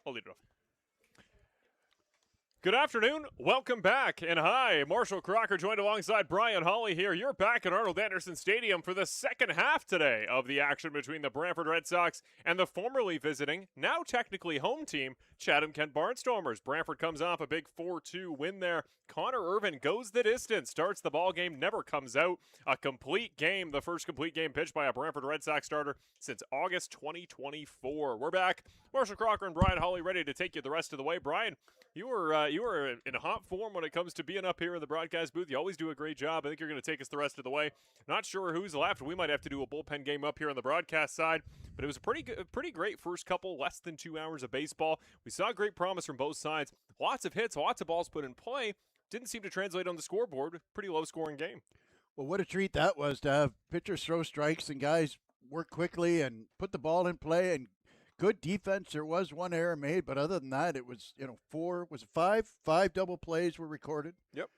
I'll lead it off. Good afternoon, welcome back, and hi, Marshall Crocker joined alongside Brian Hawley here. You're back at Arnold Anderson Stadium for the second half today of the action between the Brantford Red Sox and the formerly visiting, now technically home team, Chatham-Kent Barnstormers. Brantford comes off a big 4-2 win there. Connor Irvin goes the distance, starts the ball game, never comes out. A complete game, the first complete game pitched by a Brantford Red Sox starter since August 2024. We're back. Marshall Crocker and Brian Hawley ready to take you the rest of the way. Brian, you were in hot form when it comes to being up here in the broadcast booth. You always do a great job. I think you're going to take us the rest of the way. Not sure who's left. We might have to do a bullpen game up here on the broadcast side, but it was a pretty great first couple, less than 2 hours of baseball. We saw great promise from both sides. Lots of hits, lots of balls put in play. Didn't seem to translate on the scoreboard. Pretty low-scoring game. Well, what a treat that was to have pitchers throw strikes and guys work quickly and put the ball in play and good defense. There was one error made, but other than that, it was, five double plays were recorded. Yep.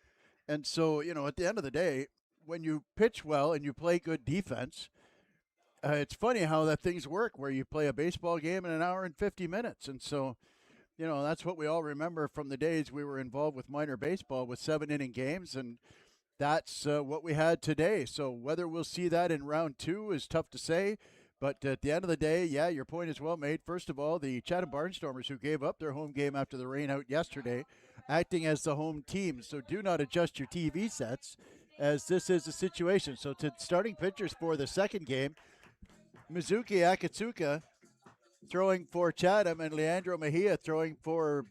And so, at the end of the day, when you pitch well and you play good defense, it's funny how that things work where you play a baseball game in an hour and 50 minutes. And so, that's what we all remember from the days we were involved with minor baseball with 7-inning games. And that's what we had today. So whether we'll see that in round 2 is tough to say. But at the end of the day, yeah, your point is well made. First of all, the Chatham Barnstormers, who gave up their home game after the rain out yesterday, acting as the home team. So do not adjust your TV sets, as this is the situation. So to starting pitchers for the second game, Mizuki Akatsuka throwing for Chatham and Leandro Mejia throwing for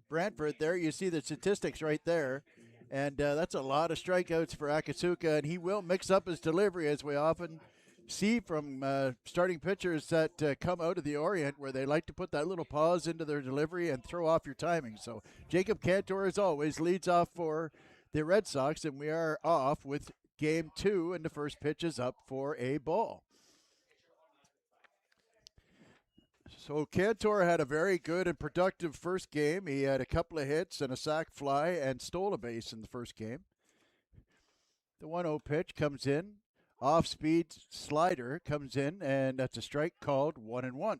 Brantford. There you see the statistics right there. And that's a lot of strikeouts for Akatsuka, and he will mix up his delivery, as we often see from starting pitchers that come out of the Orient, where they like to put that little pause into their delivery and throw off your timing. So Jacob Cantor, as always, leads off for the Red Sox, and we are off with game 2, and the first pitch is up for a ball. So Cantor had a very good and productive first game. He had a couple of hits and a sac fly and stole a base in the first game. The 1-0 pitch comes in. Off-speed slider comes in, and that's a strike called 1-1. A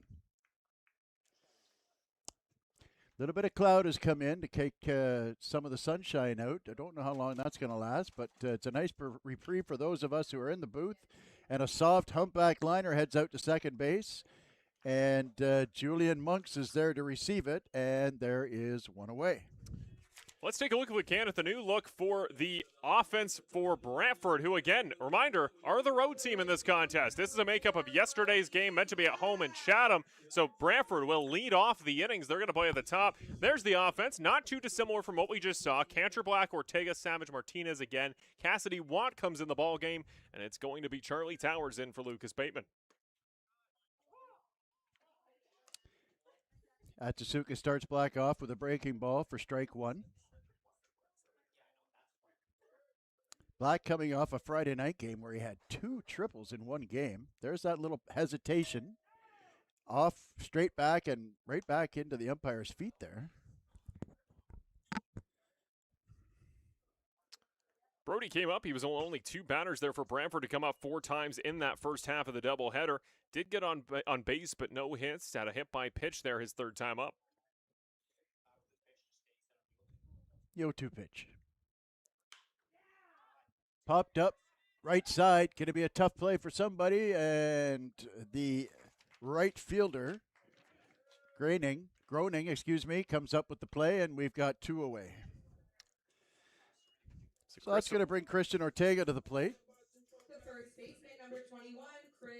little bit of cloud has come in to take some of the sunshine out. I don't know how long that's going to last, but it's a nice reprieve for those of us who are in the booth. And a soft humpback liner heads out to second base. And Julian Monks is there to receive it, and there is one away. Let's take a look if we can at the new look for the offense for Brantford, who, again, reminder, are the road team in this contest. This is a makeup of yesterday's game, meant to be at home in Chatham. So Brantford will lead off the innings. They're going to play at the top. There's the offense, not too dissimilar from what we just saw. Cantor Black, Ortega, Savage, Martinez again. Cassidy Watt comes in the ball game, and it's going to be Charlie Towers in for Lucas Bateman. Atsuka starts Black off with a breaking ball for strike 1. Black coming off a Friday night game where he had 2 triples in one game. There's that little hesitation. Off, straight back, and right back into the umpire's feet there. Brody came up. He was only 2 batters there for Brantford to come up 4 times in that first half of the doubleheader. Did get on base, but no hits. Had a hit by pitch there his 3rd time up. 0-2 pitch. Popped up, right side. Going to be a tough play for somebody. And the right fielder, Groening, comes up with the play, and we've got 2 away. So that's going to bring Christian Ortega to the plate. The first baseman, number 21, Chris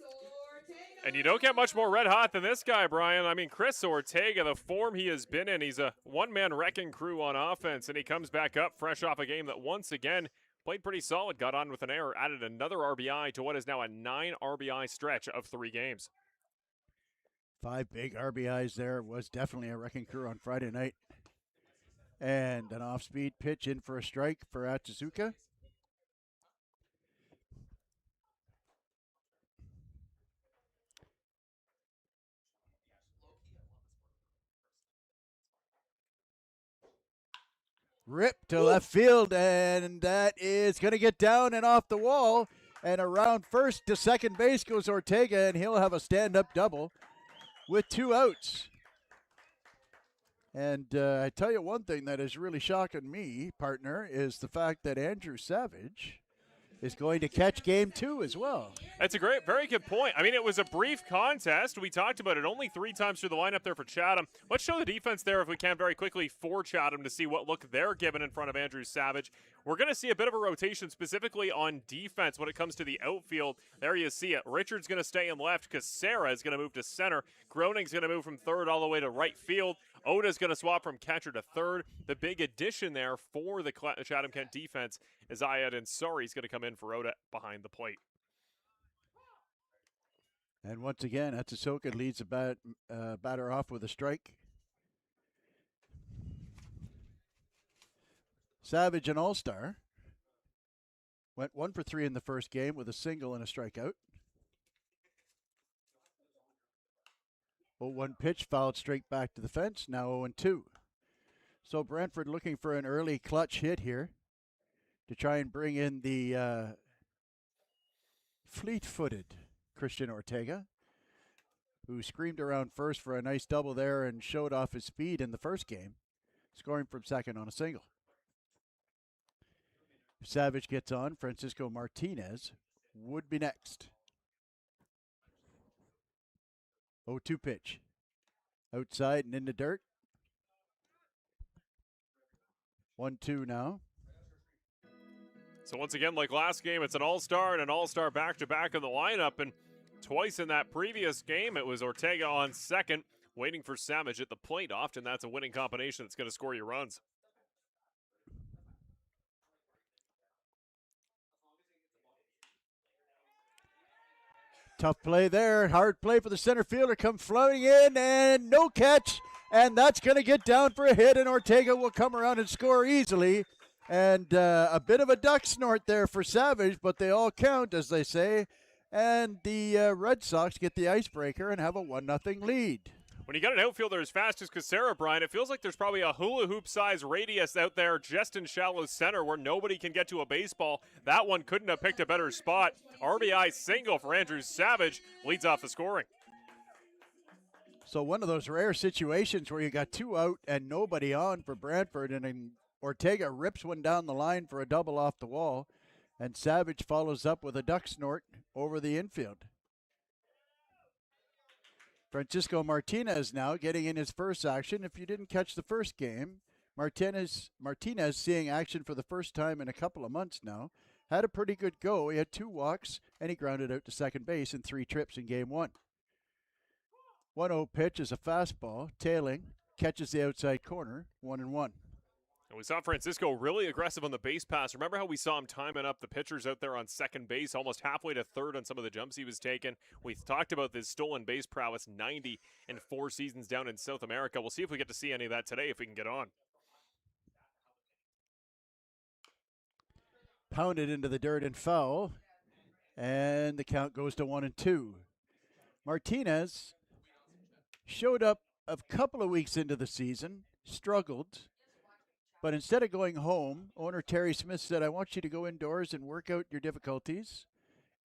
Ortega. And you don't get much more red hot than this guy, Brian. I mean, Chris Ortega, the form he has been in, he's a one-man wrecking crew on offense, and he comes back up fresh off a game that once again played pretty solid, got on with an error, added another RBI to what is now a 9 RBI stretch of 3 games. 5 big RBIs there. Was definitely a wrecking crew on Friday night. And an off-speed pitch in for a strike for Atsuka. Rip to left field, and that is going to get down and off the wall. And around first to second base goes Ortega, and he'll have a stand-up double with 2 outs. And I tell you one thing that is really shocking me, partner, is the fact that Andrew Savage is going to catch game 2 as well. That's a very good point. I mean, it was a brief contest. We talked about it only 3 times through the lineup there for Chatham. Let's show the defense there, if we can, very quickly for Chatham to see what look they're given in front of Andrew Savage. We're going to see a bit of a rotation specifically on defense when it comes to the outfield. There you see it. Richard's going to stay in left. Casera is going to move to center. Groning's going to move from third all the way to right field. Oda's going to swap from catcher to third. The big addition there for the Chatham-Kent defense is Ayad Ansari's going to come in for Oda behind the plate. And once again, Atsusoka leads the batter off with a strike. Savage, an all-star, went 1 for 3 in the first game with a single and a strikeout. 0-1 pitch, fouled straight back to the fence, now 0-2. So Brantford looking for an early clutch hit here to try and bring in the fleet-footed Christian Ortega, who screamed around first for a nice double there and showed off his speed in the first game, scoring from second on a single. If Savage gets on, Francisco Martinez would be next. 0-2 pitch. Outside and in the dirt. 1-2 now. So once again, like last game, it's an all-star and an all-star back-to-back in the lineup. And twice in that previous game, it was Ortega on second, waiting for Savage at the plate. Often that's a winning combination that's going to score you runs. Tough play there. Hard play for the center fielder. Come floating in and no catch. And that's going to get down for a hit. And Ortega will come around and score easily. And a bit of a duck snort there for Savage, but they all count, as they say. And the Red Sox get the icebreaker and have a 1-0 lead. When you got an outfielder as fast as Casera, Brian, it feels like there's probably a hula hoop size radius out there just in shallow center where nobody can get to a baseball. That one couldn't have picked a better spot. RBI single for Andrew Savage leads off the scoring. So one of those rare situations where you got 2 out and nobody on for Brantford, and then Ortega rips one down the line for a double off the wall, and Savage follows up with a duck snort over the infield. Francisco Martinez now getting in his first action. If you didn't catch the first game, Martinez seeing action for the first time in a couple of months now. Had a pretty good go. He had 2 walks, and he grounded out to second base in 3 trips in game 1. 1-0 pitch is a fastball, tailing, catches the outside corner, 1-1. And we saw Francisco really aggressive on the base pass. Remember how we saw him timing up the pitchers out there on second base, almost halfway to third on some of the jumps he was taking. We talked about this stolen base prowess, 90 in 4 seasons down in South America. We'll see if we get to see any of that today if we can get on. Pounded into the dirt and foul, and the count goes to 1-2. Martinez showed up a couple of weeks into the season, struggled, but instead of going home, owner Terry Smith said, I want you to go indoors and work out your difficulties.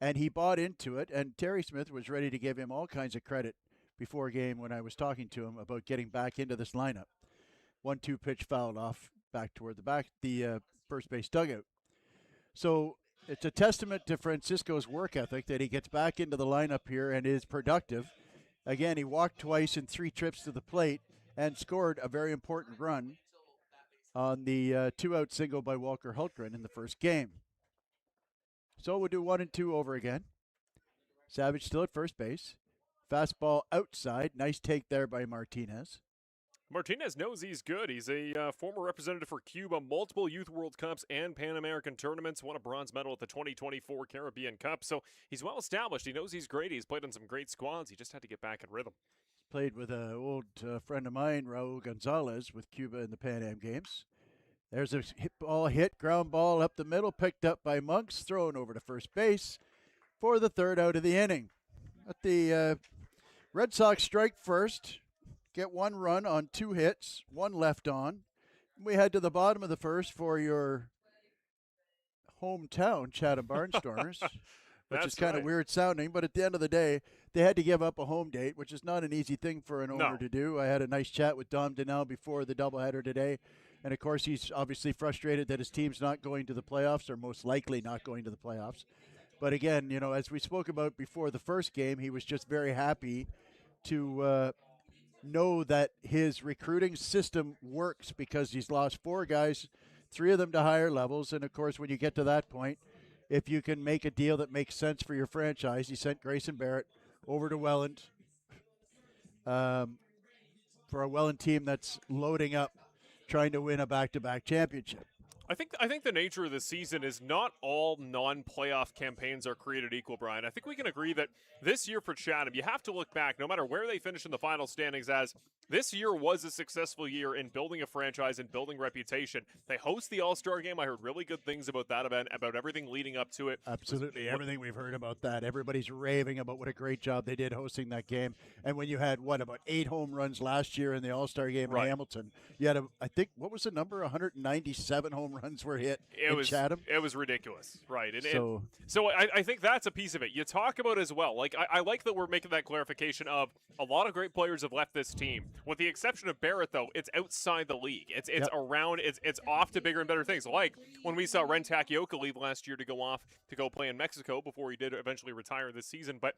And he bought into it, and Terry Smith was ready to give him all kinds of credit before game when I was talking to him about getting back into this lineup. 1-2 pitch fouled off back toward the first base dugout. So it's a testament to Francisco's work ethic that he gets back into the lineup here and is productive. Again, he walked twice in 3 trips to the plate and scored a very important run on the 2-out single by Walker Hultgren in the first game. So we'll do 1-2 over again. Savage still at first base. Fastball outside. Nice take there by Martinez. Martinez knows he's good. He's a former representative for Cuba, multiple Youth World Cups and Pan American tournaments, won a bronze medal at the 2024 Caribbean Cup. So he's well established. He knows he's great. He's played on some great squads. He just had to get back in rhythm. Played with an old friend of mine, Raul Gonzalez, with Cuba in the Pan Am Games. There's a hit, ground ball up the middle, picked up by Monks, thrown over to first base for the 3rd out of the inning. But the Red Sox strike first, get 1 run on 2 hits, 1 left on. We head to the bottom of the first for your hometown Chatham Barnstormers. which That's is kind of right. weird sounding. But at the end of the day, they had to give up a home date, which is not an easy thing for an owner No. to do. I had a nice chat with Dom Donnell before the doubleheader today. And of course, he's obviously frustrated that his team's not going to the playoffs, or most likely not going to the playoffs. But again, as we spoke about before the first game, he was just very happy to know that his recruiting system works because he's lost 4 guys, 3 of them to higher levels. And of course, when you get to that point, if you can make a deal that makes sense for your franchise, he sent Grayson Barrett over to Welland for a Welland team that's loading up, trying to win a back-to-back championship. I think the nature of the season is not all non-playoff campaigns are created equal, Brian. I think we can agree that this year for Chatham, you have to look back, no matter where they finish in the final standings, as this year was a successful year in building a franchise and building reputation. They host the All-Star Game. I heard really good things about that event, about everything leading up to it. Absolutely, everything we've heard about that. Everybody's raving about what a great job they did hosting that game. And when you had, about 8 home runs last year in the All-Star Game in Hamilton, you had, I think, what was the number? 197 home runs were hit in Chatham. It was ridiculous, right? So I think that's a piece of it. You talk about as well. Like I like that we're making that clarification of a lot of great players have left this team. With the exception of Barrett, though, it's outside the league. It's around. It's off to bigger and better things. Like when we saw Ren Takioka leave last year to go play in Mexico before he did eventually retire this season. But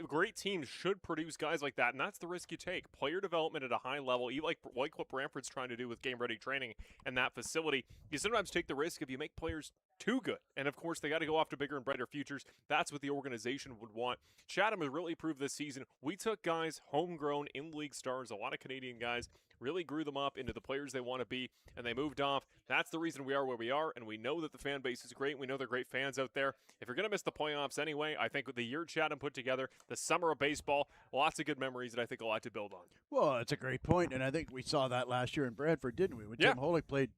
great teams should produce guys like that, and that's the risk you take. Player development at a high level, like what Brantford's trying to do with game ready training and that facility. You sometimes take the risk if you make players too good. And of course, they got to go off to bigger and brighter futures. That's what the organization would want. Chatham has really proved this season. We took guys, homegrown, in-league stars, a lot of Canadian guys, really grew them up into the players they want to be, and they moved off. That's the reason we are where we are, and we know that the fan base is great. We know they're great fans out there. If you're going to miss the playoffs anyway, I think with the year Chatham put together, the summer of baseball, lots of good memories that I think a lot to build on. Well, it's a great point, and I think we saw that last year in Brantford, didn't we? When Tim Holick played,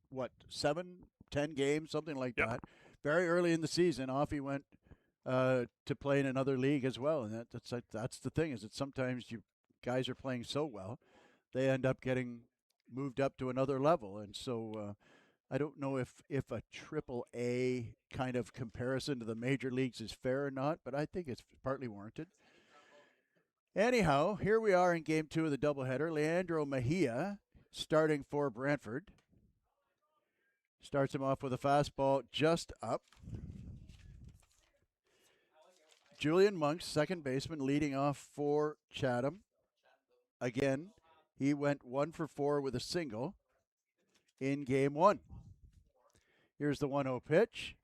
7-10 games, something like that. Very early in the season, off he went to play in another league as well. And that's the thing, is that sometimes guys are playing so well, they end up getting moved up to another level. And so I don't know if a triple A kind of comparison to the major leagues is fair or not, but I think it's partly warranted. Anyhow, here we are in Game 2 of the doubleheader. Leandro Mejia starting for Brantford. Starts him off with a fastball just up. Julian Monks, second baseman, leading off for Chatham. Again, he went 1 for 4 with a single in Game 1. Here's the 1-0 pitch.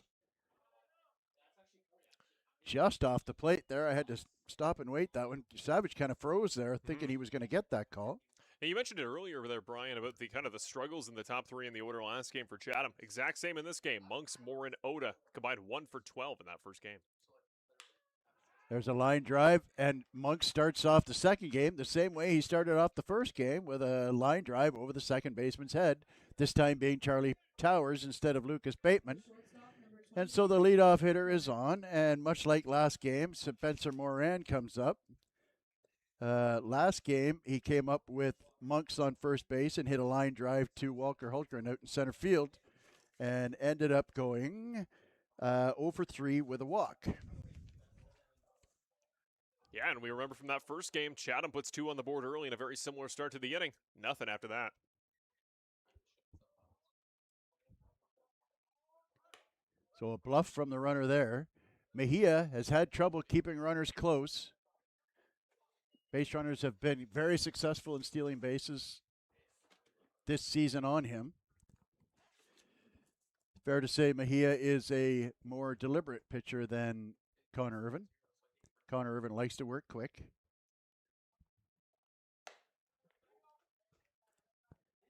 Just off the plate there. I had to stop and wait that one. Savage kind of froze there, thinking he was going to get that call. Hey, you mentioned it earlier there, Brian, about the kind of the struggles in the top 3 in the order last game for Chatham. Exact same in this game. Monks, Morin, Oda combined 1 for 12 in that first game. There's a line drive, and Monks starts off the second game the same way he started off the first game, with a line drive over the second baseman's head, this time being Charlie Towers instead of Lucas Bateman. And so the leadoff hitter is on, and much like last game, Spencer Moran comes up. Last game, he came up with Monks on first base and hit a line drive to Walker Hultgren out in center field, and ended up going 0 for 3 with a walk. Yeah, and we remember from that first game, Chatham puts 2 on the board early in a very similar start to the inning. Nothing after that. So a bluff from the runner there. Mejia has had trouble keeping runners close. Base runners have been very successful in stealing bases this season on him. Fair to say Mejia is a more deliberate pitcher than Connor Irvin. Connor Irvin likes to work quick.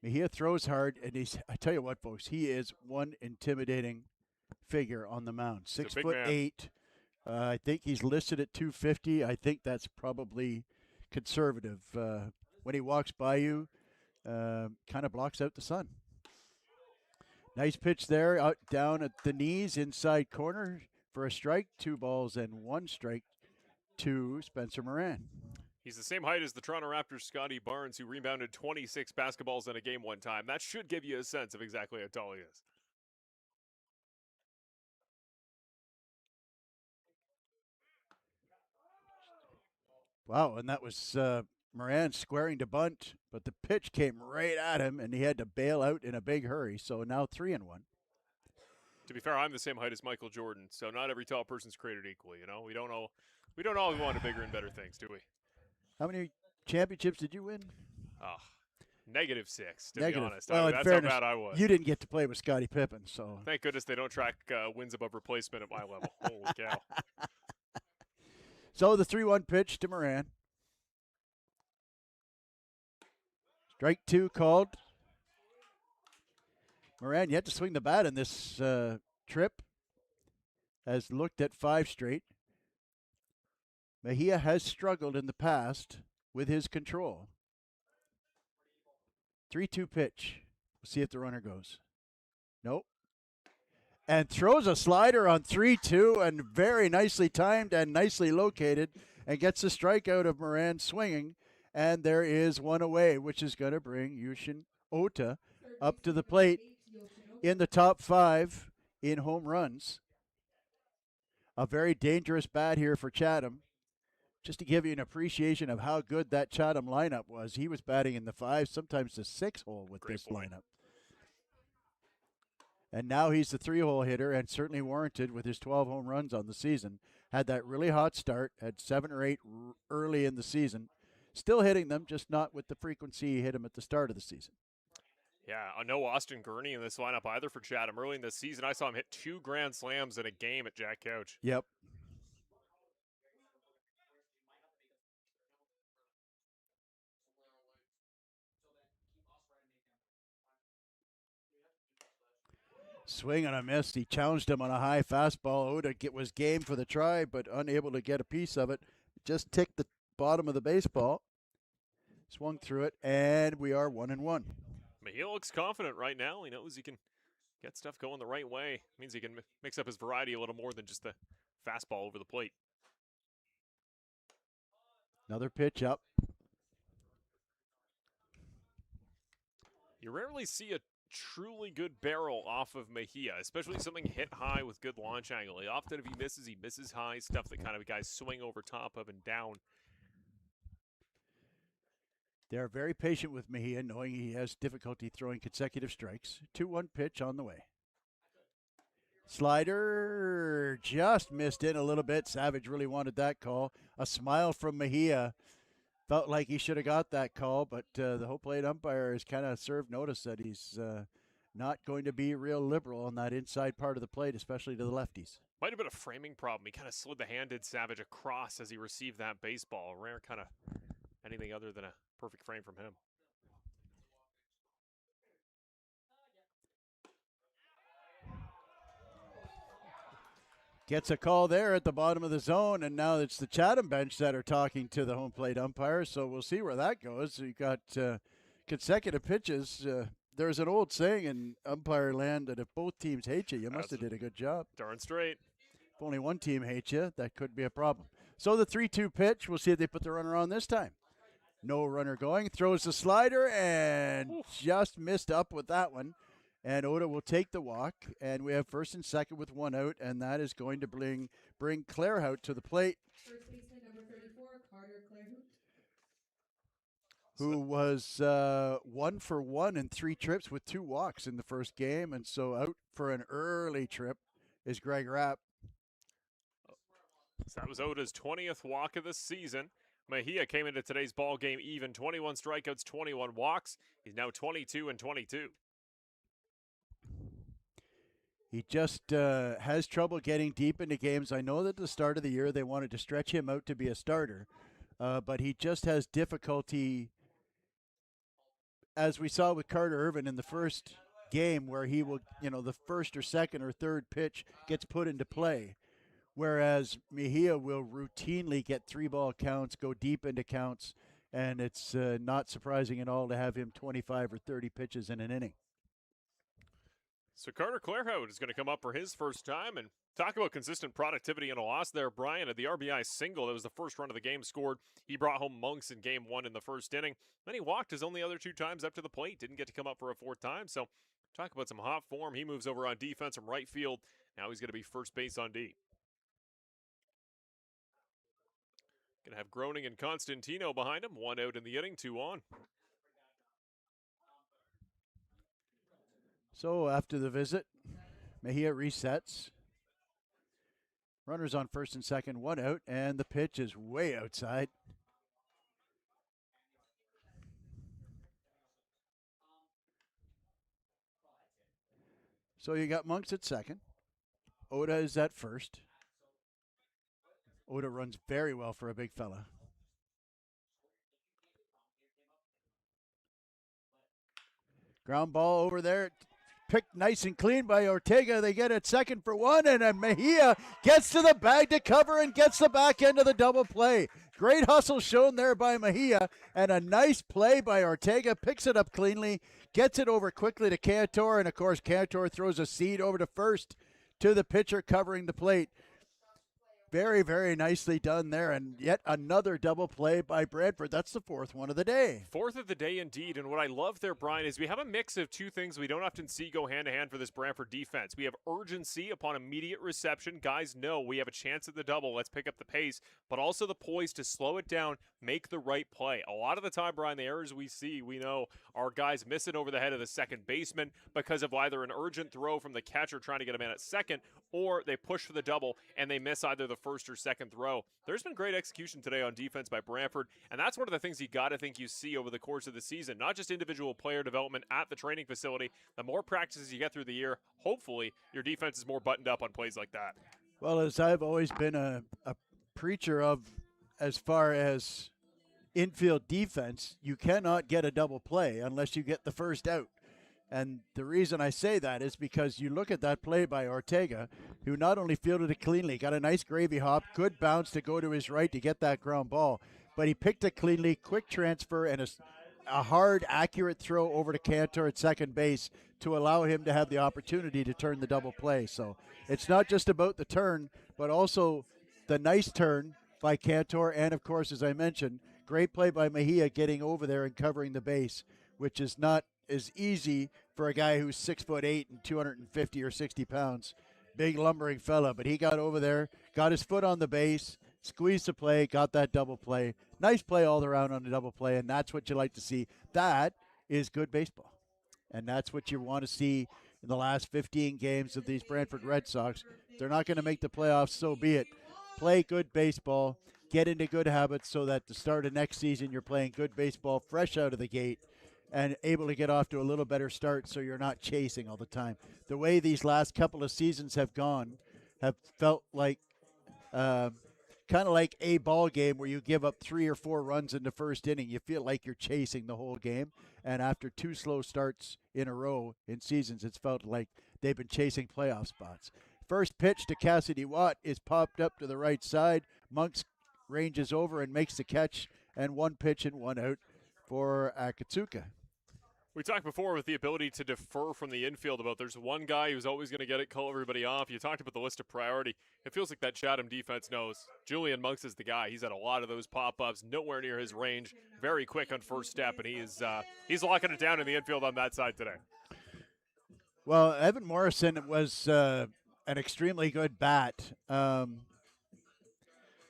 Mejia throws hard, and I tell you what, folks, he is one intimidating figure on the mound. 6'8". I think he's listed at 250. I think that's probably conservative. When he walks by you, kind of blocks out the sun. Nice pitch there, out down at the knees, inside corner for a strike. 2 balls and 1 strike to Spencer Moran. He's the same height as the Toronto Raptors' Scotty Barnes, who rebounded 26 basketballs in a game one time. That should give you a sense of exactly how tall he is. Wow, and that was Moran squaring to bunt, but the pitch came right at him, and he had to bail out in a big hurry. So now 3-1. To be fair, I'm the same height as Michael Jordan, so not every tall person's created equally. You know, we don't all go on to bigger and better things, do we? How many championships did you win? Ah, -6, to be Negative. honest. Well, in That's fairness, how bad I was. you didn't get to play with Scottie Pippen, so. Thank goodness they don't track wins above replacement at my level. Holy cow. So the 3-1 pitch to Moran. Strike 2 called. Moran yet to swing the bat in this trip. Has looked at 5 straight. Mejia has struggled in the past with his control. 3-2 pitch. We'll see if the runner goes. Nope. And throws a slider on 3-2 and very nicely timed and nicely located and gets a strikeout of Moran swinging. And there is one away, which is going to bring Yushin Ota up to the plate in the top 5 in home runs. A very dangerous bat here for Chatham. Just to give you an appreciation of how good that Chatham lineup was, he was batting in the 5, sometimes the 6 hole with this lineup. And now he's the 3-hole hitter, and certainly warranted with his 12 home runs on the season. Had that really hot start, had 7 or 8 early in the season. Still hitting them, just not with the frequency he hit them at the start of the season. Yeah, no Austin Gurney in this lineup either for Chatham. Early in the season, I saw him hit 2 grand slams in a game at Jack Couch. Yep. Swing and a miss. He challenged him on a high fastball. Oda was game for the try, but unable to get a piece of it. Just ticked the bottom of the baseball. Swung through it, and we are 1-1. Mejia looks confident right now. He knows he can get stuff going the right way. Means he can mix up his variety a little more than just the fastball over the plate. Another pitch up. You rarely see a truly good barrel off of Mejia, especially something hit high with good launch angle. Often if he misses high, stuff that kind of guys swing over top of and down. They're very patient with Mejia, knowing he has difficulty throwing consecutive strikes. 2-1 pitch on the way. Slider just missed in a little bit. Savage really wanted that call. A smile from Mejia. Felt like he should have got that call, but the home plate umpire has kind of served notice that he's not going to be real liberal on that inside part of the plate, especially to the lefties. Might have been a framing problem. He kind of slid the handed Savage across as he received that baseball. Rare kind of anything other than a perfect frame from him. Gets a call there at the bottom of the zone, and now it's the Chatham bench that are talking to the home plate umpire, so we'll see where that goes. You got consecutive pitches. There's an old saying in umpire land that if both teams hate you, you must have did a good job. Darn straight. If only one team hates you, that could be a problem. So the 3-2 pitch, we'll see if they put the runner on this time. No runner going, throws the slider, and just missed up with that one. And Oda will take the walk, and we have first and second with 1 out, and that is going to bring Clairhout to the plate. First baseman number 34, Carter Clairhout. Who was 1 for 1 in 3 trips with 2 walks in the first game, and so out for an early trip is Greg Rapp. So that was Oda's 20th walk of the season. Mejia came into today's ball game even, 21 strikeouts, 21 walks. He's now 22-22. He just has trouble getting deep into games. I know that at the start of the year they wanted to stretch him out to be a starter, but he just has difficulty, as we saw with Carter Irvin in the first game, where he will, the first or second or third pitch gets put into play, whereas Mejia will routinely get 3-ball counts, go deep into counts, and it's not surprising at all to have him 25 or 30 pitches in an inning. So Carter Clairhout is going to come up for his first time, and talk about consistent productivity in a loss there, Brian. At the RBI single, that was the first run of the game scored. He brought home Monks in game 1 in the first inning. Then he walked his only other 2 times up to the plate. Didn't get to come up for a 4th time. So talk about some hot form. He moves over on defense from right field. Now he's going to be first base on D. Gonna have Groening and Constantino behind him. 1 out in the inning, 2 on. So after the visit, Mejia resets. Runners on first and second, 1 out, and the pitch is way outside. So you got Monks at second. Oda is at first. Oda runs very well for a big fella. Ground ball over there. Picked nice and clean by Ortega. They get it second for 1, and then Mejia gets to the bag to cover and gets the back end of the double play. Great hustle shown there by Mejia, and a nice play by Ortega. Picks it up cleanly, gets it over quickly to Cantor, and of course Cantor throws a seed over to first to the pitcher covering the plate. Very, very nicely done there, and yet another double play by Brantford. That's the 4th one of the day. 4th of the day indeed, and what I love there, Brian, is we have a mix of two things we don't often see go hand-to-hand for this Brantford defense. We have urgency upon immediate reception. Guys know we have a chance at the double. Let's pick up the pace, but also the poise to slow it down, make the right play. A lot of the time, Brian, the errors we see, we know our guys miss it over the head of the second baseman because of either an urgent throw from the catcher trying to get a man at second, or they push for the double and they miss either the first or second throw. There's been great execution today on defense by Brantford, and that's one of the things you got to think you see over the course of the season. Not just individual player development at the training facility. The more practices you get through the year, hopefully your defense is more buttoned up on plays like that. Well, as I've always been a preacher of, as far as infield defense, you cannot get a double play unless you get the first out. And the reason I say that is because you look at that play by Ortega, who not only fielded it cleanly, got a nice gravy hop, good bounce to go to his right to get that ground ball, but he picked it cleanly, quick transfer, and a hard, accurate throw over to Cantor at second base to allow him to have the opportunity to turn the double play. So it's not just about the turn, but also the nice turn by Cantor, and of course, as I mentioned, great play by Mejia getting over there and covering the base, which is not as easy for a guy who's 6'8" and 250 or 60 pounds. Big lumbering fella, but he got over there, got his foot on the base, squeezed the play, got that double play. Nice play all around on the double play, and that's what you like to see. That is good baseball, and that's what you want to see in the last 15 games of these Brantford Red Sox. If they're not going to make the playoffs, so be it. Play good baseball, get into good habits so that at the start of next season you're playing good baseball fresh out of the gate and able to get off to a little better start so you're not chasing all the time. The way these last couple of seasons have gone have felt like kind of like a ball game where you give up 3 or 4 runs in the first inning. You feel like you're chasing the whole game. And after 2 slow starts in a row in seasons, it's felt like they've been chasing playoff spots. First pitch to Cassidy Watt is popped up to the right side. Monks ranges over and makes the catch, and 1 pitch and 1 out for Akatsuka. We talked before with the ability to defer from the infield about there's one guy who's always going to get it, call everybody off. You talked about the list of priority. It feels like that Chatham defense knows Julian Monks is the guy. He's had a lot of those pop-ups, nowhere near his range, very quick on first step, and he's locking it down in the infield on that side today. Well, Evan Morrison was an extremely good bat.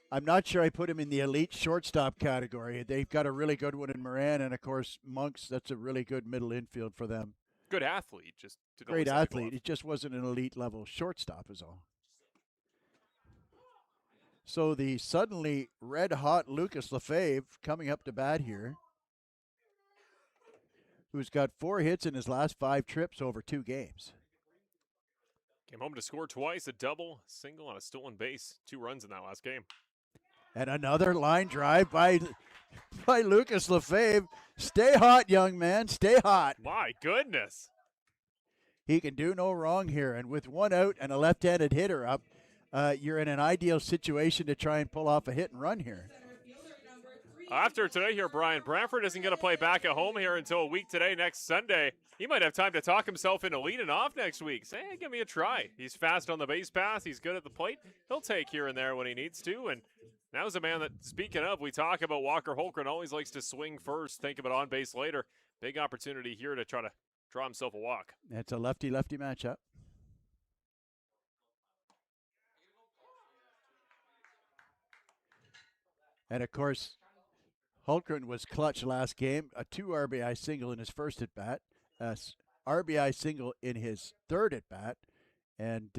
I'm not sure I put him in the elite shortstop category. They've got a really good one in Moran, and of course Monks. That's a really good middle infield for them. Good athlete, just great athlete. He just wasn't an elite level shortstop, is all. So the suddenly red hot Lucas Lefebvre coming up to bat here, who's got 4 hits in his last 5 trips over 2 games. Came home to score twice, a double, single, on a stolen base. 2 runs in that last game. And another line drive by Lucas Lefebvre. Stay hot, young man. Stay hot. My goodness. He can do no wrong here. And with 1 out and a left-handed hitter up, you're in an ideal situation to try and pull off a hit and run here. After today here, Brian, Brantford isn't going to play back at home here until a week today, next Sunday. He might have time to talk himself into leading off next week. Say, hey, give me a try. He's fast on the base pass. He's good at the plate. He'll take here and there when he needs to. And now's a man that, speaking of, we talk about Walker Holgren, always likes to swing first, think about on base later. Big opportunity here to try to draw himself a walk. It's a lefty-lefty matchup. And of course, Hulkren was clutch last game, a 2 RBI single in his first at bat, a RBI single in his third at bat, and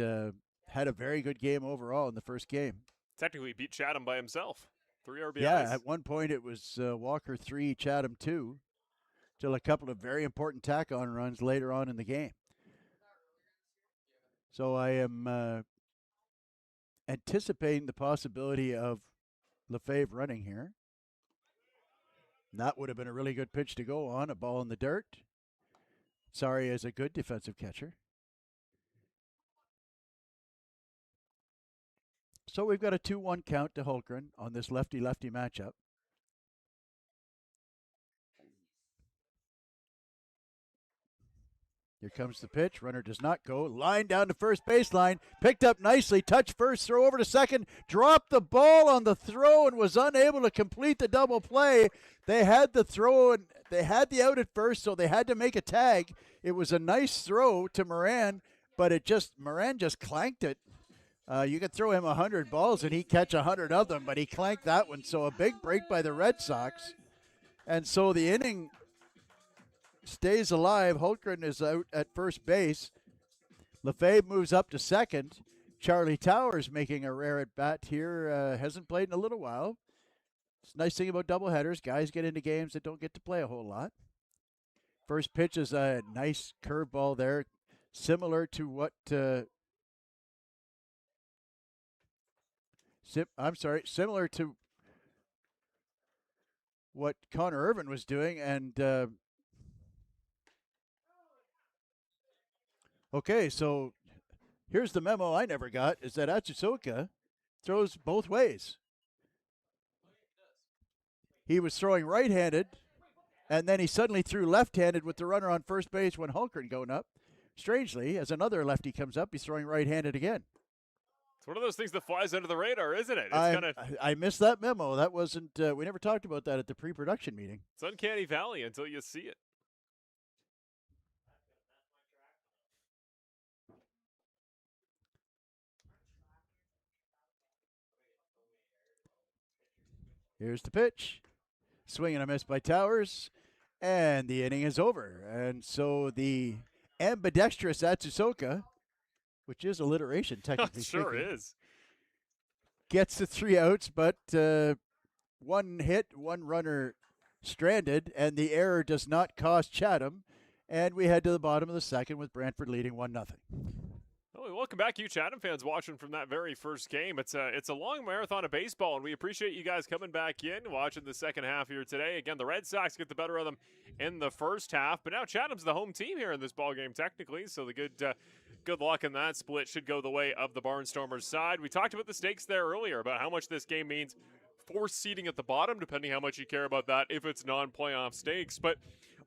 had a very good game overall in the first game. Technically beat Chatham by himself. 3 RBIs. Yeah, at one point it was Walker 3, Chatham 2, till a couple of very important tack-on runs later on in the game. So I am anticipating the possibility of Lefebvre running here. And that would have been a really good pitch to go on, a ball in the dirt. Sorry is a good defensive catcher. So we've got a 2-1 count to Hulkren on this lefty-lefty matchup. Here comes the pitch. Runner does not go. Line down to first baseline. Picked up nicely. Touch first. Throw over to second. Dropped the ball on the throw and was unable to complete the double play. They had the throw and they had the out at first, so they had to make a tag. It was a nice throw to Moran, but Moran just clanked it. You could throw him 100 balls and he'd catch 100 of them, but he clanked that one. So a big break by the Red Sox. And so the inning stays alive. Hulkren is out at first base. Lefebvre moves up to second. Charlie Towers making a rare at bat here. Hasn't played in a little while. It's a nice thing about doubleheaders. Guys get into games that don't get to play a whole lot. First pitch is a nice curveball there, similar to what similar to what Connor Irvin was doing. And okay, so here's the memo I never got, is that Atsusoka throws both ways. He was throwing right-handed, and then he suddenly threw left-handed with the runner on first base when Hulkren going up. Strangely, as another lefty comes up, he's throwing right-handed again. It's one of those things that flies under the radar, isn't it? I missed that memo. That wasn't. We never talked about that at the pre-production meeting. It's uncanny valley until you see it. Here's the pitch. Swing and a miss by Towers. And the inning is over. And so the ambidextrous Atsusoka, which is alliteration technically sure speaking, is, gets the 3 outs, but one hit, one runner stranded, and the error does not cost Chatham. And we head to the bottom of the second with Brantford leading 1-0. Well, welcome back, you Chatham fans watching from that very first game. It's a long marathon of baseball, and we appreciate you guys coming back in, watching the second half here today. Again, the Red Sox get the better of them in the first half, but now Chatham's the home team here in this ball game technically, so the good luck in that split should go the way of the Barnstormers side. We talked about the stakes there earlier, about how much this game means for seeding at the bottom, depending how much you care about that if it's non-playoff stakes. But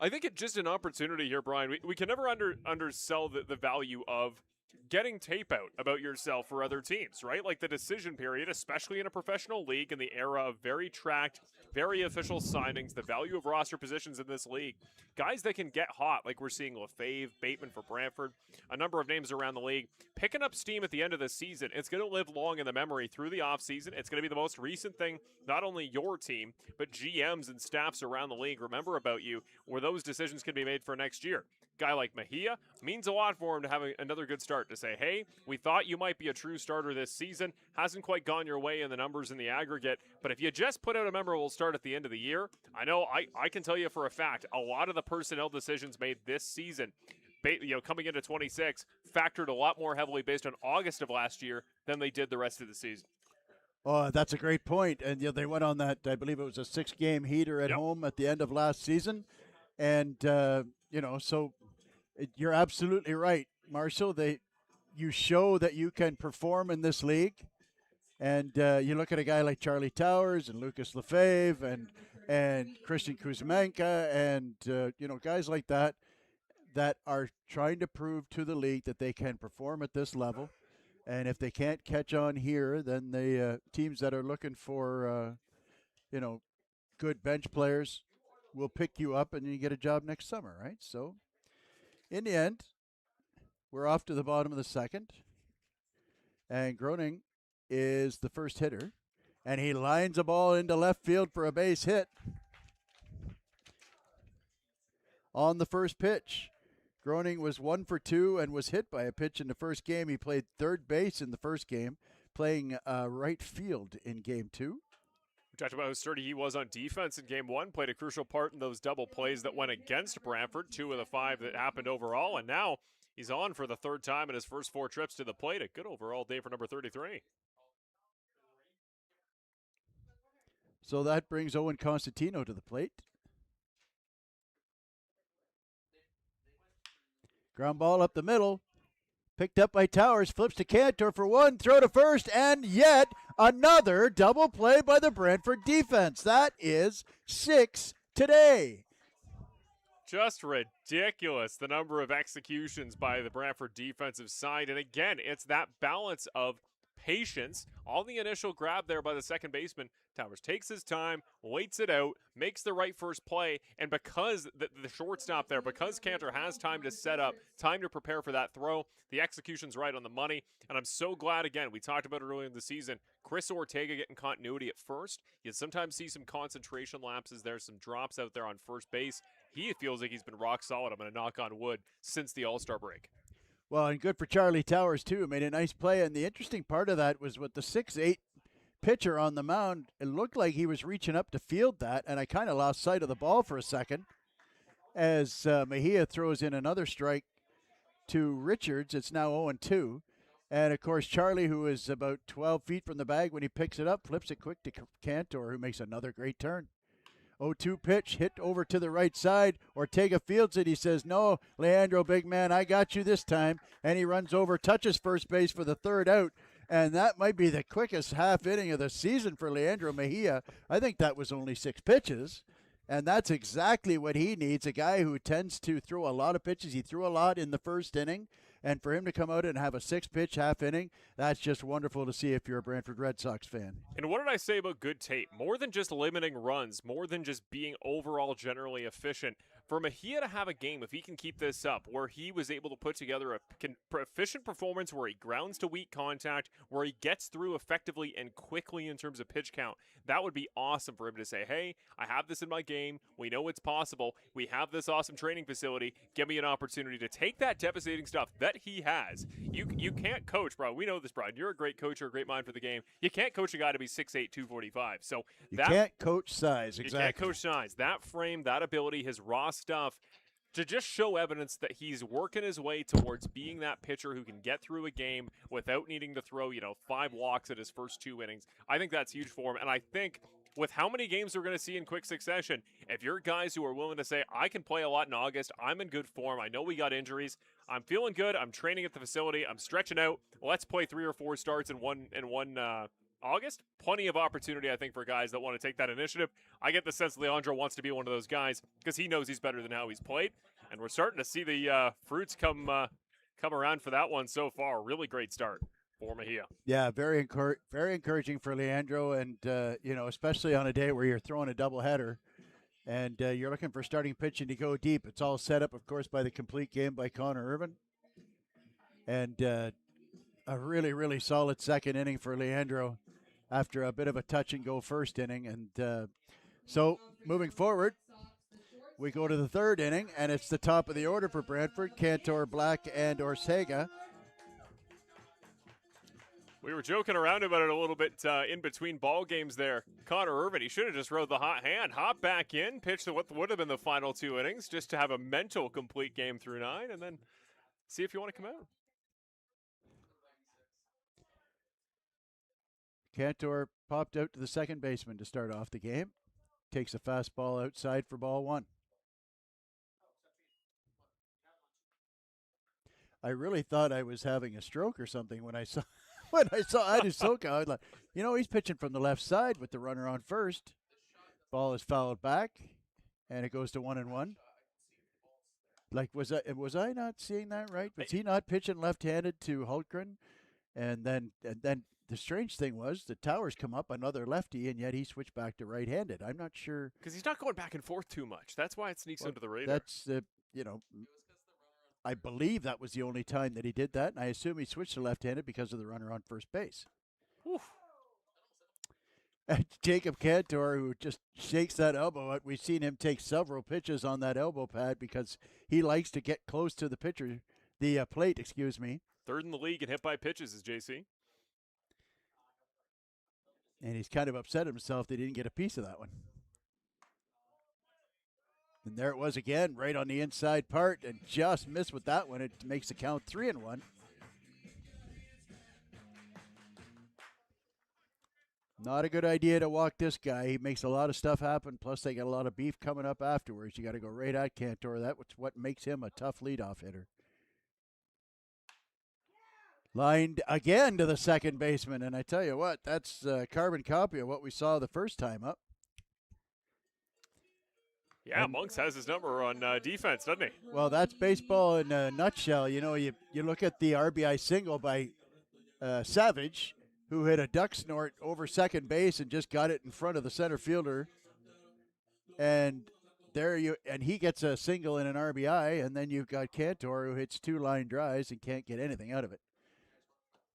I think it's just an opportunity here, Brian. We can never undersell the value of getting tape out about yourself for other teams, right? Like the decision period, especially in a professional league in the era of very tracked, very official signings, the value of roster positions in this league, guys that can get hot, like we're seeing Lefebvre, Bateman for Brantford, a number of names around the league, picking up steam at the end of the season. It's going to live long in the memory through the offseason. It's going to be the most recent thing, not only your team, but GMs and staffs around the league remember about you, where those decisions can be made for next year. Guy like Mejia means a lot for him to have another good start, to say, hey, we thought you might be a true starter this season. Hasn't quite gone your way in the numbers in the aggregate, but if you just put out a memorable start at the end of the year, I know I can tell you for a fact, a lot of the personnel decisions made this season, coming into 26, factored a lot more heavily based on August of last year than they did the rest of the season. Oh, that's a great point. And they went on that, I believe it was a 6-game heater at home at the end of last season. And, so you're absolutely right, Marshall. You show that you can perform in this league. And you look at a guy like Charlie Towers and Lucas Lefebvre and Christian Kuzmenka and, guys like that are trying to prove to the league that they can perform at this level. And if they can't catch on here, then the teams that are looking for, good bench players will pick you up and you get a job next summer, right? So in the end, we're off to the bottom of the second. And Groening is the first hitter. And he lines a ball into left field for a base hit. On the first pitch, Groening was 1 for 2 and was hit by a pitch in the first game. He played third base in the first game, playing right field in game 2. We talked about how sturdy he was on defense in game 1, played a crucial part in those double plays that went against Brantford, 2 of the 5 that happened overall, and now he's on for the third time in his first 4 trips to the plate. A good overall day for number 33. So that brings Owen Constantino to the plate. Ground ball up the middle. Picked up by Towers, flips to Cantor for 1, throw to first, and yet another double play by the Brantford defense. That is 6 today. Just ridiculous, the number of executions by the Brantford defensive side. And again, it's that balance of patience on the initial grab there by the second baseman. Towers takes his time, waits it out, makes the right first play, and because the shortstop there, because Cantor has time to set up, time to prepare for that throw, the execution's right on the money. And I'm so glad, again, we talked about it earlier in the season, Chris Ortega getting continuity at first. You sometimes see some concentration lapses there, some drops out there on first base. He feels like he's been rock solid, I'm going to knock on wood, since the All-Star break. Well, and good for Charlie Towers, too. Made a nice play. And the interesting part of that was with the 6'8" pitcher on the mound, it looked like he was reaching up to field that, and I kind of lost sight of the ball for a second as Mejia throws in another strike to Richards. It's now 0-2. And, of course, Charlie, who is about 12 feet from the bag when he picks it up, flips it quick to Cantor, who makes another great turn. 0-2 pitch, hit over to the right side. Ortega fields it. He says, no, Leandro, big man, I got you this time. And he runs over, touches first base for the third out. And that might be the quickest half inning of the season for Leandro Mejia. I think that was only 6 pitches. And that's exactly what he needs, a guy who tends to throw a lot of pitches. He threw a lot in the first inning. And for him to come out and have a 6-pitch half inning, that's just wonderful to see if you're a Brantford Red Sox fan. And what did I say about good tape? More than just limiting runs, more than just being overall generally efficient. For Mejia to have a game, if he can keep this up, where he was able to put together a efficient performance where he grounds to weak contact, where he gets through effectively and quickly in terms of pitch count, that would be awesome for him to say, hey, I have this in my game. We know it's possible. We have this awesome training facility. Give me an opportunity to take that devastating stuff that he has. You can't coach, bro. We know this, Brian. You're a great coach. You're a great mind for the game. You can't coach a guy to be 6'8", 245. So you can't coach size, exactly. You can't coach size. That frame, that ability, his raw stuff, to just show evidence that he's working his way towards being that pitcher who can get through a game without needing to throw, 5 walks at his first 2 innings. I think that's huge for him. And I think with how many games we're going to see in quick succession, if you're guys who are willing to say, I can play a lot in August, I'm in good form, I know we got injuries, I'm feeling good, I'm training at the facility, I'm stretching out, let's play 3 or 4 starts in one August. Plenty of opportunity, I think, for guys that want to take that initiative. I get the sense Leandro wants to be one of those guys because he knows he's better than how he's played. And we're starting to see the fruits come around for that one so far. Really great start for Mejia. Yeah, very encouraging for Leandro, and especially on a day where you're throwing a doubleheader and you're looking for starting pitching to go deep. It's all set up, of course, by the complete game by Connor Irvin. And a really, really solid second inning for Leandro after a bit of a touch-and-go first inning. And so moving forward, we go to the third inning, and it's the top of the order for Brantford, Cantor, Black, and Ortega. We were joking around about it a little bit in between ball games there. Connor Irvin, he should have just rode the hot hand, hop back in, pitched what would have been the final 2 innings, just to have a mental complete game through 9, and then see if you want to come out. Cantor popped out to the second baseman to start off the game. Takes a fastball outside for ball 1. I really thought I was having a stroke or something when I saw Adusoka. I was like, he's pitching from the left side with the runner on first. Ball is fouled back, and it goes to 1-1. Like, was I not seeing that right? Was he not pitching left-handed to Hultgren? And then the strange thing was the Towers come up another lefty, and yet he switched back to right-handed. I'm not sure because he's not going back and forth too much. That's why it sneaks under the radar. That's I believe that was the only time that he did that, and I assume he switched to left-handed because of the runner on first base. Oof. Jacob Cantor, who just shakes that elbow out. We've seen him take several pitches on that elbow pad because he likes to get close to the plate, excuse me. Third in the league and hit by pitches is JC. And he's kind of upset himself that he didn't get a piece of that one. And there it was again, right on the inside part, and just missed with that one. It makes the count 3-1. Not a good idea to walk this guy. He makes a lot of stuff happen, plus they got a lot of beef coming up afterwards. You got to go right at Cantor. That's what makes him a tough leadoff hitter. Lined again to the second baseman, and I tell you what, that's a carbon copy of what we saw the first time up. Yeah, Monks has his number on defense, doesn't he? Well, that's baseball in a nutshell. You know, you look at the RBI single by Savage, who hit a duck snort over second base and just got it in front of the center fielder. And he gets a single and an RBI, and then you've got Cantor, who hits 2 line drives and can't get anything out of it.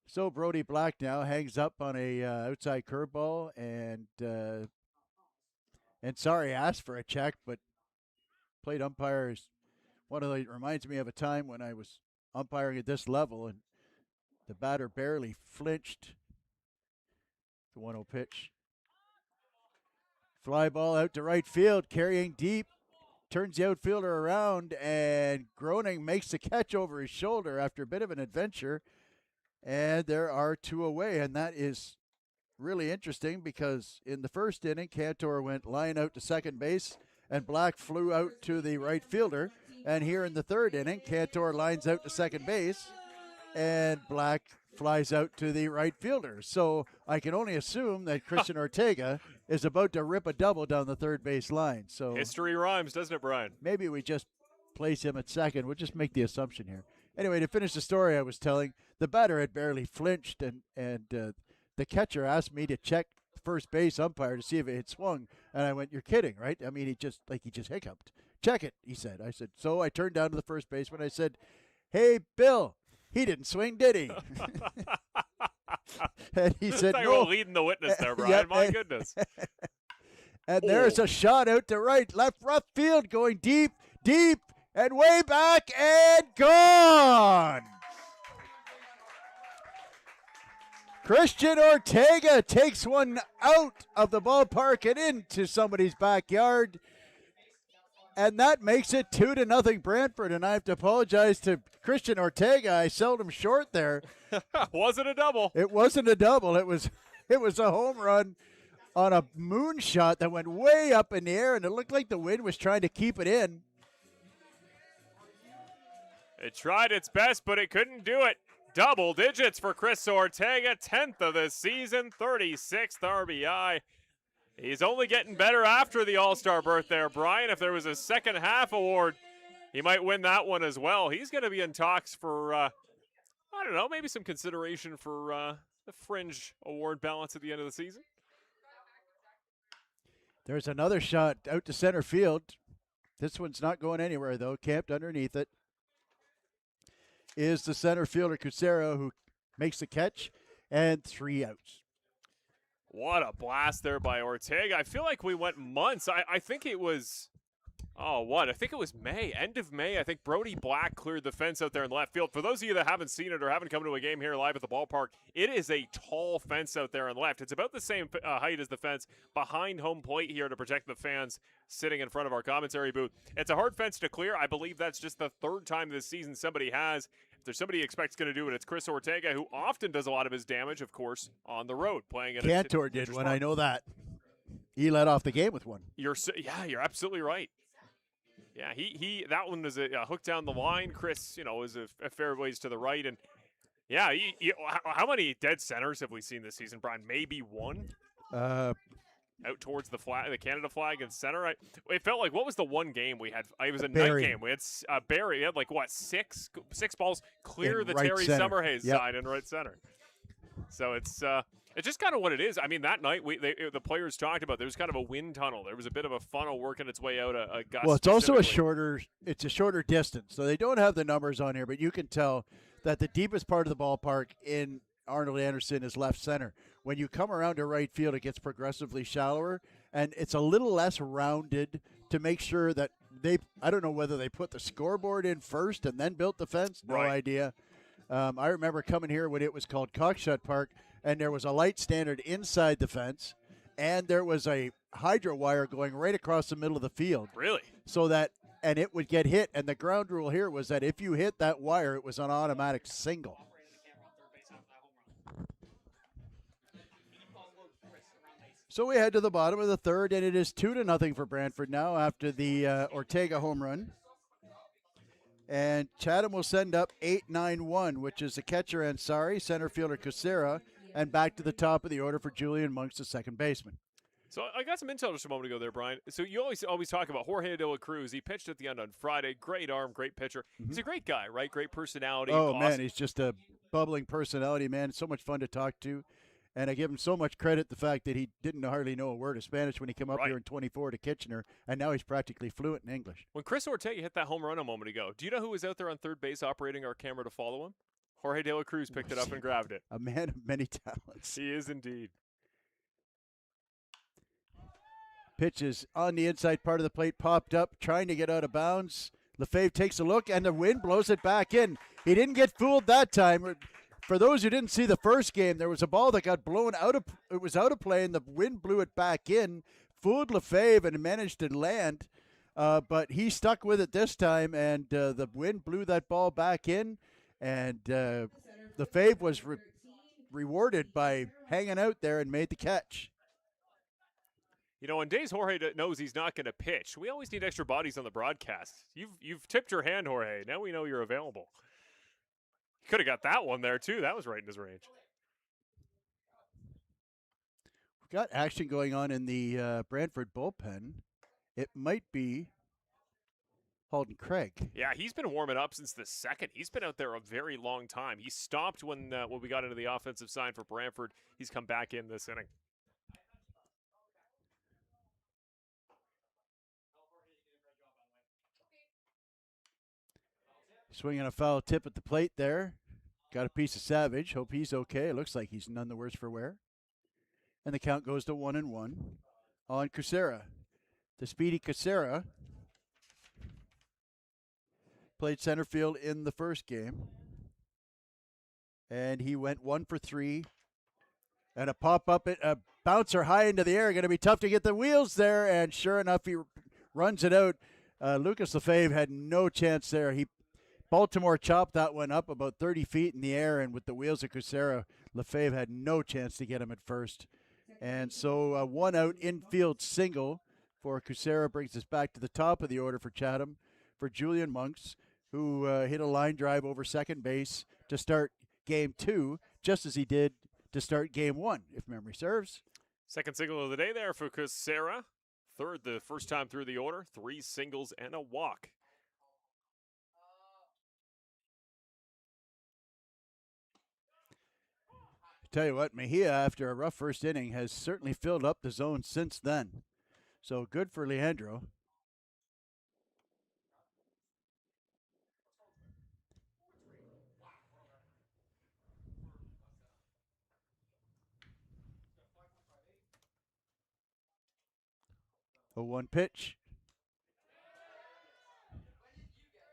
So Brody Black now hangs up on a outside curveball, and sorry, asked for a check, but plate umpires. It reminds me of a time when I was umpiring at this level, and the batter barely flinched. The 1-0 pitch. Fly ball out to right field, carrying deep, turns the outfielder around, and Groening makes the catch over his shoulder after a bit of an adventure. And there are 2 away, and that is really interesting because in the first inning, Cantor went line out to second base, and Black flew out to the right fielder. And here in the third inning, Cantor lines out to second base, and Black flies out to the right fielder. So I can only assume that Christian Ortega is about to rip a double down the third base line. So history rhymes, doesn't it, Brian? Maybe we just place him at second. We'll just make the assumption here. Anyway, to finish the story I was telling, the batter had barely flinched, and the catcher asked me to check the first base umpire to see if it had swung. And I went, "You're kidding, right?" I mean, he just hiccuped. "Check it," he said. I said, so I turned down to the first baseman. I said, "Hey, Bill, he didn't swing, did he?" And he said, "No." Leading the witness there, Brian. Yep, My goodness. And there's a shot out to right, left field, going deep, and way back and gone. Christian Ortega takes one out of the ballpark and into somebody's backyard. And that makes it 2-0 Brantford. And I have to apologize to Christian Ortega. I sold him short there. Wasn't a double. It wasn't a double. It was a home run on a moonshot that went way up in the air, and it looked like the wind was trying to keep it in. It tried its best, but it couldn't do it. Double digits for Chris Ortega, 10th of the season, 36th RBI. He's only getting better after the All-Star berth there, Brian. If there was a second half award, he might win that one as well. He's going to be in talks for, I don't know, maybe some consideration for the fringe award balance at the end of the season. There's another shot out to center field. This one's not going anywhere, though. Camped underneath it is the center fielder, Cusero, who makes the catch, and 3 outs. What a blast there by Ortega. I feel like we went months. I think it was, I think it was May, end of May. I think Brody Black cleared the fence out there in left field. For those of you that haven't seen it or haven't come to a game here live at the ballpark, it is a tall fence out there in left. It's about the same height as the fence behind home plate here to protect the fans sitting in front of our commentary booth. It's a hard fence to clear. I believe that's just the third time this season somebody has. If there's somebody you expect's going to do it, it's Chris Ortega, who often does a lot of his damage, of course, on the road, playing at Cantor did one, I know that. He led off the game with one. You're absolutely right. Yeah, that one was a hook down the line. Chris, is a fair ways to the right. And, yeah, how many dead centers have we seen this season, Brian? Maybe one? Out towards the Canada flag and center. It felt like, what was the one game we had? It was a night game. We had Barry. We had six balls clear in the right Terry center. Summerhays side in right center. So it's just kind of what it is. I mean, that night the players talked about there was kind of a wind tunnel. There was a bit of a funnel working its way out a gust. Well, it's also a shorter distance, so they don't have the numbers on here, but you can tell that the deepest part of the ballpark in Arnold Anderson is left center. When you come around to right field, it gets progressively shallower, and it's a little less rounded to make sure that I don't know whether they put the scoreboard in first and then built the fence. No idea. I remember coming here when it was called Cockshut Park, and there was a light standard inside the fence, and there was a hydro wire going right across the middle of the field. Really? So that, and it would get hit, and the ground rule here was that if you hit that wire, it was an automatic single. So we head to the bottom of the third, and it is 2-0 for Brantford now after the Ortega home run. And Chatham will send up 8-9-1, which is the catcher Ansari, center fielder Kucera, and back to the top of the order for Julian Monks, the second baseman. So I got some intel just a moment ago there, Brian. So you always talk about Jorge de la Cruz. He pitched at the end on Friday. Great arm, great pitcher. He's a great guy, right? Great personality. Oh, awesome. Man, he's just a bubbling personality, man. So much fun to talk to. And I give him so much credit, the fact that he didn't hardly know a word of Spanish when he came up here in 24 to Kitchener, and now he's practically fluent in English. When Chris Ortega hit that home run a moment ago, do you know who was out there on third base operating our camera to follow him? Jorge de la Cruz picked it up and grabbed it. A man of many talents. He is indeed. Pitch is on the inside part of the plate, popped up, trying to get out of bounds. Lefebvre takes a look, and the wind blows it back in. He didn't get fooled that time. For those who didn't see the first game, there was a ball that got blown out of play, and the wind blew it back in, fooled Lefebvre, and managed to land. But he stuck with it this time, and the wind blew that ball back in, and Lefebvre was rewarded by hanging out there and made the catch. You know, on days Jorge knows he's not going to pitch, we always need extra bodies on the broadcast. You've tipped your hand, Jorge. Now we know you're available. You could have got that one there, too. That was right in his range. We've got action going on in the Brantford bullpen. It might be Halden Craig. Yeah, he's been warming up since the second. He's been out there a very long time. He stopped when we got into the offensive side for Brantford. He's come back in this inning. Swinging a foul tip at the plate there. Got a piece of Savage. Hope he's okay. It looks like he's none the worse for wear. And the count goes to 1-1 on Kucera. The speedy Kucera played center field in the first game. And he went 1 for 3. And a a bouncer high into the air. Going to be tough to get the wheels there. And sure enough, he runs it out. Lucas Lefebvre had no chance there. Baltimore chopped that one up about 30 feet in the air, and with the wheels of Kucera, Lefebvre had no chance to get him at first. And so one out infield single for Kucera brings us back to the top of the order for Chatham for Julian Monks, who hit a line drive over second base to start game 2, just as he did to start game 1, if memory serves. Second single of the day there for Kucera. Third, the first time through the order, 3 singles and a walk. Tell you what, Mejia, after a rough first inning, has certainly filled up the zone since then. So good for Leandro. A 1 pitch.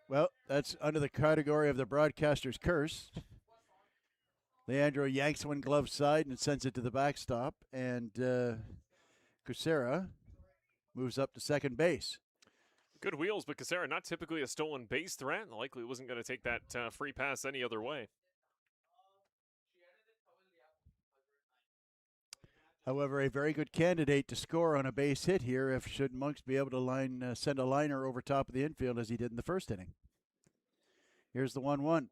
Well, that's under the category of the broadcaster's curse. Leandro yanks one glove side and sends it to the backstop, and Kucera moves up to second base. Good wheels, but Kucera not typically a stolen base threat. Likely wasn't going to take that free pass any other way. However, a very good candidate to score on a base hit here if should Monks be able to send a liner over top of the infield as he did in the first inning. Here's the 1-1.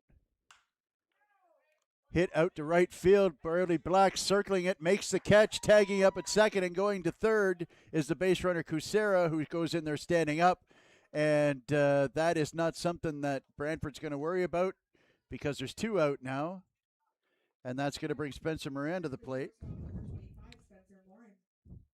Hit out to right field. Burley Black circling it, makes the catch, tagging up at second and going to third is the base runner Kucera, who goes in there standing up. And that is not something that Brantford's going to worry about because there's 2 out now. And that's going to bring Spencer Moran to the plate.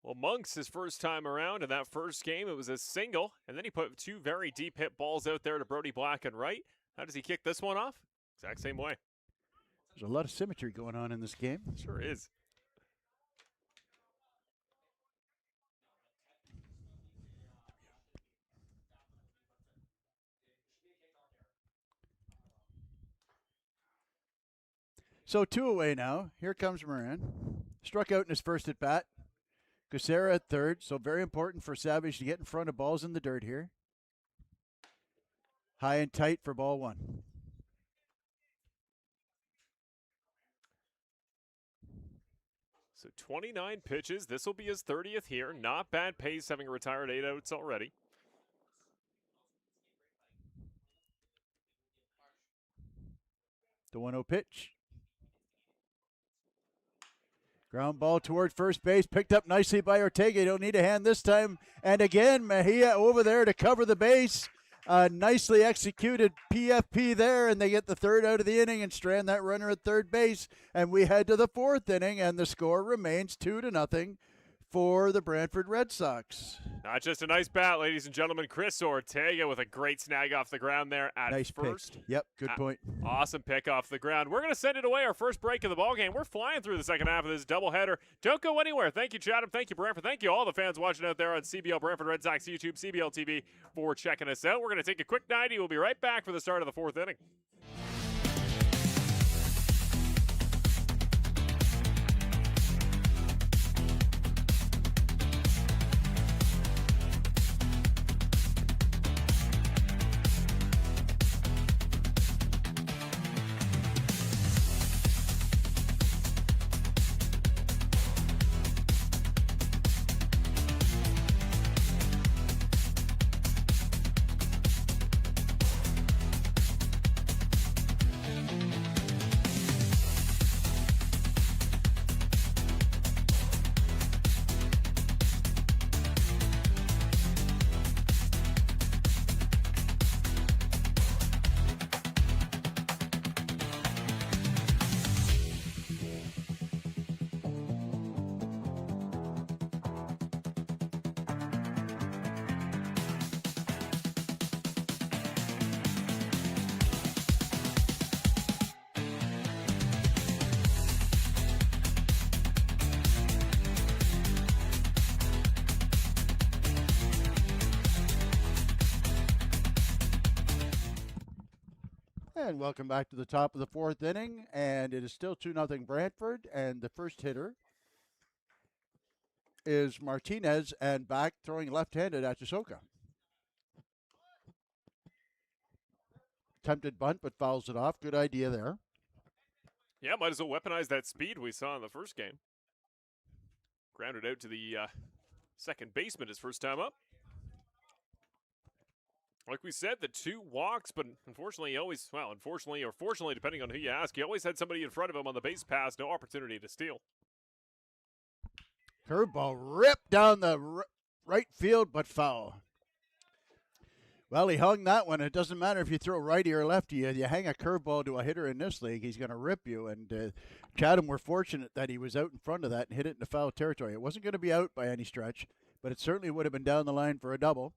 Well, Monks, his first time around in that first game, it was a single. And then he put 2 very deep hit balls out there to Brody Black and right. How does he kick this one off? Exact same way. There's a lot of symmetry going on in this game. Sure is. So 2 away now. Here comes Moran. Struck out in his first at bat. Kucera at third, so very important for Savage to get in front of balls in the dirt here. High and tight for ball 1. So 29 pitches. This will be his 30th here. Not bad pace, having retired 8 outs already. The 1-0 pitch. Ground ball toward first base, picked up nicely by Ortega. You don't need a hand this time. And again, Mejia over there to cover the base. Nicely executed PFP there, and they get the third out of the inning and strand that runner at third base. And we head to the 4th inning, and the score remains 2-0 for the Brantford Red Sox. Not just a nice bat, ladies and gentlemen. Chris Ortega with a great snag off the ground there at Nice first. pick. Yep, good point. Awesome pick off the ground. We're going to send it away, our first break of the ballgame. We're flying through the second half of this doubleheader. Don't go anywhere. Thank you, Chatham. Thank you, Brantford. Thank you, all the fans watching out there on CBL Brantford Red Sox YouTube, CBL TV, for checking us out. We're going to take a quick 90. We'll be right back for the start of the 4th inning. And welcome back to the top of the 4th inning, and it is still 2-0 Brantford, and the first hitter is Martinez, and back throwing left-handed at Chisoka. Attempted bunt, but fouls it off. Good idea there. Yeah, might as well weaponize that speed we saw in the first game. Grounded out to the second baseman his first time up. Like we said, the 2 walks, but unfortunately, unfortunately or fortunately, depending on who you ask, he always had somebody in front of him on the base pass, no opportunity to steal. Curveball ripped down the right field, but foul. Well, he hung that one. It doesn't matter if you throw righty or lefty. You hang a curveball to a hitter in this league, he's going to rip you. And Chatham were fortunate that he was out in front of that and hit it into foul territory. It wasn't going to be out by any stretch, but it certainly would have been down the line for a double.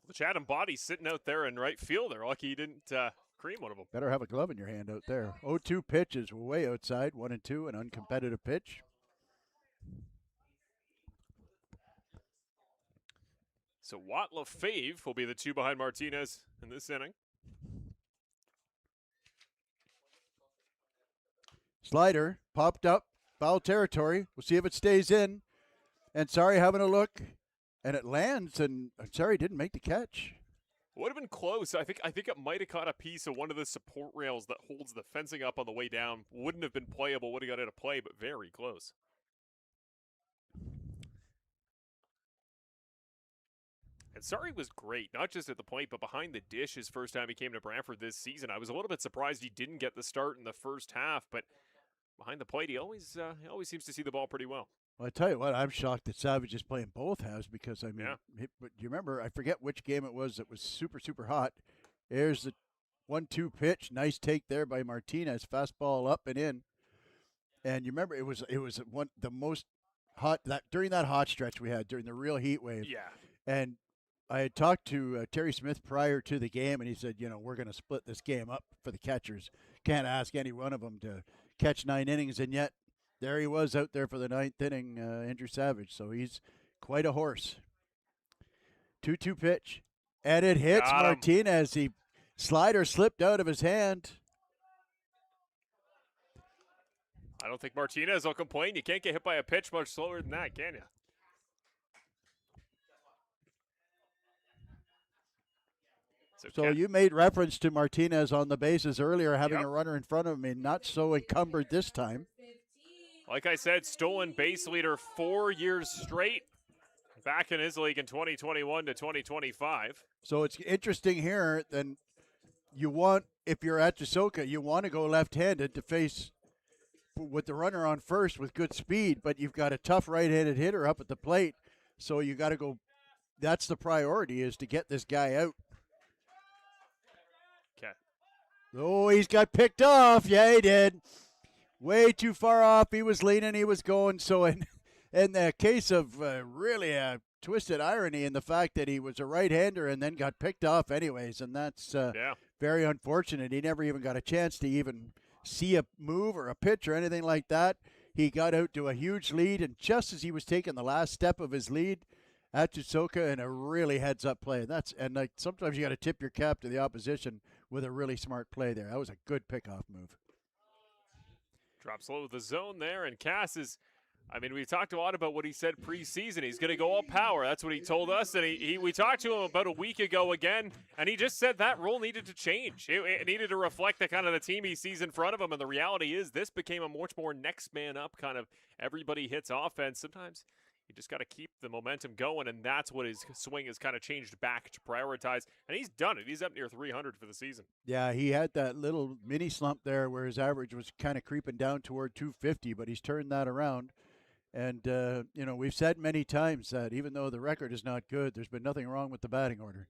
The Chatham body sitting out there in right field. They're lucky he didn't cream one of them. Better have a glove in your hand out there. 0-2 pitches way outside. 1-2, an uncompetitive pitch. So Watt LaFave will be the 2 behind Martinez in this inning. Slider popped up. Foul territory. We'll see if it stays in. And Sorry having a look. And it lands, and Sorry didn't make the catch. Would have been close. I think it might have caught a piece of one of the support rails that holds the fencing up on the way down. Wouldn't have been playable. Would have got out of play, but very close. And Sorry was great, not just at the plate, but behind the dish his first time he came to Brantford this season. I was a little bit surprised he didn't get the start in the first half, but behind the plate, he always seems to see the ball pretty well. Well, I tell you what, I'm shocked that Savage is playing both halves because, I mean, but you remember, I forget which game it was that was super, super hot. There's the 1-2 pitch. Nice take there by Martinez. Fastball up and in. And you remember, it was the most hot, during that hot stretch we had, during the real heat wave. Yeah. And I had talked to Terry Smith prior to the game, and he said, we're going to split this game up for the catchers. Can't ask any one of them to catch 9 innings, and yet there he was out there for the 9th inning, Andrew Savage. So he's quite a horse. 2-2 pitch. And it hits Got him. Martinez. He slider slipped out of his hand. I don't think Martinez will complain. You can't get hit by a pitch much slower than that, can you? So you made reference to Martinez on the bases earlier, having a runner in front of him, not so encumbered this time. Like I said, stolen base leader 4 years straight. Back in his league in 2021 to 2025. So it's interesting here. Then you want, if you're at Chisoka, you want to go left-handed to face with the runner on first with good speed, but you've got a tough right-handed hitter up at the plate, so you got to go. That's the priority, is to get this guy out. Okay. Oh, he's got picked off. Yeah, he did. Way too far off. He was leaning. He was going. So in the case of really a twisted irony in the fact that he was a right-hander and then got picked off anyways, and that's very unfortunate. He never even got a chance to even see a move or a pitch or anything like that. He got out to a huge lead, and just as he was taking the last step of his lead at Chisoka, in a really heads-up play. And sometimes you got to tip your cap to the opposition with a really smart play there. That was a good pickoff move. Drops low the zone there, and Cass is, I mean, we've talked a lot about what he said preseason. He's going to go all power. That's what he told us. And we talked to him about a week ago again, and he just said that role needed to change. It needed to reflect the kind of the team he sees in front of him. And the reality is this became a much more next man up kind of everybody hits offense. Sometimes you just got to keep the momentum going, and that's what his swing has kind of changed back to prioritize. And he's done it. He's up near 300 for the season. Yeah, he had that little mini slump there where his average was kind of creeping down toward 250, but he's turned that around. And, we've said many times that even though the record is not good, there's been nothing wrong with the batting order.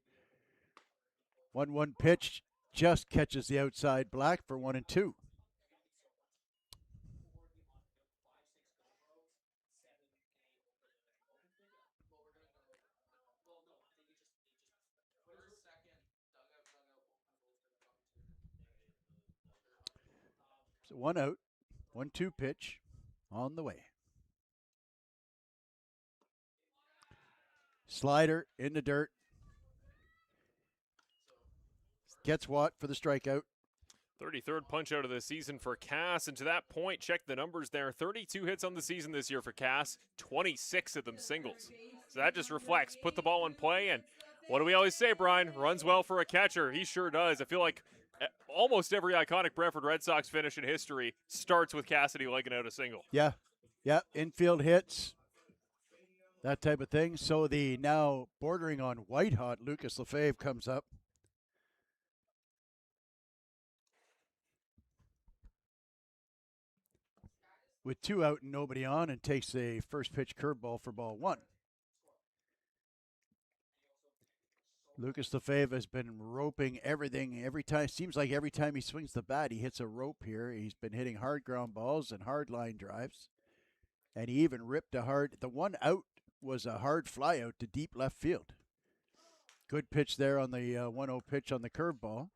1-1 pitch just catches the outside black for 1-2. So 1 out, 1-2 pitch on the way. Slider in the dirt. Gets Watt for the strikeout. 33rd punch out of the season for Cass. And to that point, check the numbers there. 32 hits on the season this year for Cass. 26 of them singles. So that just reflects. Put the ball in play. And what do we always say, Brian? Runs well for a catcher. He sure does. I feel like almost every iconic Brantford Red Sox finish in history starts with Cassidy legging out a single. Yeah. Infield hits. That type of thing. So the now bordering on white-hot Lucas Lefebvre comes up. With 2 out and nobody on, and takes a first pitch curveball for ball 1. Lucas Lefebvre has been roping everything every time. Seems like every time he swings the bat, he hits a rope here. He's been hitting hard ground balls and hard line drives. And he even ripped the 1 out was a hard fly out to deep left field. Good pitch there on the 1-0 pitch on the curveball.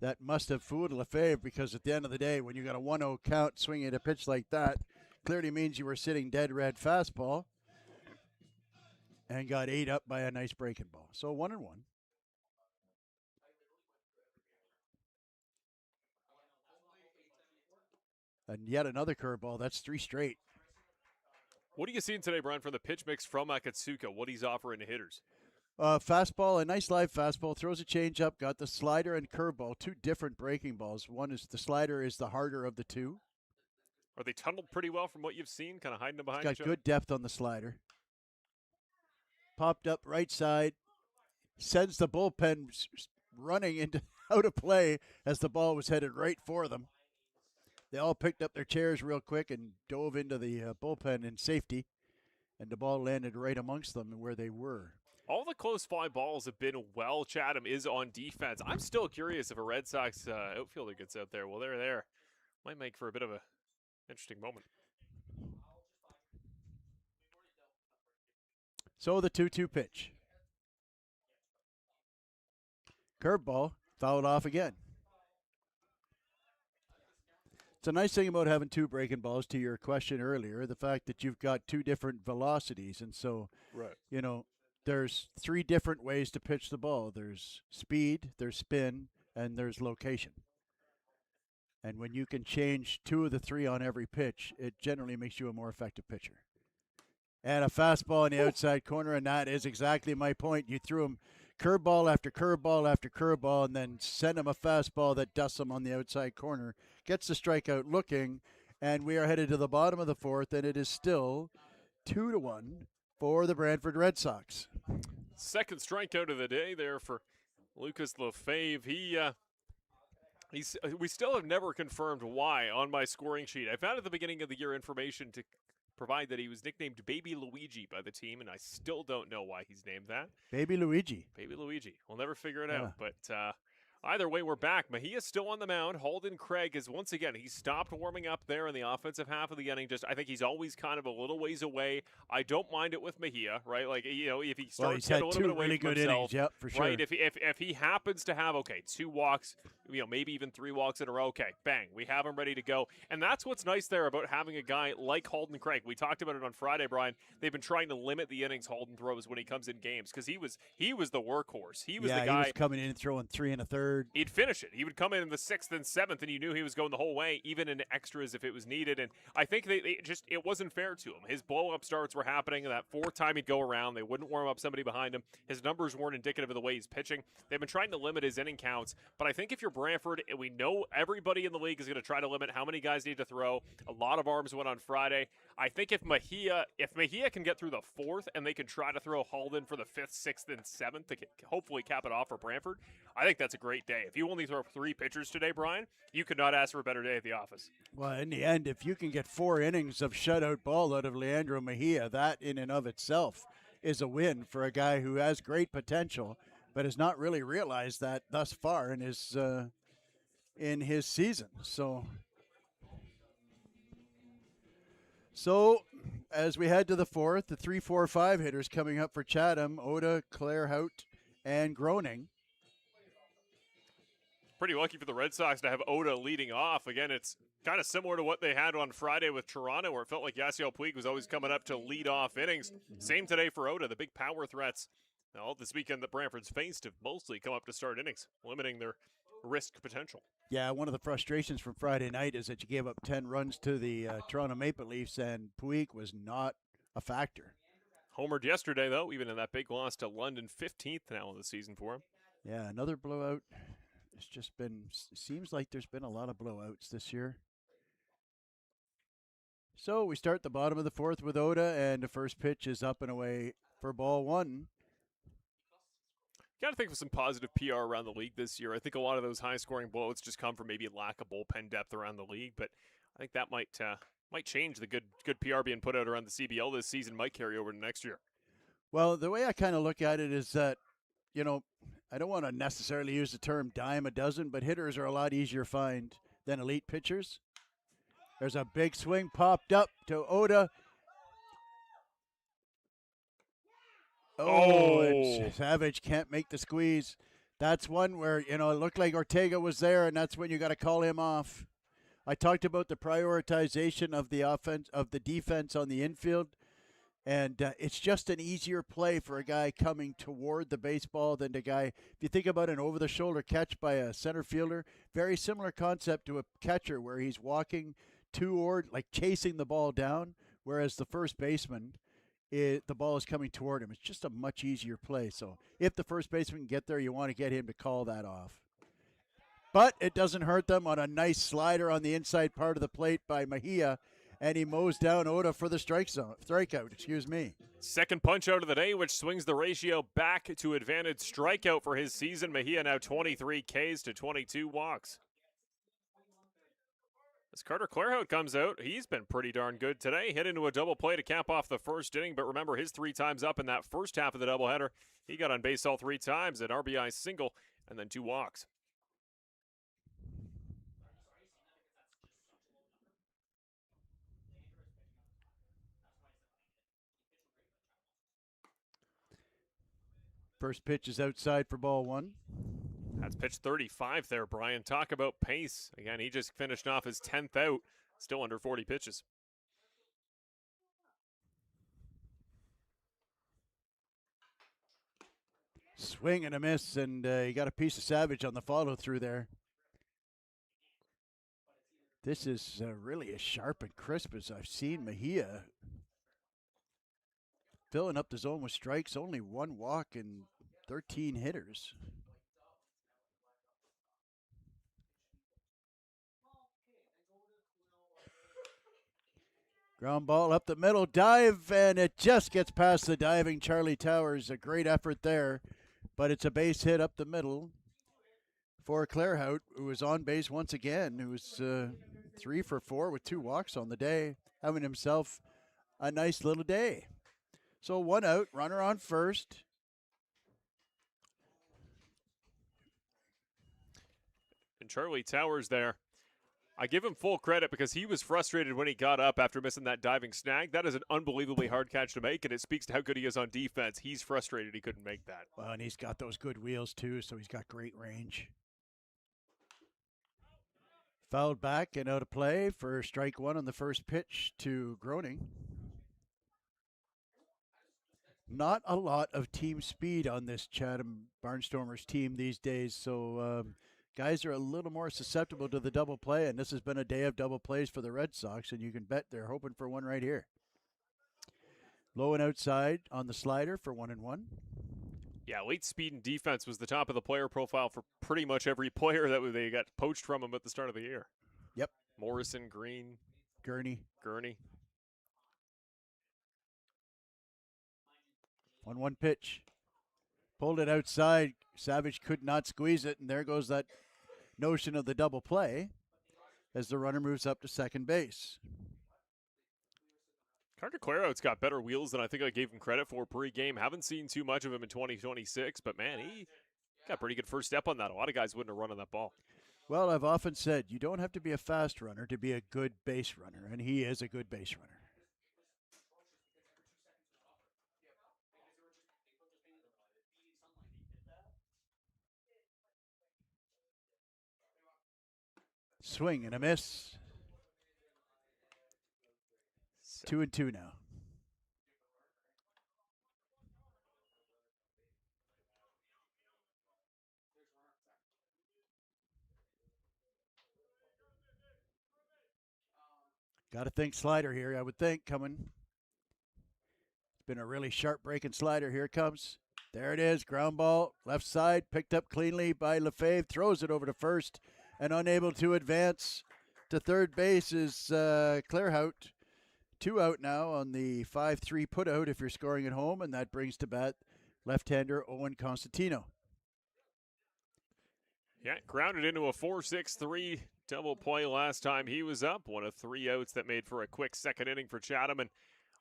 That must have fooled Lefebvre, because at the end of the day, when you got a 1-0 count swinging at a pitch like that, clearly means you were sitting dead red fastball and got ate up by a nice breaking ball. So 1-1. And yet another curveball. That's 3 straight. What are you seeing today, Brian, from the pitch mix from Akatsuka? What he's offering to hitters? Fastball, a nice live fastball, throws a changeup, got the slider and curveball, 2 different breaking balls. One is the slider is the harder of the 2. Are they tunneled pretty well from what you've seen, kind of hiding them behind each Got other? good depth on the slider. Popped up right side, sends the bullpen running into out of play as the ball was headed right for them. They all picked up their chairs real quick and dove into the bullpen in safety, and the ball landed right amongst them where they were. All the close fly balls have been well. Chatham is on defense. I'm still curious if a Red Sox outfielder gets out there. Well, they're there. Might make for a bit of a interesting moment. So the 2-2 pitch. Curveball, fouled off again. It's a nice thing about having two breaking balls, to your question earlier, the fact that you've got two different velocities. And so, Right. there's three different ways to pitch the ball. There's speed, there's spin, and there's location. And when you can change two of the three on every pitch, it generally makes you a more effective pitcher. And a fastball in the outside corner, and that is exactly my point. You threw him curveball after curveball after curveball, and then send him a fastball that dusts him on the outside corner, gets the strikeout looking, and we are headed to the bottom of the fourth, and it is still 2-1 for the Brantford Red Sox. Second strikeout of the day there for Lucas Lefebvre. We still have never confirmed why on my scoring sheet. I found at the beginning of the year information to provide that he was nicknamed Baby Luigi by the team, and I still don't know why he's named that. Baby Luigi. Baby Luigi. We'll never figure it out. But either way, we're back. Mejia's still on the mound. Holden Craig is, once again, he stopped warming up there in the offensive half of the inning. I think he's always kind of a little ways away. I don't mind it with Mejia, right? Like, if he starts getting a little bit away really from good himself, innings, yep, for sure. right? If he happens to have, 2 walks, maybe even 3 walks in a row, okay, bang, we have him ready to go. And that's what's nice there about having a guy like Holden Craig. We talked about it on Friday, Brian. They've been trying to limit the innings Holden throws when he comes in games because he was the workhorse. He was the guy. He was coming in and throwing 3 1/3. He'd finish it. He would come in the 6th and 7th, and you knew he was going the whole way, even in extras if it was needed. And I think it wasn't fair to him. His blow-up starts were happening. That 4th time he'd go around, they wouldn't warm up somebody behind him. His numbers weren't indicative of the way he's pitching. They've been trying to limit his inning counts, but I think if you're Brantford, and we know everybody in the league is going to try to limit how many guys need to throw. A lot of arms went on Friday. I think if Mejia can get through the 4th and they can try to throw Holden for the 5th, 6th, and 7th to hopefully cap it off for Brantford, I think that's a great day. If you only throw 3 pitchers today, Brian, you could not ask for a better day at the office. Well, in the end, if you can get 4 innings of shutout ball out of Leandro Mejia, that in and of itself is a win for a guy who has great potential, but has not really realized that thus far in his season. So as we head to the 4th, the 3, 4, 5 hitters coming up for Chatham: Oda, Clairhout, and Groening. Pretty lucky for the Red Sox to have Oda leading off. Again, it's kind of similar to what they had on Friday with Toronto, where it felt like Yasiel Puig was always coming up to lead off innings. Same today for Oda. The big power threats this weekend that Brantford's faced have mostly come up to start innings, limiting their risk potential. Yeah, one of the frustrations from Friday night is that you gave up 10 runs to the Toronto Maple Leafs, and Puig was not a factor. Homered yesterday, though, even in that big loss to London, 15th now of the season for him. Yeah, another blowout. It's just seems like there's been a lot of blowouts this year. So we start the bottom of the 4th with Oda, and the first pitch is up and away for ball 1. Got to think of some positive PR around the league this year. I think a lot of those high-scoring blowouts just come from maybe lack of bullpen depth around the league, but I think that might change. The good PR being put out around the CBL this season might carry over to next year. Well, the way I kind of look at it is that, I don't want to necessarily use the term dime a dozen, but hitters are a lot easier to find than elite pitchers. There's a big swing popped up to Oda. And Savage can't make the squeeze. That's one where, it looked like Ortega was there, and that's when you got to call him off. I talked about the prioritization of the defense on the infield, and it's just an easier play for a guy coming toward the baseball than the guy. If you think about an over-the-shoulder catch by a center fielder, very similar concept to a catcher where he's walking toward, like chasing the ball down, whereas the first baseman, the ball is coming toward him. It's just a much easier play. So if the first baseman can get there, you want to get him to call that off. But it doesn't hurt them on a nice slider on the inside part of the plate by Mejia, and he mows down Oda for the strikeout. Second punch out of the day, which swings the ratio back to advantage strikeout for his season. Mejia now 23 Ks to 22 walks. As Carter Clairhout comes out, he's been pretty darn good today. Hit into a double play to cap off the first inning, but remember his 3 times up in that first half of the doubleheader. He got on base all 3 times, an RBI single, and then 2 walks. First pitch is outside for ball 1. That's pitch 35 there, Brian. Talk about pace. Again, he just finished off his 10th out, still under 40 pitches. Swing and a miss, and he got a piece of Savage on the follow through there. This is really as sharp and crisp as I've seen Mejia. Filling up the zone with strikes, only one walk and 13 hitters. Ground ball up the middle, dive, and it just gets past the diving Charlie Towers. A great effort there, but it's a base hit up the middle for Clairhout, who was on base once again, who was 3 for 4 with 2 walks on the day, having himself a nice little day. So 1 out, runner on first. And Charlie Towers there. I give him full credit because he was frustrated when he got up after missing that diving snag. That is an unbelievably hard catch to make, and it speaks to how good he is on defense. He's frustrated he couldn't make that. Well, and he's got those good wheels too, so he's got great range. Fouled back and out of play for strike 1 on the first pitch to Groening. Not a lot of team speed on this Chatham Barnstormers team these days, so guys are a little more susceptible to the double play, and this has been a day of double plays for the Red Sox, and you can bet they're hoping for one right here. Low and outside on the slider for 1-1. Yeah, late speed and defense was the top of the player profile for pretty much every player that they got poached from him at the start of the year. Yep. Morrison, Green, Gurney. 1-1 pitch. Pulled it outside. Savage could not squeeze it, and there goes that notion of the double play as the runner moves up to second base. Carter Clairhout's got better wheels than I think I gave him credit for pre-game. Haven't seen too much of him in 2026, but man, he got a pretty good first step on that. A lot of guys wouldn't have run on that ball. Well, I've often said you don't have to be a fast runner to be a good base runner, and he is a good base runner. Swing and a miss. 2-2 now. Got to think slider here, I would think, coming. It's been a really sharp breaking slider. Here it comes. There it is. Ground ball, left side, picked up cleanly by Lefebvre. Throws it over to first and unable to advance to third base is Clairhout. 2 out now on the 5-3 put out if you're scoring at home, and that brings to bat left-hander Owen Constantino. Yeah, grounded into a 4-6-3 double play last time he was up. One of 3 outs that made for a quick second inning for Chatham, and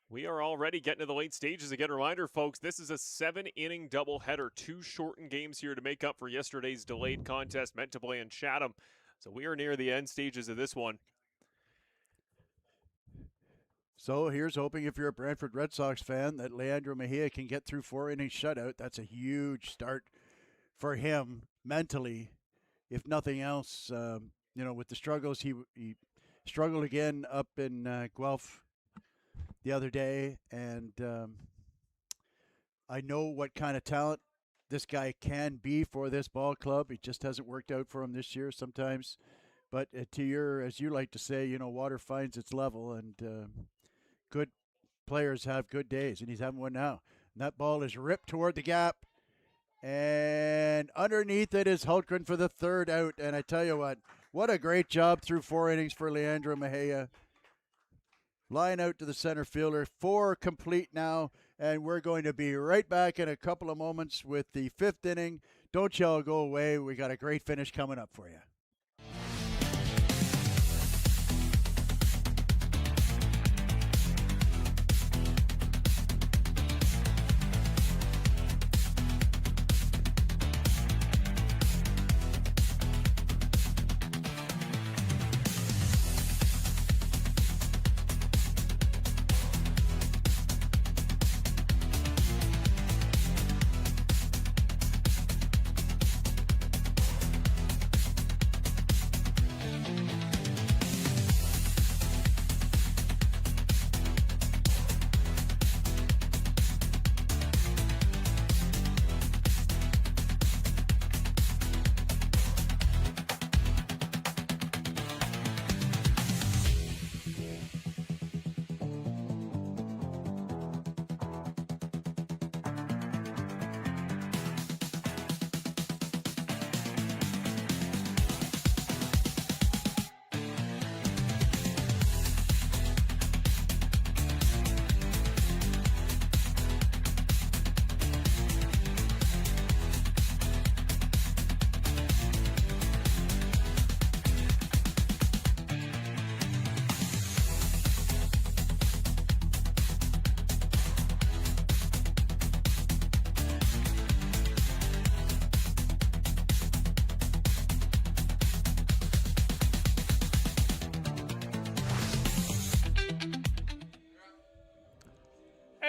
we are already getting to the late stages. Again, reminder, folks, this is a 7-inning doubleheader. 2 shortened games here to make up for yesterday's delayed contest meant to play in Chatham. So we are near the end stages of this one. So here's hoping, if you're a Brantford Red Sox fan, that Leandro Mejia can get through 4 innings shutout. That's a huge start for him mentally, if nothing else. With the struggles, he struggled again up in Guelph the other day, and I know what kind of talent this guy can be for this ball club. It just hasn't worked out for him this year sometimes. But as you like to say, water finds its level, and good players have good days, and he's having one now. And that ball is ripped toward the gap, and underneath it is Hultgren for the 3rd out. And I tell you what a great job through 4 innings for Leandro Mejia. Line out to the center fielder. 4 complete now, and we're going to be right back in a couple of moments with the 5th inning. Don't y'all go away. We got a great finish coming up for you.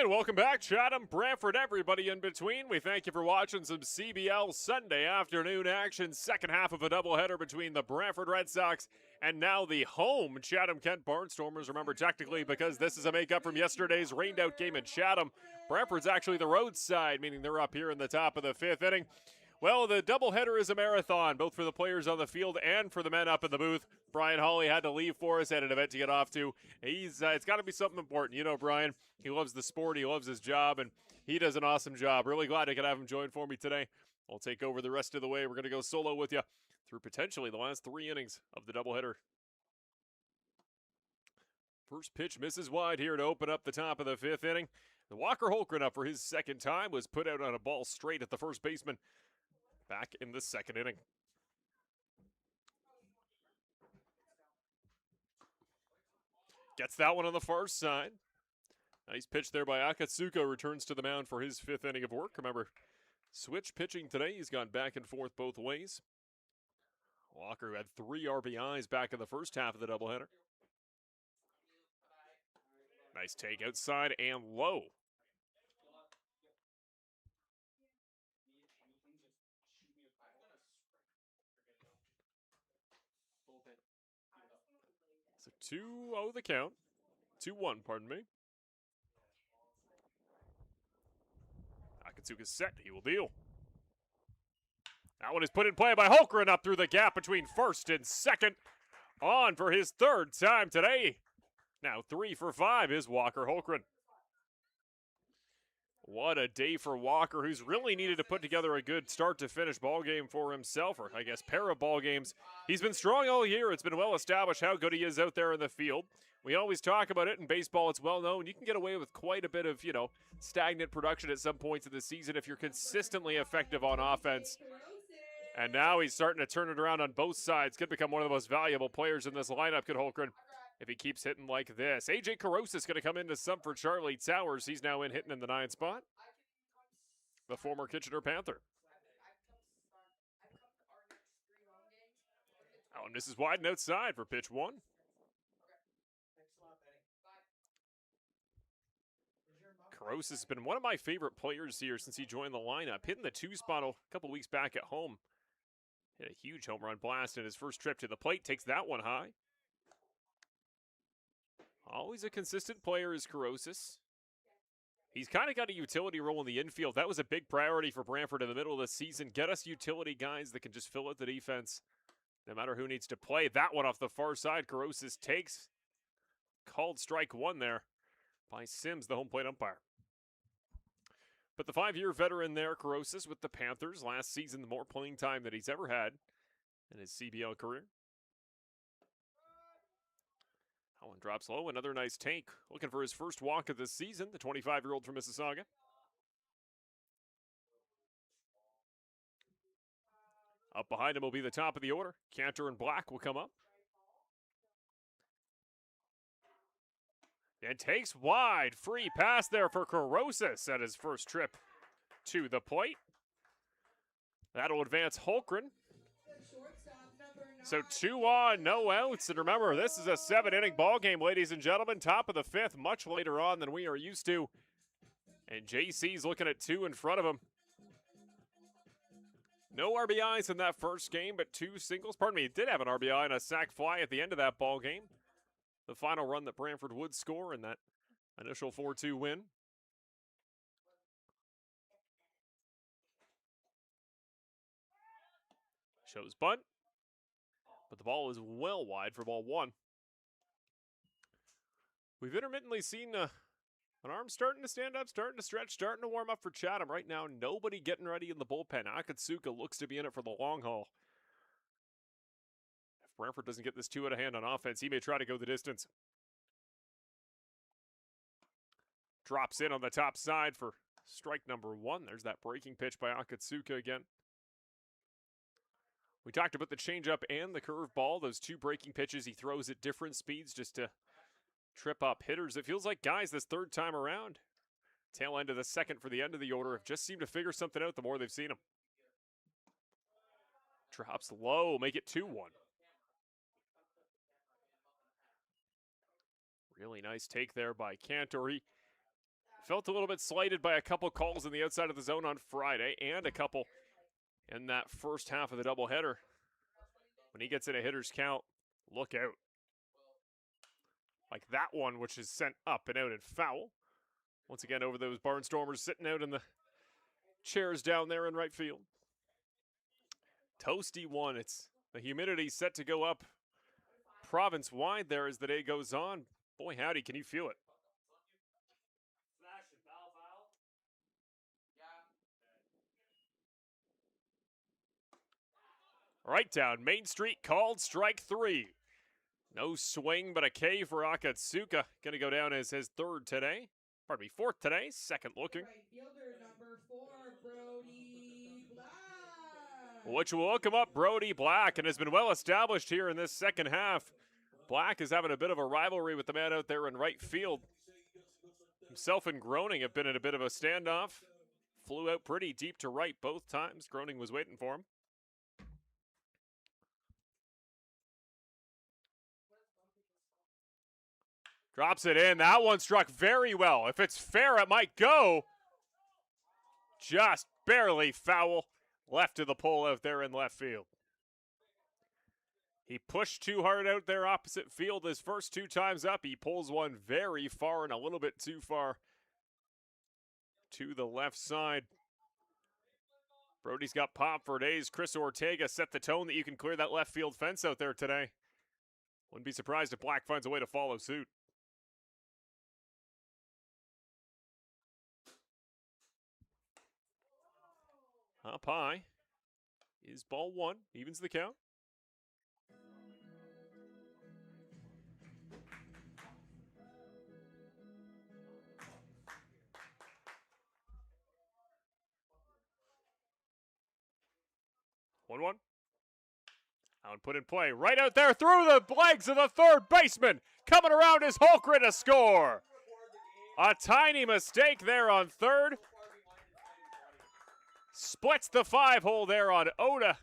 And welcome back, Chatham, Brantford, everybody in between. We thank you for watching some CBL Sunday afternoon action. Second half of a doubleheader between the Brantford Red Sox and now the home Chatham-Kent Barnstormers. Remember, technically, because this is a makeup from yesterday's rained-out game in Chatham, Brantford's actually the road side, meaning they're up here in the top of the fifth inning. Well, the doubleheader is a marathon, both for the players on the field and for the men up in the booth. Brian Hawley had to leave for us, had an event to get off to. It's got to be something important. You know, Brian, he loves the sport, he loves his job, and he does an awesome job. Really glad I could have him join for me today. I'll take over the rest of the way. We're going to go solo with you through potentially the last 3 innings of the doubleheader. First pitch misses wide here to open up the top of the fifth inning. The Walker Holgren up for his second time was put out on a ball straight at the first baseman. Back in the second inning. Gets that one on the far side. Nice pitch there by Akatsuka. Returns to the mound for his fifth inning of work. Remember, switch pitching today. He's gone back and forth both ways. Walker had 3 RBIs back in the first half of the doubleheader. Nice take outside and low. So 2-0 the count. 2-1, pardon me. Akatsuka's set. He will deal. That one is put in play by Holgren up through the gap between first and second. On for his third time today. Now 3 for 5 is Walker Holgren. What a day for Walker, who's really needed to put together a good start-to-finish ball game for himself, or I guess pair of ball games. He's been strong all year. It's been well established how good he is out there in the field. We always talk about it in baseball. It's well known. You can get away with quite a bit of, stagnant production at some points of the season if you're consistently effective on offense. And now he's starting to turn it around on both sides. Could become one of the most valuable players in this lineup, could Holgren, if he keeps hitting like this. A.J. Carosis is going to come into some for Charlie Towers. He's now in hitting in the 9th spot. The former Kitchener Panther. Oh, and this is wide and outside for pitch 1. Carosis has been one of my favorite players here since he joined the lineup. Hitting the 2 spot a couple weeks back at home. Hit a huge home run blast in his first trip to the plate. Takes that one high. Always a consistent player is Carosis. He's kind of got a utility role in the infield. That was a big priority for Brantford in the middle of the season. Get us utility guys that can just fill out the defense, no matter who needs to play. That one off the far side, Carosis takes. Called strike 1 there by Sims, the home plate umpire. But the 5-year veteran there, Carosis, with the Panthers. Last season, the more playing time that he's ever had in his CBL career. That one drops low. Another nice take. Looking for his first walk of the season, the 25-year-old from Mississauga. Up behind him will be the top of the order. Cantor and Black will come up. And takes wide. Free pass there for Carosis at his first trip to the plate. That'll advance Holgren. So 2 on, no outs. And remember, this is a 7-inning ball game, ladies and gentlemen. Top of the 5th, much later on than we are used to. And JC's looking at 2 in front of him. No RBIs in that first game, but 2 singles. Pardon me, he did have an RBI and a sac fly at the end of that ball game. The final run that Brantford would score in that initial 4-2 win. Shows bunt. But the ball is well wide for ball 1. We've intermittently seen an arm starting to stand up, starting to stretch, starting to warm up for Chatham. Right now, nobody getting ready in the bullpen. Akatsuka looks to be in it for the long haul. If Brantford doesn't get this 2 out of hand on offense, he may try to go the distance. Drops in on the top side for strike number 1. There's that breaking pitch by Akatsuka again. We talked about the changeup and the curveball. Those 2 breaking pitches he throws at different speeds just to trip up hitters. It feels like guys this 3rd time around, tail end of the 2nd for the end of the order, have just seemed to figure something out the more they've seen him. Drops low, make it 2-1. Really nice take there by Cantor. He felt a little bit slighted by a couple calls in the outside of the zone on Friday and a couple in that first half of the doubleheader. When he gets in a hitter's count, look out. Like that one, which is sent up and out and foul. Once again, over those Barnstormers sitting out in the chairs down there in right field. Toasty one. It's the humidity set to go up province-wide there as the day goes on. Boy, howdy, can you feel it? Right down Main Street, called strike 3. No swing, but a K for Akatsuka. Going to go down as his third today. Pardon me, fourth today, second looking. Right fielder number 4, Brody Black. Which will welcome up Brody Black, and has been well established here in this second half. Black is having a bit of a rivalry with the man out there in right field. Himself and Groening have been in a bit of a standoff. Flew out pretty deep to right both times. Groening was waiting for him. Drops it in. That one struck very well. If it's fair, it might go. Just barely foul. Left of the pole out there in left field. He pushed too hard out there opposite field his first 2 times up. He pulls one very far and a little bit too far to the left side. Brody's got pop for days. Chris Ortega set the tone that you can clear that left field fence out there today. Wouldn't be surprised if Black finds a way to follow suit. Up high is ball 1. Evens the count. One. That one put in play. Right out there through the legs of the third baseman. Coming around is Holgren to score. A tiny mistake there on third. Splits the 5-hole there on Oda.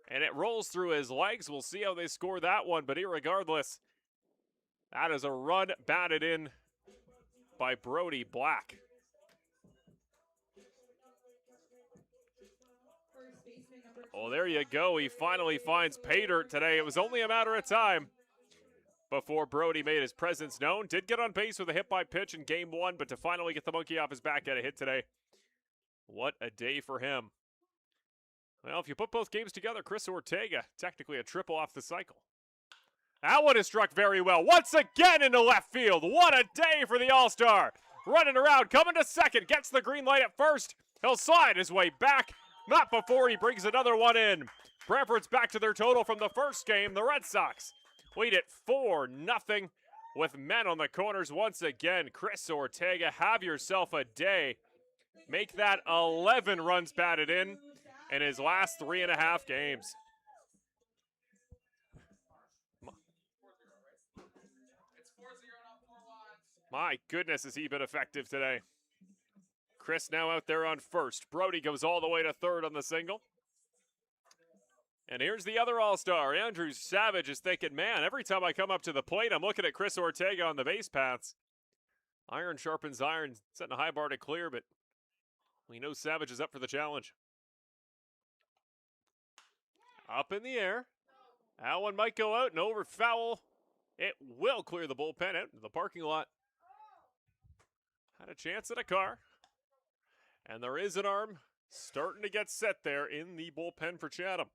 And it rolls through his legs. We'll see how they score that one. But irregardless, that is a run batted in by Brody Black. Oh, there you go. He finally finds pay dirt today. It was only a matter of time before Brody made his presence known. Did get on base with a hit by pitch in game 1, but to finally get the monkey off his back at a hit today, what a day for him. Well, if you put both games together, Chris Ortega, technically a triple off the cycle. That one is struck very well. Once again into left field. What a day for the All-Star. Running around, coming to second, gets the green light at first. He'll slide his way back. Not before he brings another one in. Brantford's back to their total from the first game. The Red Sox lead it 4-0 with men on the corners once again. Chris Ortega, have yourself a day. Make that 11 runs batted in his last 3.5 games. My goodness, has he been effective today. Chris now out there on first. Brody goes all the way to third on the single. And here's the other All-Star. Andrew Savage is thinking, man, every time I come up to the plate, I'm looking at Chris Ortega on the base paths. Iron sharpens iron, setting a high bar to clear, but we know Savage is up for the challenge. Up in the air. That one might go out and over foul. It will clear the bullpen out into the parking lot. Had a chance at a car. And there is an arm starting to get set there in the bullpen for Chatham.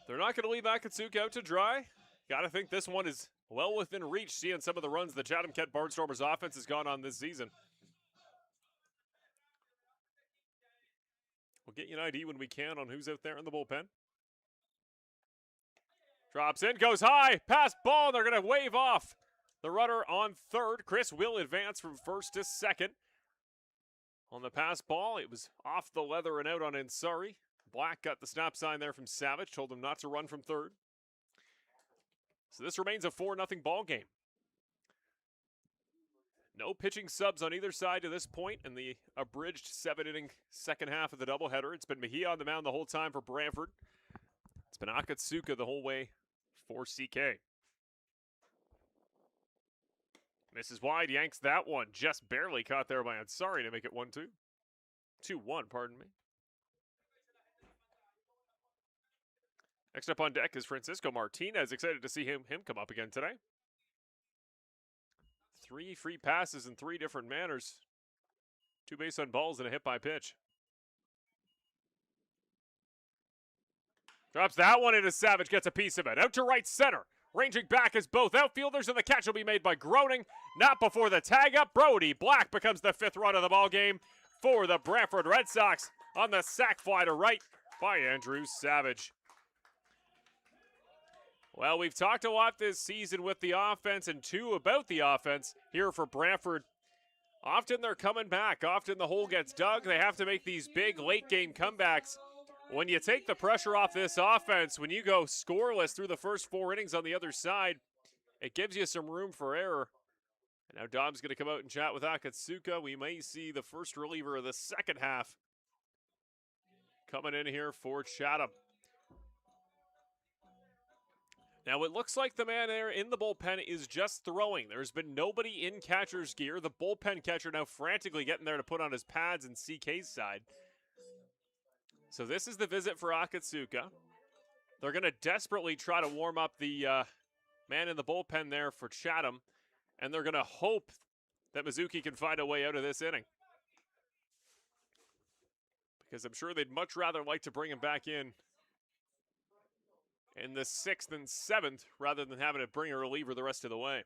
They're not going to leave Akatsuka out to dry. Got to think this one is well within reach, seeing some of the runs the Chatham-Kent Barnstormers offense has gone on this season. We'll get you an ID when we can on who's out there in the bullpen. Drops in, goes high, pass ball, and they're going to wave off the runner on third. Chris will advance from first to second. On the pass ball, it was off the leather and out on Ansari. Black got the stop sign there from Savage, told him not to run from third. So this remains a 4-0 ball game. No pitching subs on either side to this point in the abridged 7-inning second half of the doubleheader. It's been Mejia on the mound the whole time for Brantford. It's been Akatsuka the whole way for CK. Mrs. Wide yanks that one. Just barely caught there by Ansari to make it 1-2. 2-1, pardon me. Next up on deck is Francisco Martinez. Excited to see him come up again today. 3 free passes in 3 different manners. 2 base on balls and a hit by pitch. Drops that one into Savage, gets a piece of it. Out to right center. Ranging back is both outfielders, and the catch will be made by Groening. Not before the tag up. Brody Black becomes the 5th run of the ball game for the Brantford Red Sox on the sac fly to right by Andrew Savage. Well, we've talked a lot this season with the offense and too about the offense here for Brantford. Often they're coming back. Often the hole gets dug. They have to make these big late game comebacks. When you take the pressure off this offense, when you go scoreless through the first 4 innings on the other side, it gives you some room for error. And now Dom's going to come out and chat with Akatsuka. We may see the first reliever of the second half coming in here for Chatham. Now it looks like the man there in the bullpen is just throwing. There's been nobody in catcher's gear. The bullpen catcher now frantically getting there to put on his pads and CK's side. So this is the visit for Akatsuka. They're going to desperately try to warm up the man in the bullpen there for Chatham, and they're going to hope that Mizuki can find a way out of this inning. Because I'm sure they'd much rather like to bring him back in the 6th and 7th rather than having to bring a reliever the rest of the way.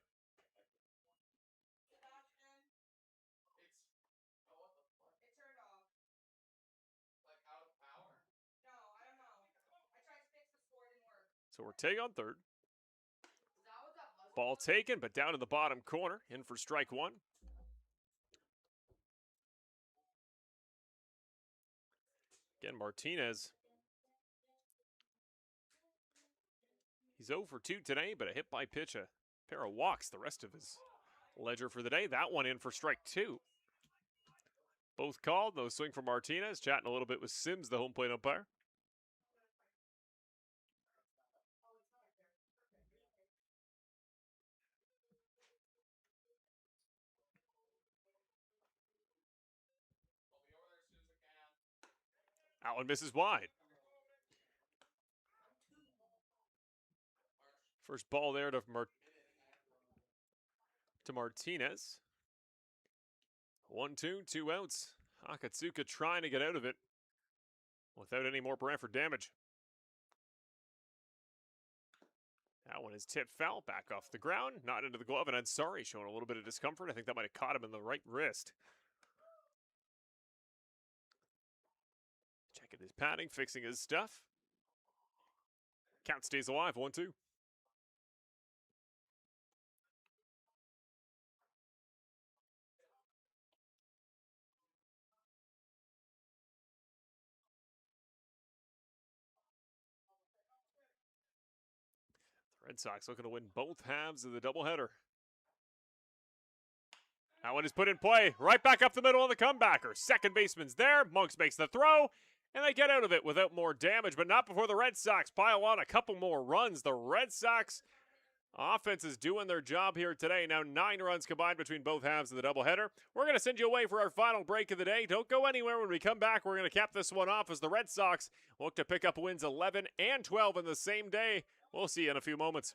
So Ortega on third. Ball taken, but down in the bottom corner. In for strike 1. Again, Martinez. He's 0 for 2 today, but a hit by pitch, a pair of walks the rest of his ledger for the day. That one in for strike 2. Both called. No swing for Martinez. Chatting a little bit with Sims, the home plate umpire. That one misses wide. First ball there to Martinez. 1-2, 2 outs. Akatsuka trying to get out of it without any more Brantford damage. That one is tipped foul, back off the ground, not into the glove, and Ansari showing a little bit of discomfort. I think that might have caught him in the right wrist. Checking his padding, fixing his stuff. Count stays alive, 1-2. Red Sox looking to win both halves of the doubleheader. That one is put in play. Right back up the middle of the comebacker. Second baseman's there. Monks makes the throw. And they get out of it without more damage, but not before the Red Sox pile on a couple more runs. The Red Sox offense is doing their job here today. Now 9 runs combined between both halves of the doubleheader. We're going to send you away for our final break of the day. Don't go anywhere. When we come back, we're going to cap this one off as the Red Sox look to pick up wins 11 and 12 in the same day. We'll see you in a few moments.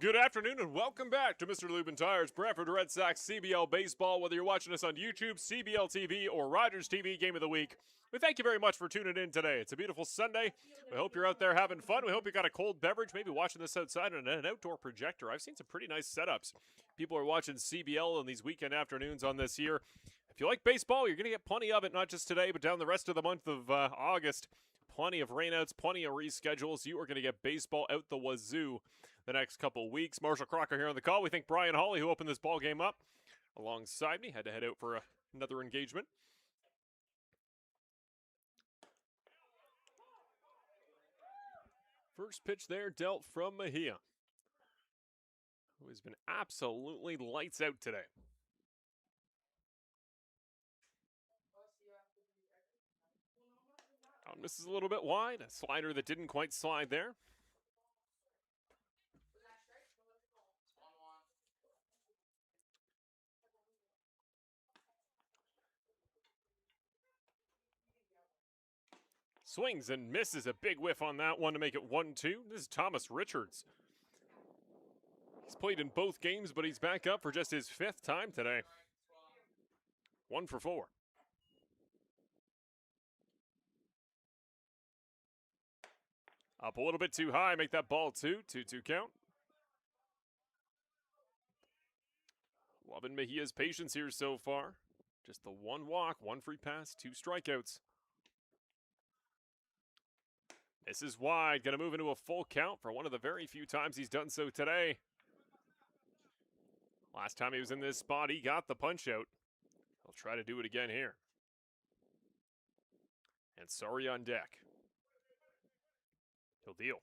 Good afternoon and welcome back to Mr. Lubin Tire's Brantford Red Sox CBL Baseball. Whether you're watching us on YouTube, CBL TV, or Rogers TV Game of the Week, we thank you very much for tuning in today. It's a beautiful Sunday. We hope you're out there having fun. We hope you got a cold beverage, maybe watching this outside on an outdoor projector. I've seen some pretty nice setups. People are watching CBL on these weekend afternoons on this year. If you like baseball, you're going to get plenty of it, not just today, but down the rest of the month of August. Plenty of rainouts, plenty of reschedules. You are going to get baseball out the wazoo the next couple weeks. Marshall Crocker here on the call. We thank Brian Hawley, who opened this ball game up alongside me. Had to head out for another engagement. First pitch there dealt from Mejia, who has been absolutely lights out today. Misses a little bit wide. A slider that didn't quite slide there. Swings and misses, a big whiff on that one to make it 1-2. This is Thomas Richards. He's played in both games, but he's back up for just his 5th time today. 1 for 4. Up a little bit too high, make that ball 2. 2-2 count. Loving Mejia's patience here so far. Just the 1 walk, 1 free pass, 2 strikeouts. This is wide, going to move into a full count for one of the very few times he's done so today. Last time he was in this spot, he got the punch out. He'll try to do it again here. And sorry on deck. He'll deal.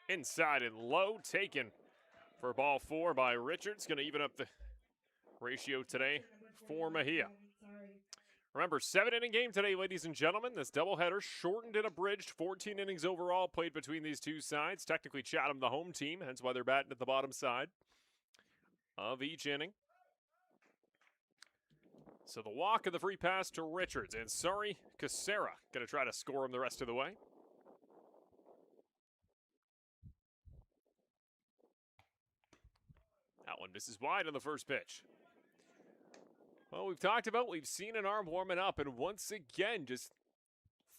Inside and low, taken for ball 4 by Richards. Going to even up the ratio today for Mejia. Remember, 7-inning game today, ladies and gentlemen. This doubleheader shortened and abridged. 14 innings overall played between these two sides. Technically, Chatham the home team, hence why they're batting at the bottom side of each inning. So the walk and the free pass to Richards. And sorry, Casera going to try to score him the rest of the way. That one misses wide on the first pitch. Well, we've talked about, we've seen an arm warming up, and once again, just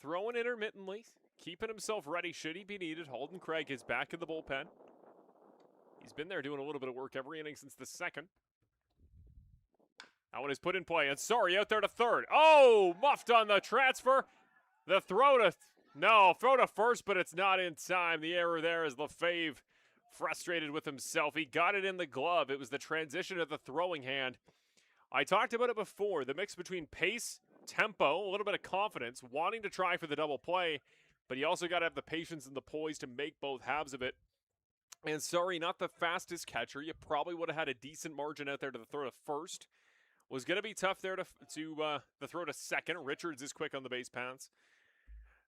throwing intermittently, keeping himself ready should he be needed. Holden Craig is back in the bullpen. He's been there doing a little bit of work every inning since the 2nd. That one is put in play, and sorry, out there to third. Oh, muffed on the transfer. The throw to first, but it's not in time. The error there is Lefebvre frustrated with himself. He got it in the glove. It was the transition of the throwing hand. I talked about it before, the mix between pace, tempo, a little bit of confidence, wanting to try for the double play, but you also got to have the patience and the poise to make both halves of it. And sorry, not the fastest catcher. You probably would have had a decent margin out there to the throw to first. Was going to be tough there to the throw to second. Richards is quick on the base paths.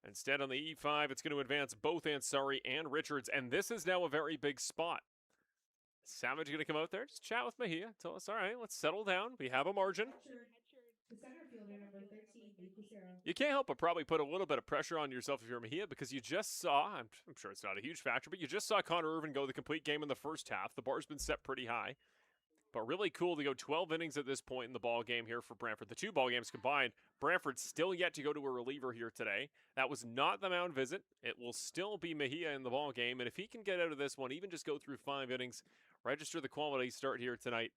Instead, on the E5, it's going to advance both Ansari and Richards, and this is now a very big spot. Savage going to come out there, just chat with Mejia, tell us, all right, let's settle down. We have a margin. You can't help but probably put a little bit of pressure on yourself if you're Mejia, because you just saw, I'm sure it's not a huge factor, but you just saw Connor Irvin go the complete game in the first half. The bar's been set pretty high. But really cool to go 12 innings at this point in the ball game here for Brantford. The 2 ball games combined, Brantford still yet to go to a reliever here today. That was not the mound visit. It will still be Mejia in the ball game, and if he can get out of this one, even just go through 5 innings, register the quality start here tonight,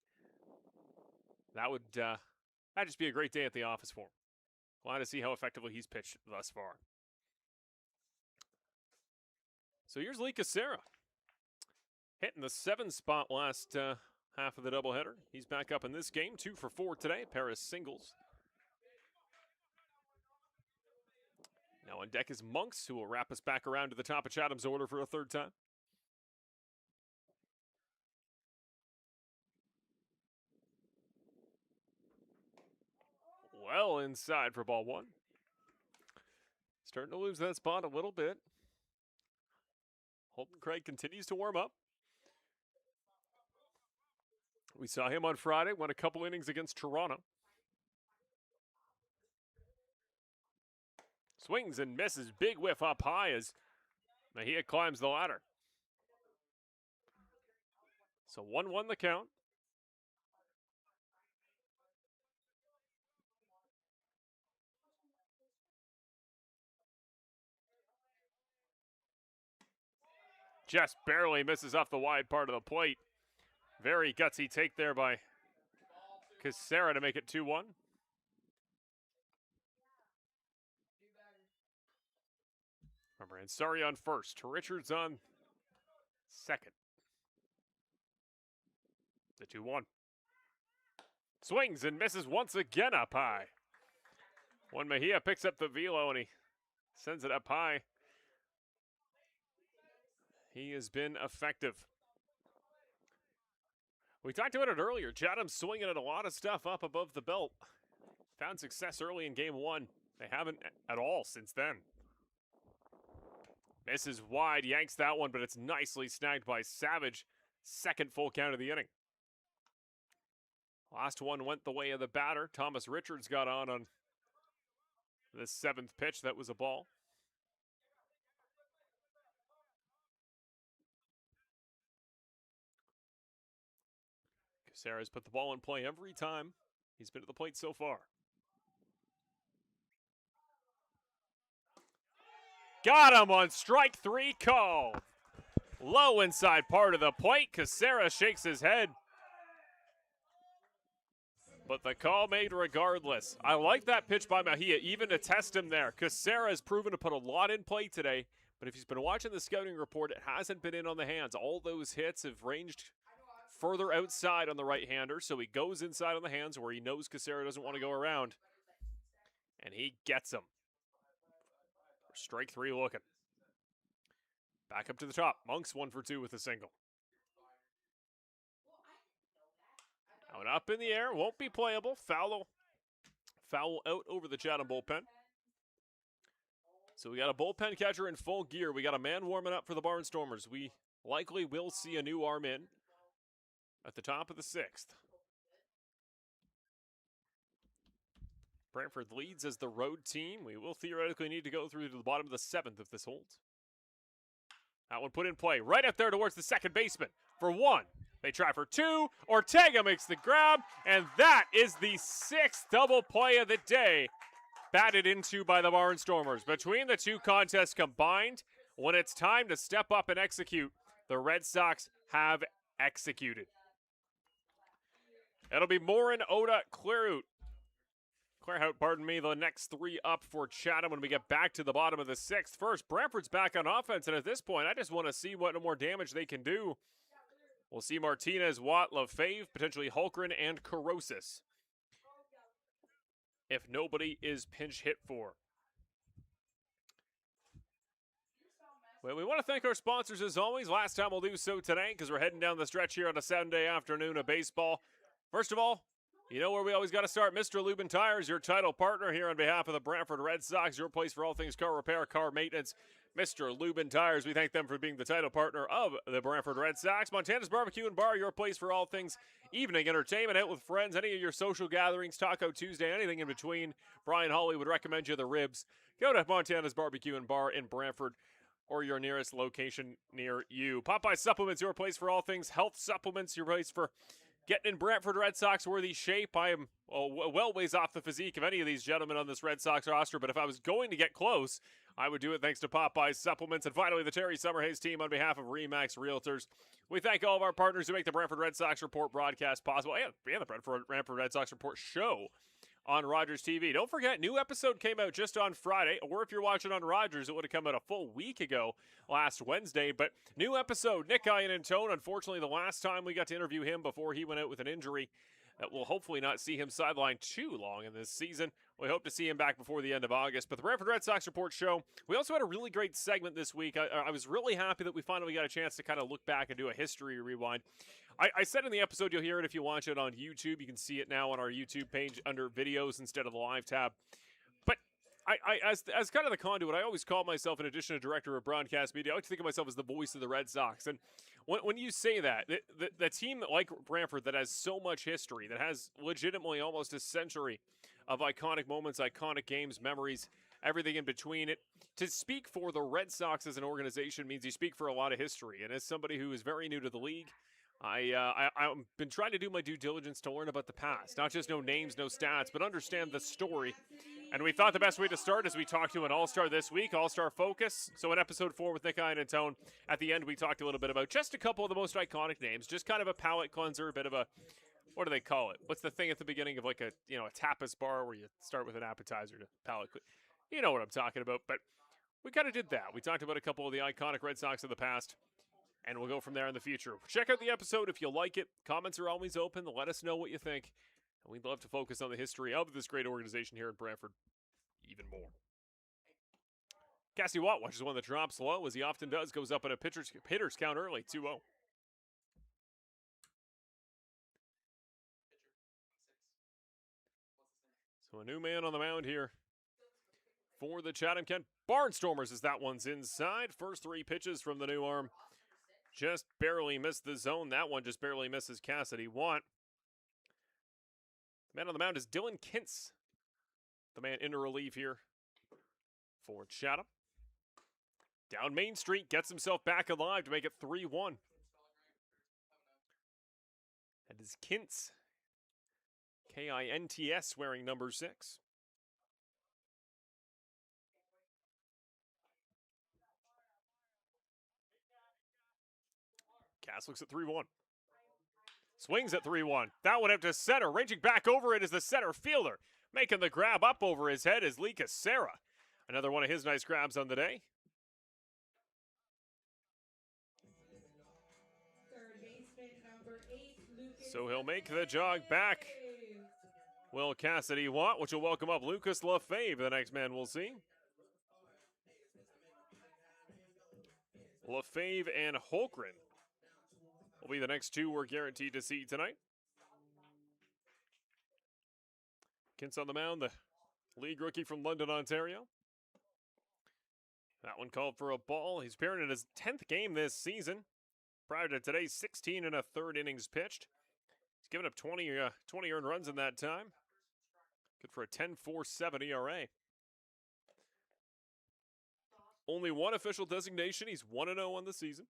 that'd just be a great day at the office for him. Glad to see how effectively he's pitched thus far. So here's Lee Casera, hitting the 7 spot last half of the doubleheader. He's back up in this game, 2 for 4 today, a pair of singles. Now on deck is Monks, who will wrap us back around to the top of Chatham's order for a 3rd time. Well inside for ball 1. Starting to lose that spot a little bit. Holden Craig continues to warm up. We saw him on Friday, won a couple innings against Toronto. Swings and misses, big whiff up high as Mejia climbs the ladder. So 1-1 the count. Just barely misses off the wide part of the plate. Very gutsy take there by Casera to make it 2-1. Remember, Ansari on first. Richards on second. The 2-1. Swings and misses once again up high. When Mejia picks up the velo and he sends it up high, he has been effective. We talked about it earlier. Chatham swinging at a lot of stuff up above the belt. Found success early in game one. They haven't at all since then. Misses wide, yanks that one, but it's nicely snagged by Savage. Second full count of the inning. Last one went the way of the batter. Thomas Richards got on the seventh pitch. That was a ball. Casera's put the ball in play every time he's been at the plate so far. Got him on strike three call. Low inside part of the plate. Casera shakes his head. But the call made regardless. I like that pitch by Mejia, even to test him there. Casera has proven to put a lot in play today, but if he's been watching the scouting report, it hasn't been in on the hands. All those hits have ranged further outside on the right-hander, so he goes inside on the hands where he knows Casera doesn't want to go around. And he gets him. Strike three looking. Back up to the top. Monk's 1 for 2 with a single. Out up in the air, won't be playable. Foul out over the Chatham bullpen. So we got a bullpen catcher in full gear. We got a man warming up for the Barnstormers. We likely will see a new arm in at the top of the sixth. Brantford leads as the road team. We will theoretically need to go through to the bottom of the seventh if this holds. That one put in play right up there towards the second baseman for 1. They try for 2. Ortega makes the grab, and that is the 6th double play of the day. Batted into by the Barnstormers. Between the two contests combined, when it's time to step up and execute, the Red Sox have executed. It'll be Morin, Oda, Clearhout, the next 3 up for Chatham when we get back to the bottom of the 6th. First, Brantford's back on offense, and at this point, I just want to see what more damage they can do. We'll see Martinez, Watt, Lefebvre, potentially Hulkren, and Corrosis, if nobody is pinch hit for. Well, we want to thank our sponsors as always. Last time we'll do so today because we're heading down the stretch here on a Saturday afternoon of baseball. First of all, you know where we always got to start. Mr. Lubin Tires, your title partner here on behalf of the Brantford Red Sox, your place for all things car repair, car maintenance. Mr. Lubin Tires, we thank them for being the title partner of the Brantford Red Sox. Montana's Barbecue and Bar, your place for all things evening entertainment, out with friends, any of your social gatherings, Taco Tuesday, anything in between. Brian Hawley would recommend you the ribs. Go to Montana's Barbecue and Bar in Brantford or your nearest location near you. Popeye Supplements, your place for all things health supplements, your place for getting in Brantford Red Sox worthy shape. I am well ways off the physique of any of these gentlemen on this Red Sox roster, but if I was going to get close, I would do it thanks to Popeye's Supplements. And finally, the Terry Summerhays team on behalf of RE/MAX Realtors. We thank all of our partners who make the Brantford Red Sox Report broadcast possible and the Brantford Red Sox Report show on Rogers TV. Don't forget, new episode came out just on Friday, or if you're watching on Rogers, it would have come out a full week ago last Wednesday. But new episode, Nick Iannantone. Unfortunately, the last time we got to interview him before he went out with an injury, that we'll hopefully not see him sidelined too long in this season. We hope to see him back before the end of August. But the Brantford Red Sox Report show, we also had a really great segment this week. I was really happy that we finally got a chance to kind of look back and do a history rewind. I said in the episode, you'll hear it if you watch it on YouTube. You can see it now on our YouTube page under videos instead of the live tab. But as kind of the conduit, I always call myself, in addition to director of broadcast media, I like to think of myself as the voice of the Red Sox. And when you say that, the team like Brantford that has so much history, that has legitimately almost a century of iconic moments, iconic games, memories, everything in between it, to speak for the Red Sox as an organization means you speak for a lot of history. And as somebody who is very new to the league, I've been trying to do my due diligence to learn about the past, not just know names, no stats, but understand the story. And we thought the best way to start is we talked to an all-star this week, all-star focus. So in episode 4 with Nick, Ian, and Tone, at the end we talked a little bit about just a couple of the most iconic names, just kind of a palate cleanser, a bit of a, what do they call it? What's the thing at the beginning of like a tapas bar where you start with an appetizer to palate clean? You know what I'm talking about, but we kind of did that. We talked about a couple of the iconic Red Sox of the past. And we'll go from there in the future. Check out the episode if you like it. Comments are always open. Let us know what you think. And we'd love to focus on the history of this great organization here in Brantford even more. Cassie Watt watches one that drops low, as he often does. Goes up in a hitter's count early, 2-0. So a new man on the mound here for the Chatham-Kent Barnstormers as that one's inside. First 3 pitches from the new arm. Just barely missed the zone. That one just barely misses Cassidy Watt. The man on the mound is Dylan Kintz. The man in relief here for Chatham. Down Main Street, gets himself back alive to make it 3-1. That is Kintz. K-I-N-T-S wearing number 6. Cass looks at 3-1. Swings at 3-1. That one up to center. Ranging back over it is the center fielder. Making the grab up over his head is Lee Casera. Another one of his nice grabs on the day. Third baseman number 8, Lucas. So he'll make the jog back. Will Cassidy Watt, which will welcome up Lucas Lefebvre, the next man we'll see. Lefebvre and Holgren will be the next 2 we're guaranteed to see tonight. Kintz on the mound, the league rookie from London, Ontario. That one called for a ball. He's appearing in his 10th game this season. Prior to today, 16 1/3 innings pitched. He's given up 20 earned runs in that time. Good for a 10.47 ERA. Only one official designation. He's 1-0 on the season.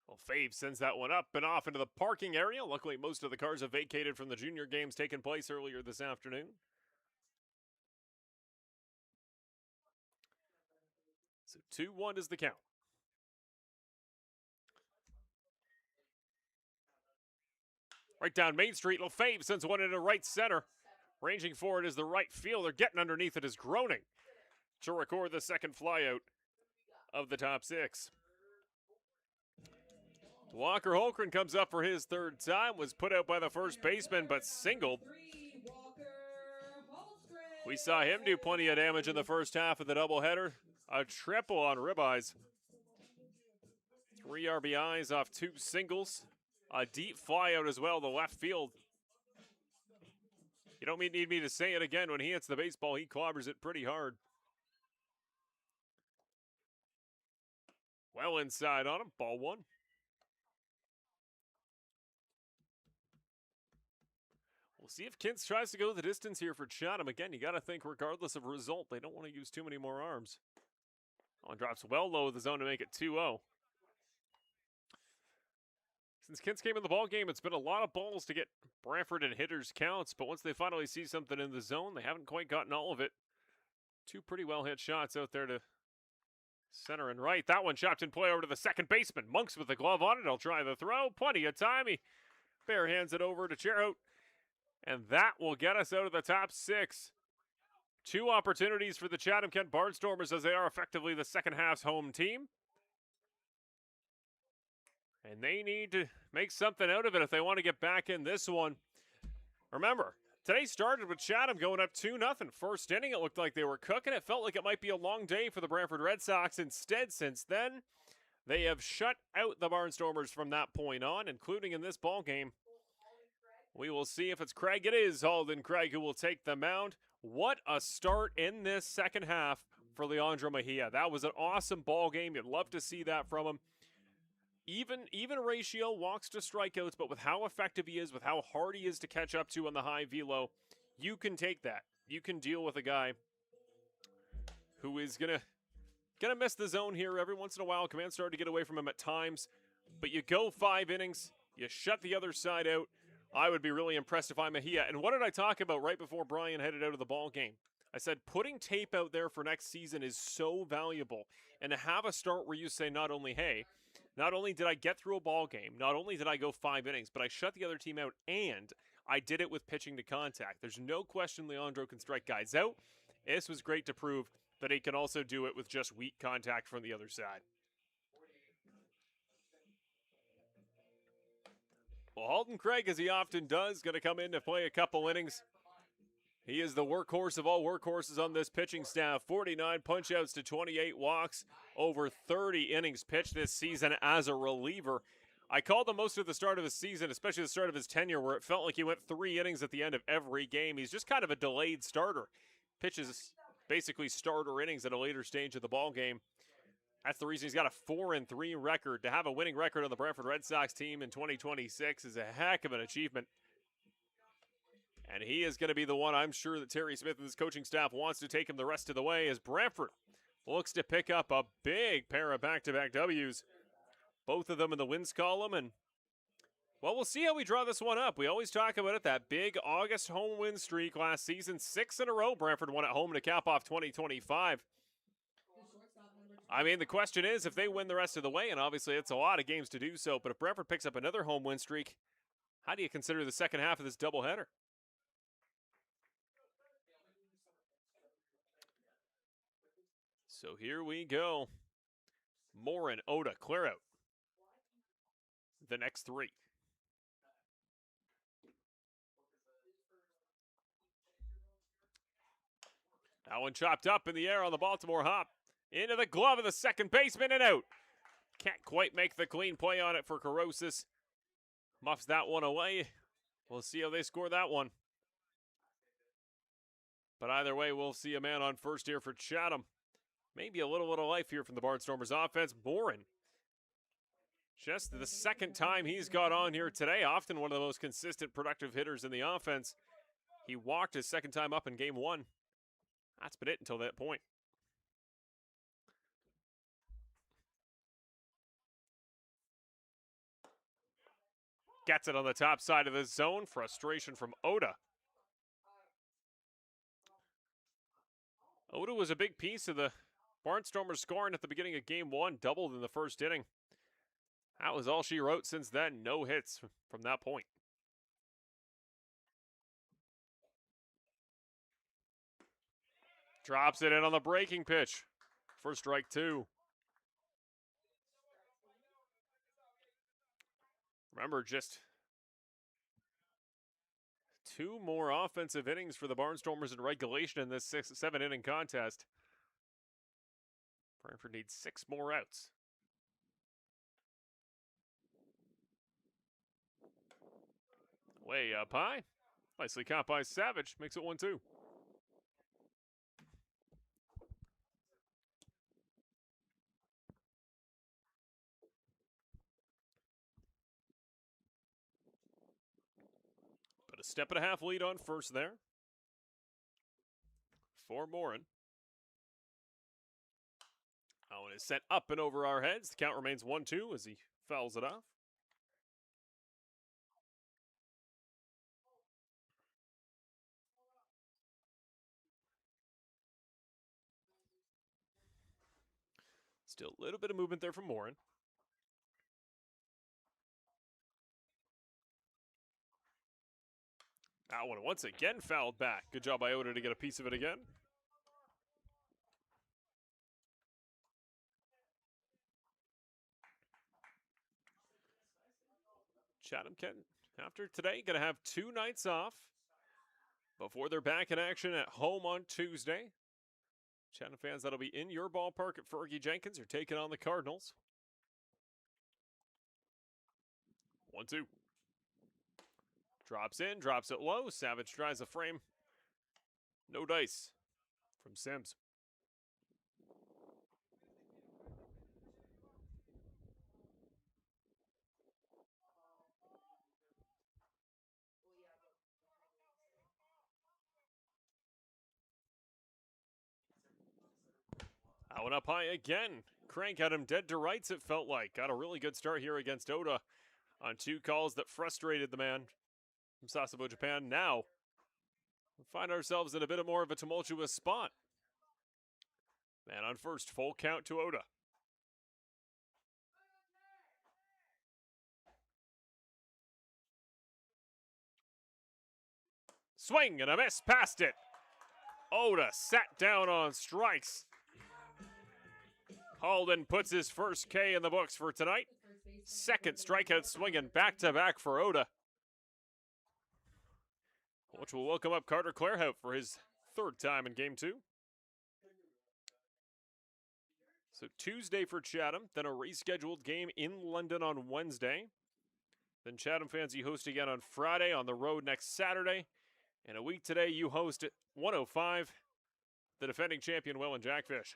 Well, Fave sends that one up and off into the parking area. Luckily, most of the cars have vacated from the junior games taking place earlier this afternoon. So 2-1 is the count. Right down Main Street, Lefebvre sends one into right center. Ranging forward is the right fielder. Getting underneath it is Groening to record the second flyout of the top 6. Walker Holgren comes up for his 3rd time. Was put out by the first baseman, but singled. We saw him do plenty of damage in the first half of the doubleheader. A triple on ribeyes. 3 RBIs off 2 singles. A deep flyout as well to left field. You don't need me to say it again. When he hits the baseball, he clobbers it pretty hard. Well inside on him. Ball 1. We'll see if Kintz tries to go the distance here for Chatham. Again, you got to think regardless of result, they don't want to use too many more arms. Oh, drops well low of the zone to make it 2-0. Since Kintz came in the ball game, it's been a lot of balls to get Brantford in hitters' counts, but once they finally see something in the zone, they haven't quite gotten all of it. 2 pretty well-hit shots out there to center and right. That one chopped in play over to the second baseman. Monks with the glove on it. He'll try the throw. Plenty of time. He bare hands it over to Cherhout. And that will get us out of the top 6. 2 opportunities for the Chatham-Kent Barnstormers as they are effectively the second half's home team. And they need to make something out of it if they want to get back in this one. Remember, today started with Chatham going up 2-0. First inning, it looked like they were cooking. It felt like it might be a long day for the Brantford Red Sox. Instead, since then, they have shut out the Barnstormers from that point on, including in this ball game. We will see if it's Craig. It is Alden Craig who will take the mound. What a start in this second half for Leandro Mejia. That was an awesome ball game. You'd love to see that from him. even ratio, walks to strikeouts, but with how effective he is, with how hard he is to catch up to on the high velo, you can take that. You can deal with a guy who is gonna miss the zone here every once in a while. Command started to get away from him at times, but you go 5 innings, you shut the other side out. I would be really impressed if I'm Mejia. And what did I talk about right before Brian headed out of the ball game? I said putting tape out there for next season is so valuable, and to have a start where you say not only, hey, not only did I get through a ball game, not only did I go 5 innings, but I shut the other team out, and I did it with pitching to contact. There's no question Leandro can strike guys out. This was great to prove that he can also do it with just weak contact from the other side. Well, Halton Craig, as he often does, going to come in to play a couple innings. He is the workhorse of all workhorses on this pitching staff. 49 punchouts to 28 walks, over 30 innings pitched this season as a reliever. I called him most of the start of the season, especially the start of his tenure, where it felt like he went 3 innings at the end of every game. He's just kind of a delayed starter. Pitches basically starter innings at a later stage of the ball game. That's the reason he's got a 4-3 record. To have a winning record on the Brantford Red Sox team in 2026 is a heck of an achievement. And he is going to be the one, I'm sure, that Terry Smith and his coaching staff wants to take him the rest of the way as Brantford looks to pick up a big pair of back-to-back W's. Both of them in the wins column. And, well, we'll see how we draw this one up. We always talk about it, that big August home win streak last season. 6 in a row Brantford won at home to cap off 2025. I mean, the question is if they win the rest of the way, and obviously it's a lot of games to do so, but if Brantford picks up another home win streak, how do you consider the second half of this doubleheader? So here we go. Morin, Oda, clear out. The next 3. That one chopped up in the air on the Baltimore hop. Into the glove of the second baseman and out. Can't quite make the clean play on it for Carosis. Muffs that one away. We'll see how they score that one. But either way, we'll see a man on first here for Chatham. Maybe a little bit of life here from the Barnstormers offense. Morin. Just the second time he's got on here today. Often one of the most consistent, productive hitters in the offense. He walked his second time up in game 1. That's been it until that point. Gets it on the top side of the zone. Frustration from Oda. Oda was a big piece of the Barnstormers scoring at the beginning of game 1. Doubled in the first inning. That was all she wrote since then. No hits from that point. Drops it in on the breaking pitch for strike 2. Remember, just 2 more offensive innings for the Barnstormers in regulation in this 7-inning contest. Brantford needs 6 more outs. Way up high. Nicely caught by Savage. Makes it 1-2. But a 1.5 lead on first there for Morin. That one is sent up and over our heads. The count remains 1-2 as he fouls it off. Still a little bit of movement there from Morin. That one once again fouled back. Good job by Oda to get a piece of it again. Chatham-Kent, after today, going to have 2 nights off before they're back in action at home on Tuesday. Chatham fans, that'll be in your ballpark at Fergie Jenkins. You're taking on the Cardinals. 1-2. Drops in, drops it low. Savage tries a frame. No dice from Sims. That one up high again. Crank had him dead to rights, it felt like. Got a really good start here against Oda on 2 calls that frustrated the man from Sasebo, Japan. Now, we find ourselves in a bit more of a tumultuous spot. Man on first, full count to Oda. Swing and a miss, past it. Oda sat down on strikes. Halden puts his first K in the books for tonight. Second strikeout swinging back-to-back for Oda, which will welcome up Carter Clairhout for his 3rd time in Game 2. So Tuesday for Chatham, then a rescheduled game in London on Wednesday. Then Chatham fans, you host again on Friday, on the road next Saturday. And a week today, you host at 105, the defending champion, Welland Jackfish.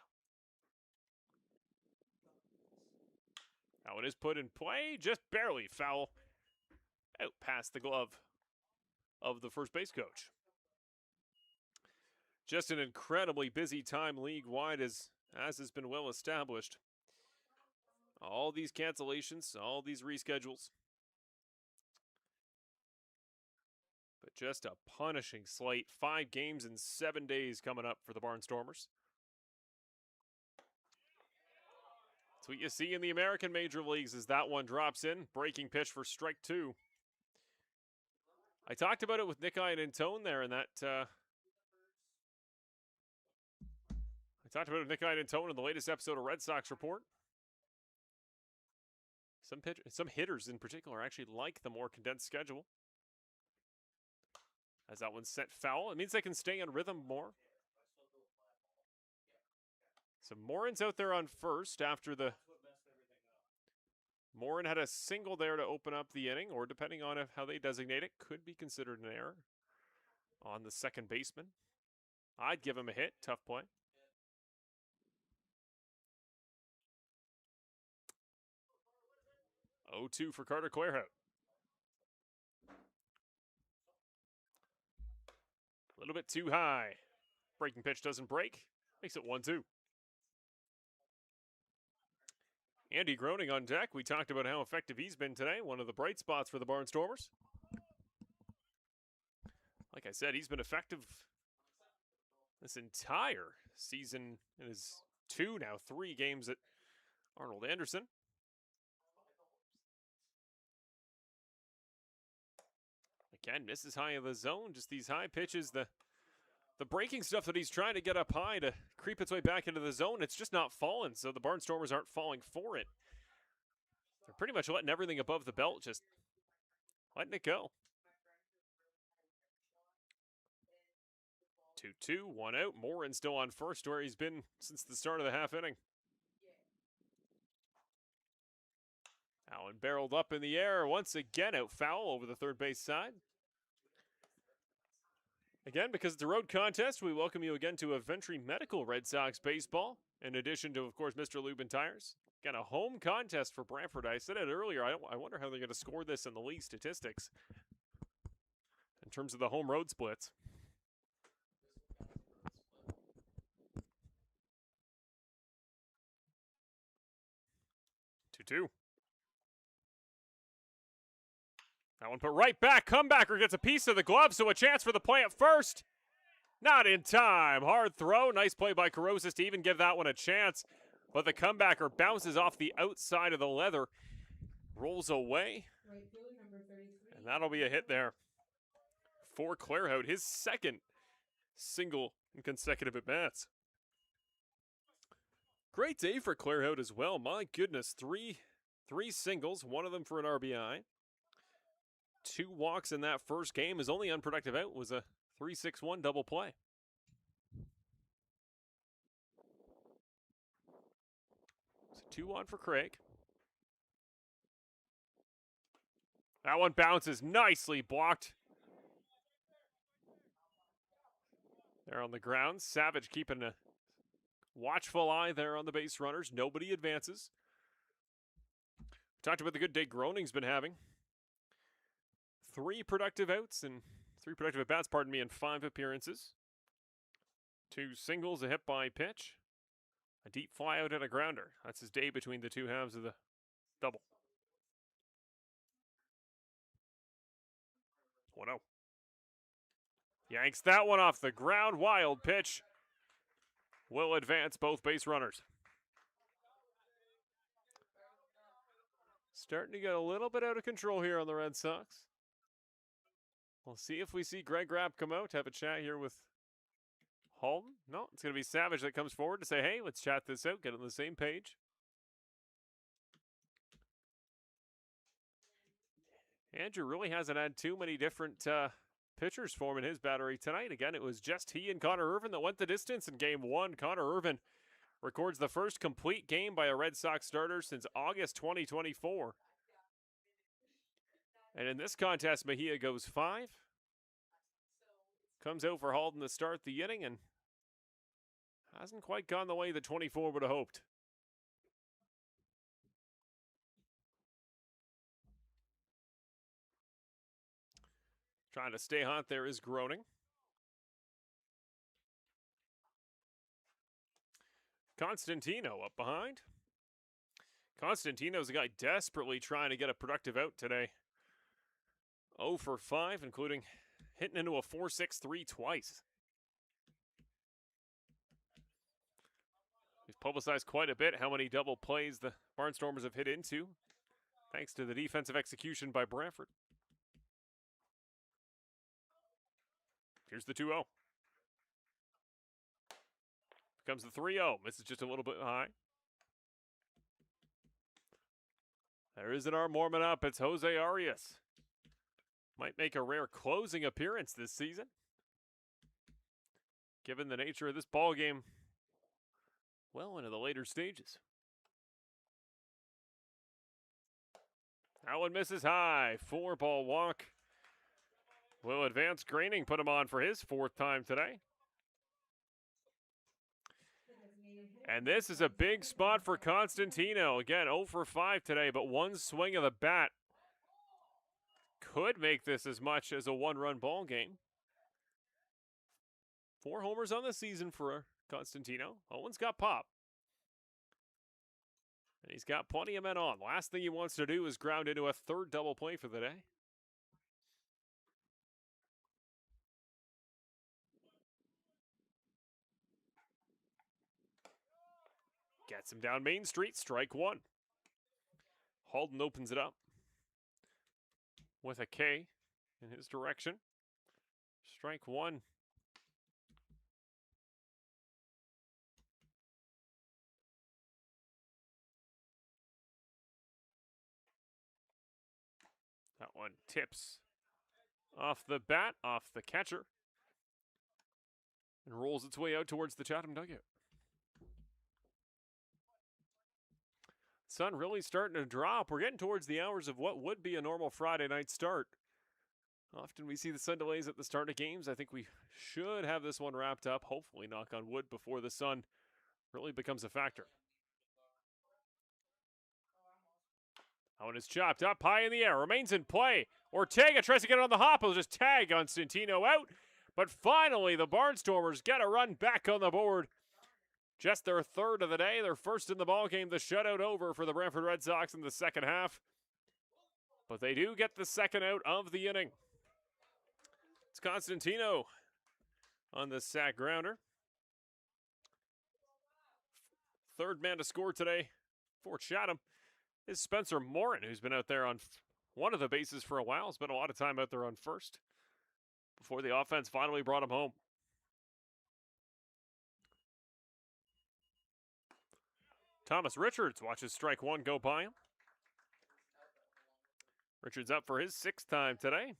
That one is put in play, just barely foul. Out past the glove of the first base coach. Just an incredibly busy time league-wide, as has been well established. All these cancellations, all these reschedules. But just a punishing slate. 5 games in 7 days coming up for the Barnstormers. That's what you see in the American Major Leagues as that one drops in. Breaking pitch for strike 2. I talked about it with Nick Ian-Tone there in that... I talked about it with Nick Ian-Tone in the latest episode of Red Sox Report. Some hitters in particular actually like the more condensed schedule. As that one's sent foul, it means they can stay in rhythm more. So Morin's out there on first after the... Morin had a single there to open up the inning, or depending on how they designate it, could be considered an error on the second baseman. I'd give him a hit. Tough play. Oh, 2 for Carter Clairhout. A little bit too high. Breaking pitch doesn't break. Makes it 1-2. Andy Groening on deck. We talked about how effective he's been today. One of the bright spots for the Barnstormers. Like I said, he's been effective this entire season in his 3 games at Arnold Anderson. Again, misses high in the zone. Just these high pitches. The breaking stuff that he's trying to get up high to creep its way back into the zone, it's just not falling, so the Barnstormers aren't falling for it. They're pretty much letting everything above the belt, just letting it go. 2-2, 1 out. Morin still on first, where he's been since the start of the half inning. Allen barreled up in the air, once again out foul over the third base side. Again, because it's a road contest, we welcome you again to Aventry Medical Red Sox baseball, in addition to, of course, Mr. Lubin Tires. Again, a home contest for Brantford. I said it earlier, I wonder how they're going to score this in the league statistics in terms of the home road splits. Two. That one put right back. Comebacker gets a piece of the glove, so a chance for the play at first. Not in time. Hard throw. Nice play by Corrosis to even give that one a chance. But the comebacker bounces off the outside of the leather. Rolls away. And that'll be a hit there for Clairhout. His second single in consecutive at-bats. Great day for Clairhout as well. My goodness, three singles, one of them for an RBI. 2 walks in that first game. His only unproductive out was a 3-6-1 double play. So 2-1 for Craig. That one bounces nicely blocked. There on the ground. Savage keeping a watchful eye there on the base runners. Nobody advances. We talked about the good day Groening's been having. 3 productive outs and 3 productive at-bats, in 5 appearances. 2 singles, a hit by pitch. A deep fly out and a grounder. That's his day between the two halves of the double. 1-0. Yanks that one off the ground. Wild pitch. Will advance both base runners. Starting to get a little bit out of control here on the Red Sox. We'll see if we see Greg Rapp come out to have a chat here with Halton. No, it's going to be Savage that comes forward to say, hey, let's chat this out, get on the same page. Andrew really hasn't had too many different pitchers form in his battery tonight. Again, it was just he and Connor Irvin that went the distance in Game 1. Connor Irvin records the first complete game by a Red Sox starter since August 2024. And in this contest, Mejia goes 5. Comes out for Halton to start the inning and hasn't quite gone the way that 24 would have hoped. Trying to stay hot there is Groening. Constantino up behind. Constantino's a guy desperately trying to get a productive out today. 0 for 5, including hitting into a 4.63 twice. We've publicized quite a bit how many double plays the Barnstormers have hit into, thanks to the defensive execution by Brantford. Here's the 2-0. Comes the 3-0. Misses just a little bit high. There is an arm warming up. It's Jose Arias. Might make a rare closing appearance this season, given the nature of this ball game well into the later stages. That one misses high. 4-ball walk. Will advance. Graining put him on for his 4th time today. And this is a big spot for Constantino. Again, 0 for 5 today, but one swing of the bat could make this as much as a 1-run ball game. 4 homers on the season for Constantino. Owen's got pop. And he's got plenty of men on. Last thing he wants to do is ground into a 3rd double play for the day. Gets him down Main Street, strike 1. Halton opens it up with a K in his direction. Strike 1. That one tips off the bat, off the catcher, and rolls its way out towards the Chatham dugout. Sun really starting to drop. We're getting towards the hours of what would be a normal Friday night start. Often we see the sun delays at the start of games. I think we should have this one wrapped up, hopefully, knock on wood, before the sun really becomes a factor. That one is chopped up high in the air, remains in play. Ortega tries to get it on the hop. He'll just tag Constantino out. But finally, the Barnstormers get a run back on the board. Just their 3rd of the day, their 1st in the ballgame. The shutout over for the Brantford Red Sox in the second half. But they do get the 2nd out of the inning. It's Constantino on the sack grounder. 3rd man to score today for Chatham is Spencer Morin, who's been out there on one of the bases for a while. Spent a lot of time out there on first before the offense finally brought him home. Thomas Richards watches strike 1 go by him. Richards up for his 6th time today.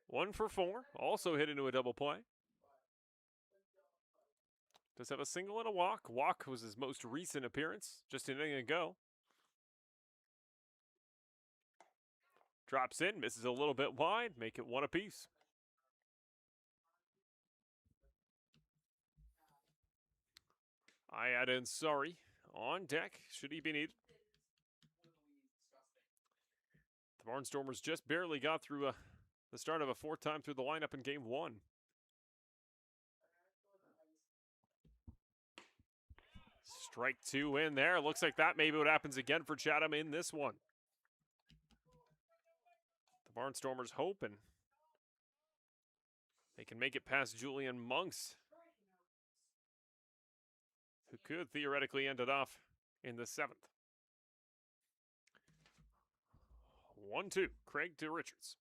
1 for 4, also hit into a double play. Does have a single and a walk. Walk was his most recent appearance, just an inning ago. Drops in, misses a little bit wide, make it 1 apiece. Ayad and Sorry on deck, should he be needed. The Barnstormers just barely got through the start of a 4th time through the lineup in Game 1. Strike 2 in there. Looks like that maybe what happens again for Chatham in this one. The Barnstormers hoping they can make it past Julian Monks, who could theoretically end it off in the 7th. 1-2, Craig to Richards.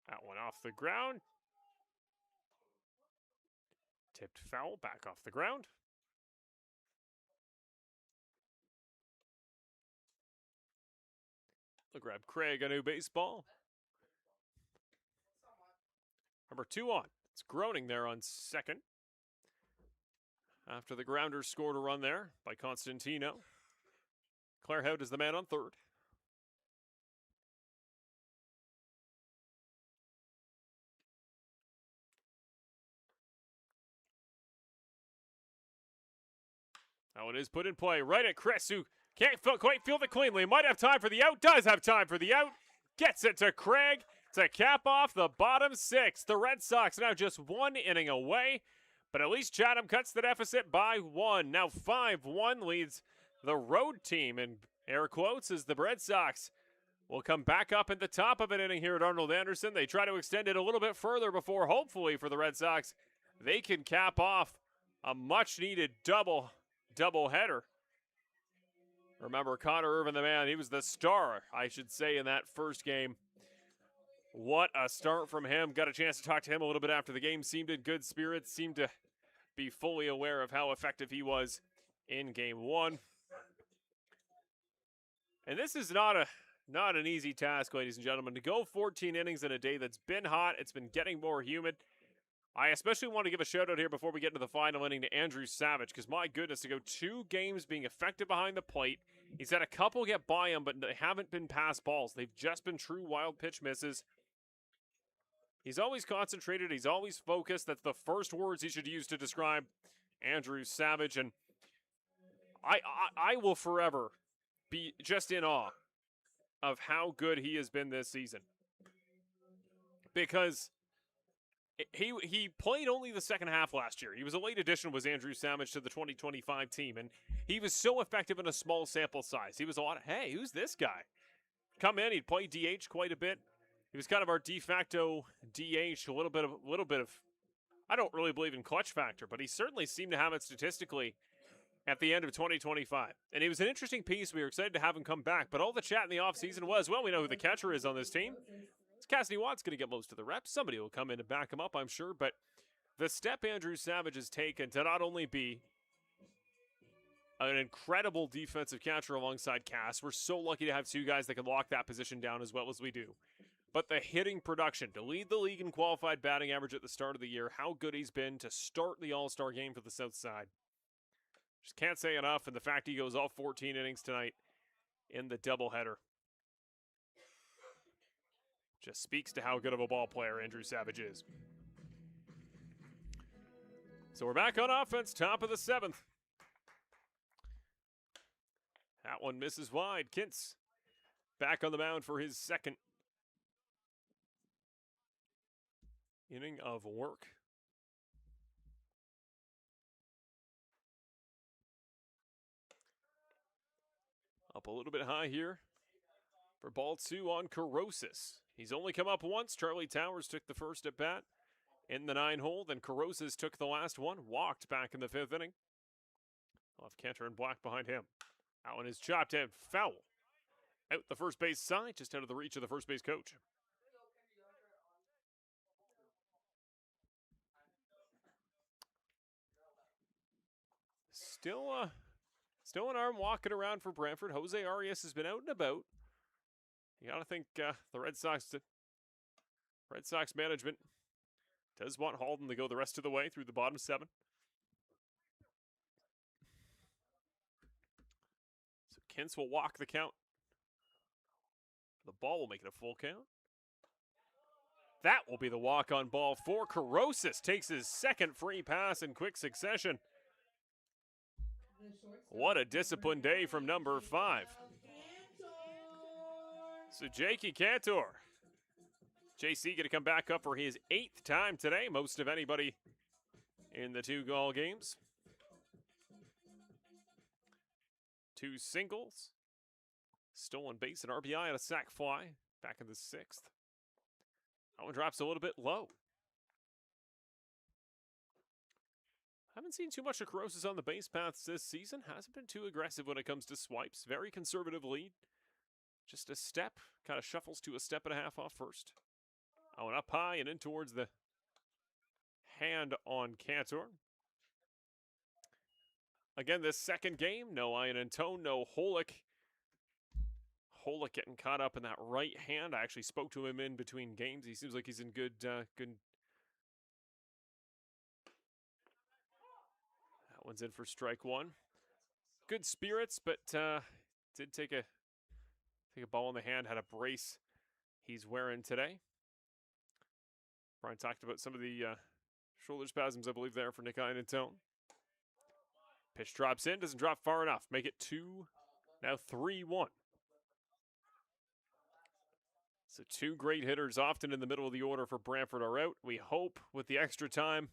That one off the ground. Tipped foul, back off the ground. They'll grab Craig a new baseball. Number 2 on. It's Groening there on second. After the grounders scored a run there by Constantino. Claire Hout is the man on third. That one is put in play right at Chris, who can't quite field it cleanly. Might have time for the out. Does have time for the out. Gets it to Craig to cap off the bottom 6. The Red Sox now just 1 inning away, but at least Chatham cuts the deficit by 1. Now 5-1 leads the road team in air quotes as the Red Sox will come back up at the top of an inning here at Arnold Anderson. They try to extend it a little bit further before, hopefully for the Red Sox, they can cap off a much-needed double header. Remember, Connor Irvin, the man, he was the star, I should say, in that first game. What a start from him. Got a chance to talk to him a little bit after the game. Seemed in good spirits. Seemed to be fully aware of how effective he was in game 1. And this is not an easy task, ladies and gentlemen, to go 14 innings in a day that's been hot. It's been getting more humid. I especially want to give a shout out here before we get into the final inning to Andrew Savage, because my goodness, to go 2 games being effective behind the plate, he's had a couple get by him, but they haven't been pass balls. They've just been true wild pitch misses. He's always concentrated. He's always focused. That's the first words he should use to describe Andrew Savage, and I will forever be just in awe of how good he has been this season, because he played only the second half last year. He was a late addition, was Andrew Savage, to the 2025 team, and he was so effective in a small sample size. He was a lot of, hey, who's this guy? Come in, he'd play DH quite a bit. He was kind of our de facto DH, a little bit of, I don't really believe in clutch factor, but he certainly seemed to have it statistically at the end of 2025. And he was an interesting piece. We were excited to have him come back, but all the chat in the offseason was, well, we know who the catcher is on this team. Cassidy Watt's going to get most of the reps. Somebody will come in and back him up, I'm sure. But the step Andrew Savage has taken to not only be an incredible defensive catcher alongside Cass, we're so lucky to have 2 guys that can lock that position down as well as we do. But the hitting production, to lead the league in qualified batting average at the start of the year, how good he's been to start the All-Star game for the South Side. Just can't say enough, and the fact he goes all 14 innings tonight in the doubleheader just speaks to how good of a ball player Andrew Savage is. So we're back on offense, top of the 7th. That one misses wide. Kintz back on the mound for his second inning of work. Up a little bit high here for ball 2 on Corrosis. He's only come up once. Charlie Towers took the first at bat in the 9-hole. Then Corrosis took the last one. Walked back in the 5th inning. We'll have Cantor and Black behind him. That one is chopped and foul. Out the first base side, just out of the reach of the first base coach. Still an arm walking around for Brantford. Jose Arias has been out and about. You got to think the Red Sox management does want Halden to go the rest of the way through the bottom 7. So Kintz will walk the count. The ball will make it a full count. That will be the walk on ball 4. Corrosis takes his second free pass in quick succession. What a disciplined day from number 5. So Jakey Cantor. JC going to come back up for his 8th time today, most of anybody in the 2 Gall games. 2 singles. Stolen base, an RBI, and a sac fly. Back in the 6th. That one drops a little bit low. Haven't seen too much of Corrosis on the base paths this season. Hasn't been too aggressive when it comes to swipes. Very conservative lead. Just a step. Kind of shuffles to a step and a half off first. Oh, and up high and in towards the hand on Cantor. Again, this second game, no Ian Antone, no Holick. Holick getting caught up in that right hand. I actually spoke to him in between games. He seems like he's in good. That one's in for strike one. Good spirits, but did take a ball in the hand. Had a brace he's wearing today. Brian talked about some of the shoulder spasms, I believe, there for Nick Ian Antone. Pitch drops in, doesn't drop far enough. Make it 2, now 3-1. So 2 great hitters often in the middle of the order for Brantford are out. We hope with the extra time,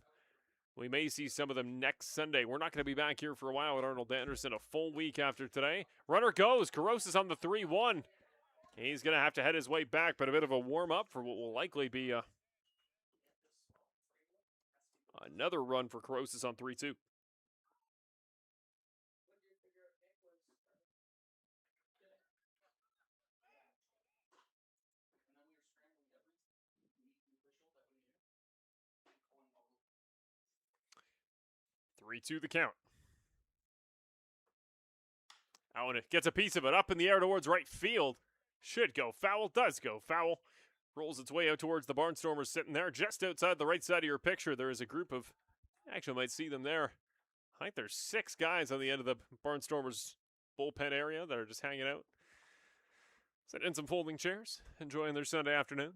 we may see some of them next Sunday. We're not going to be back here for a while at Arnold Anderson, a full week after today. Runner goes. Corrosis on the 3-1. He's going to have to head his way back, but a bit of a warm-up for what will likely be another run for Corrosis on 3-2. Three-two the count. Owen gets a piece of it up in the air towards right field. Should go foul, does go foul. Rolls its way out towards the Barnstormers sitting there. Just outside the right side of your picture, there is a group of, actually might see them there. I think there's 6 guys on the end of the Barnstormers bullpen area that are just hanging out. Sitting in some folding chairs, enjoying their Sunday afternoon.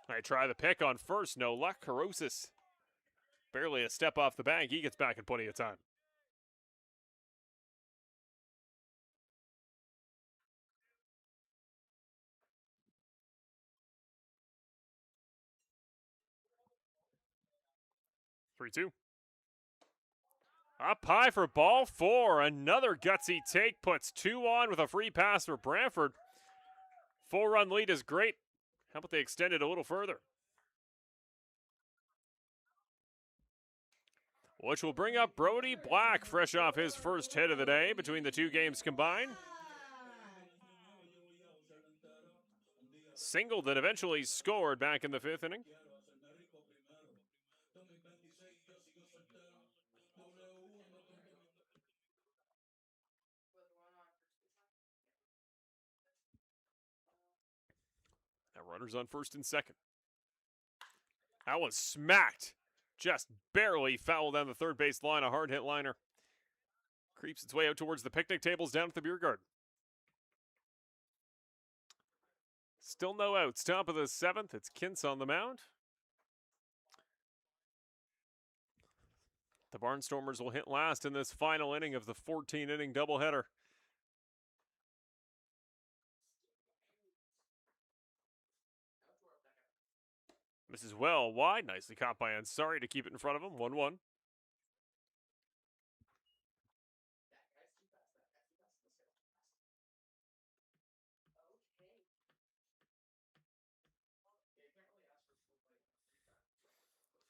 I try the pick on first, no luck. Corrosis, barely a step off the bag. He gets back in plenty of time. Three-two. Up high for ball 4. Another gutsy take puts 2 on with a free pass for Brantford. 4-run lead is great. How about they extend it a little further? Which will bring up Brody Black, fresh off his first hit of the day between the 2 games combined. Single that eventually scored back in the 5th inning. Now runners on first and second. That was smacked. Just barely fouled down the third base line. A hard hit liner. Creeps its way out towards the picnic tables down at the beer garden. Still no outs. Top of the 7th. It's Kintz on the mound. The Barnstormers will hit last in this final inning of the 14-inning doubleheader. Misses well wide. Nicely caught by Ansari to keep it in front of him. 1-1.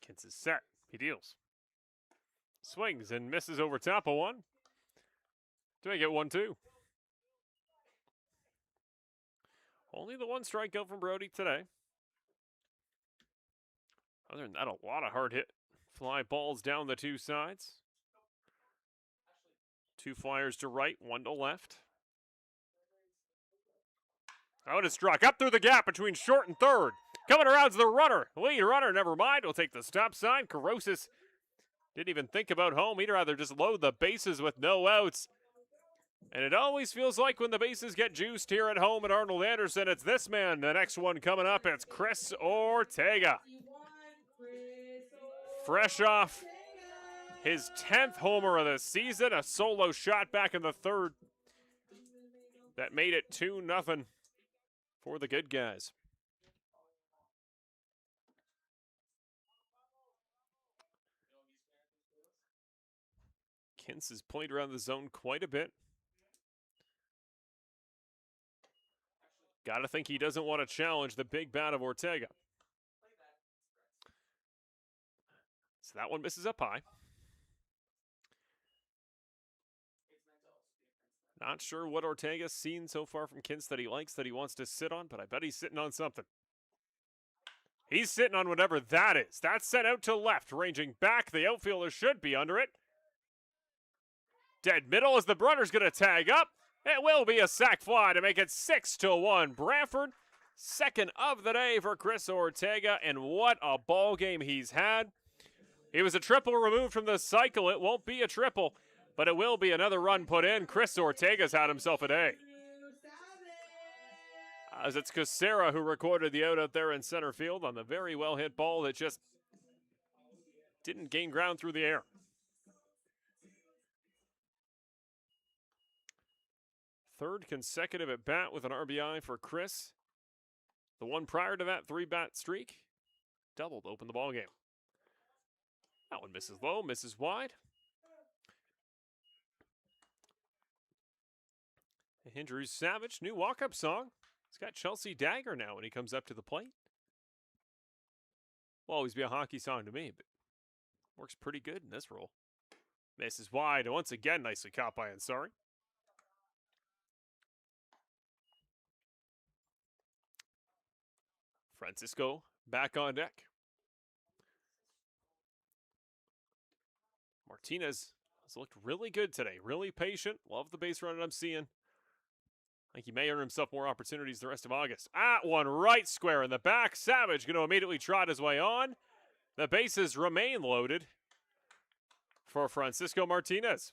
Kintz is set. He deals. Swings and misses over top of one. Do I get 1-2? Only the 1 strikeout from Brody today. Other than that, a lot of hard hit fly balls down the 2 sides. 2 flyers to right, 1 to left. Out is struck up through the gap between short and third. Coming around to the runner. Lead runner, never mind. We'll take the stop sign. Corrosis didn't even think about home. He'd rather just load the bases with no outs. And it always feels like when the bases get juiced here at home at Arnold Anderson, it's this man. The next one coming up, it's Chris Ortega. Fresh off his 10th homer of the season, a solo shot back in the 3rd that made it 2-0 for the good guys. Kintz has played around the zone quite a bit. Gotta think he doesn't want to challenge the big bat of Ortega. So that one misses up high. Not sure what Ortega's seen so far from Kintz that he likes, that he wants to sit on, but I bet he's sitting on something. He's sitting on whatever that is. That's sent out to left, ranging back. The outfielder should be under it. Dead middle as the Brunner's going to tag up. It will be a sac fly to make it 6-1. Brantford, second of the day for Chris Ortega, and what a ball game he's had. He was a triple removed from the cycle. It won't be a triple, but it will be another run put in. Chris Ortega's had himself a day. As it's Casera who recorded the out there in center field on the very well-hit ball that just didn't gain ground through the air. Third consecutive at bat with an RBI for Chris. The one prior to that 3-bat streak doubled to open the ball game. That one misses low, misses wide. Andrew Savage, new walk-up song. He's got Chelsea Dagger now when he comes up to the plate. Will always be a hockey song to me, but works pretty good in this role. Misses wide, and once again, nicely caught by Ansari. Francisco back on deck. Martinez has looked really good today. Really patient. Love the base running I'm seeing. I think he may earn himself more opportunities the rest of August. One right square in the back. Savage going to immediately trot his way on. The bases remain loaded for Francisco Martinez.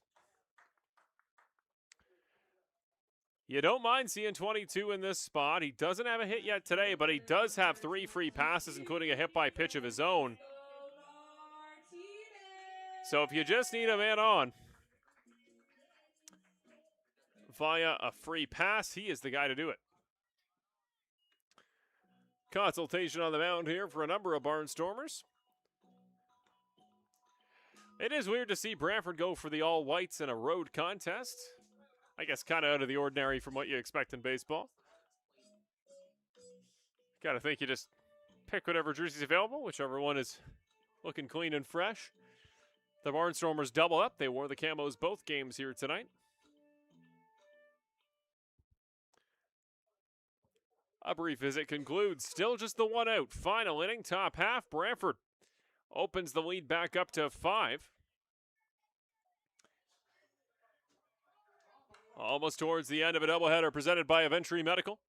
You don't mind seeing 22 in this spot. He doesn't have a hit yet today, but he does have 3 free passes, including a hit by pitch of his own. So if you just need a man on via a free pass, he is the guy to do it. Consultation on the mound here for a number of Barnstormers. It is weird to see Brantford go for the all-whites in a road contest. I guess kind of out of the ordinary from what you expect in baseball. Gotta think you just pick whatever jersey's available, whichever one is looking clean and fresh. The Barnstormers double up. They wore the camos both games here tonight. A brief visit concludes. Still just the one out. Final inning, top half. Brantford opens the lead back up to 5. Almost towards the end of a doubleheader presented by Aventry Medical.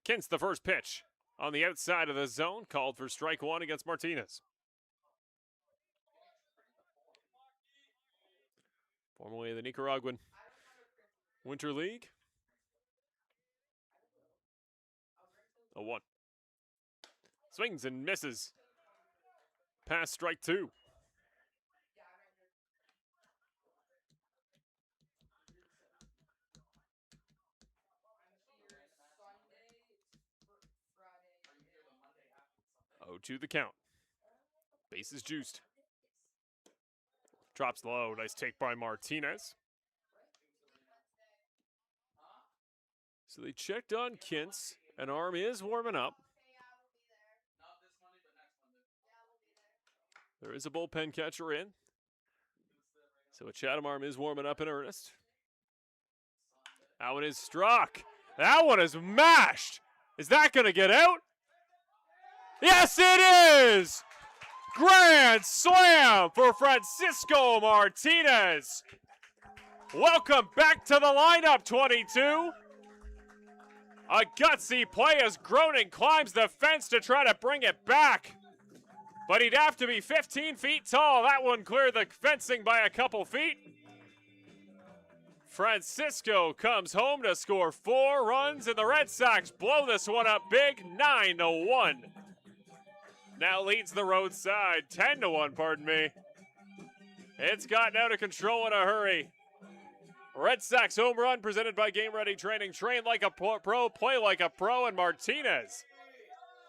Kintz the first pitch on the outside of the zone. Called for strike 1 against Martinez. Formerly the Nicaraguan Winter League. A 1. Swings and misses. Past strike 2. To the count. Bases juiced. Drops low. Nice take by Martinez. So they checked on Kintz. An arm is warming up. There is a bullpen catcher in. So a Chatham arm is warming up in earnest. That one is struck. That one is mashed. Is that going to get out? Yes, it is! Grand slam for Francisco Martinez. Welcome back to the lineup, 22. A gutsy play as Groening climbs the fence to try to bring it back. But he'd have to be 15 feet tall. That one cleared the fencing by a couple feet. Francisco comes home to score 4 runs, and the Red Sox blow this one up big, 9-1. Now leads the roadside, 10-1, pardon me. It's gotten out of control in a hurry. Red Sox home run presented by Game Ready Training. Train like a pro, play like a pro, and Martinez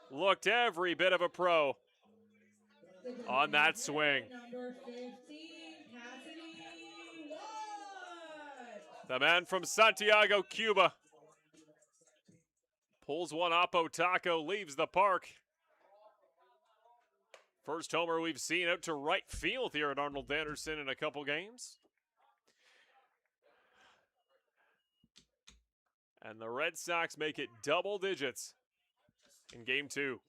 looked every bit of a pro on that swing. Number 15. The man from Santiago, Cuba. Pulls one up, Otako leaves the park. First homer we've seen out to right field here at Arnold Anderson in a couple games. And the Red Sox make it double digits in game 2.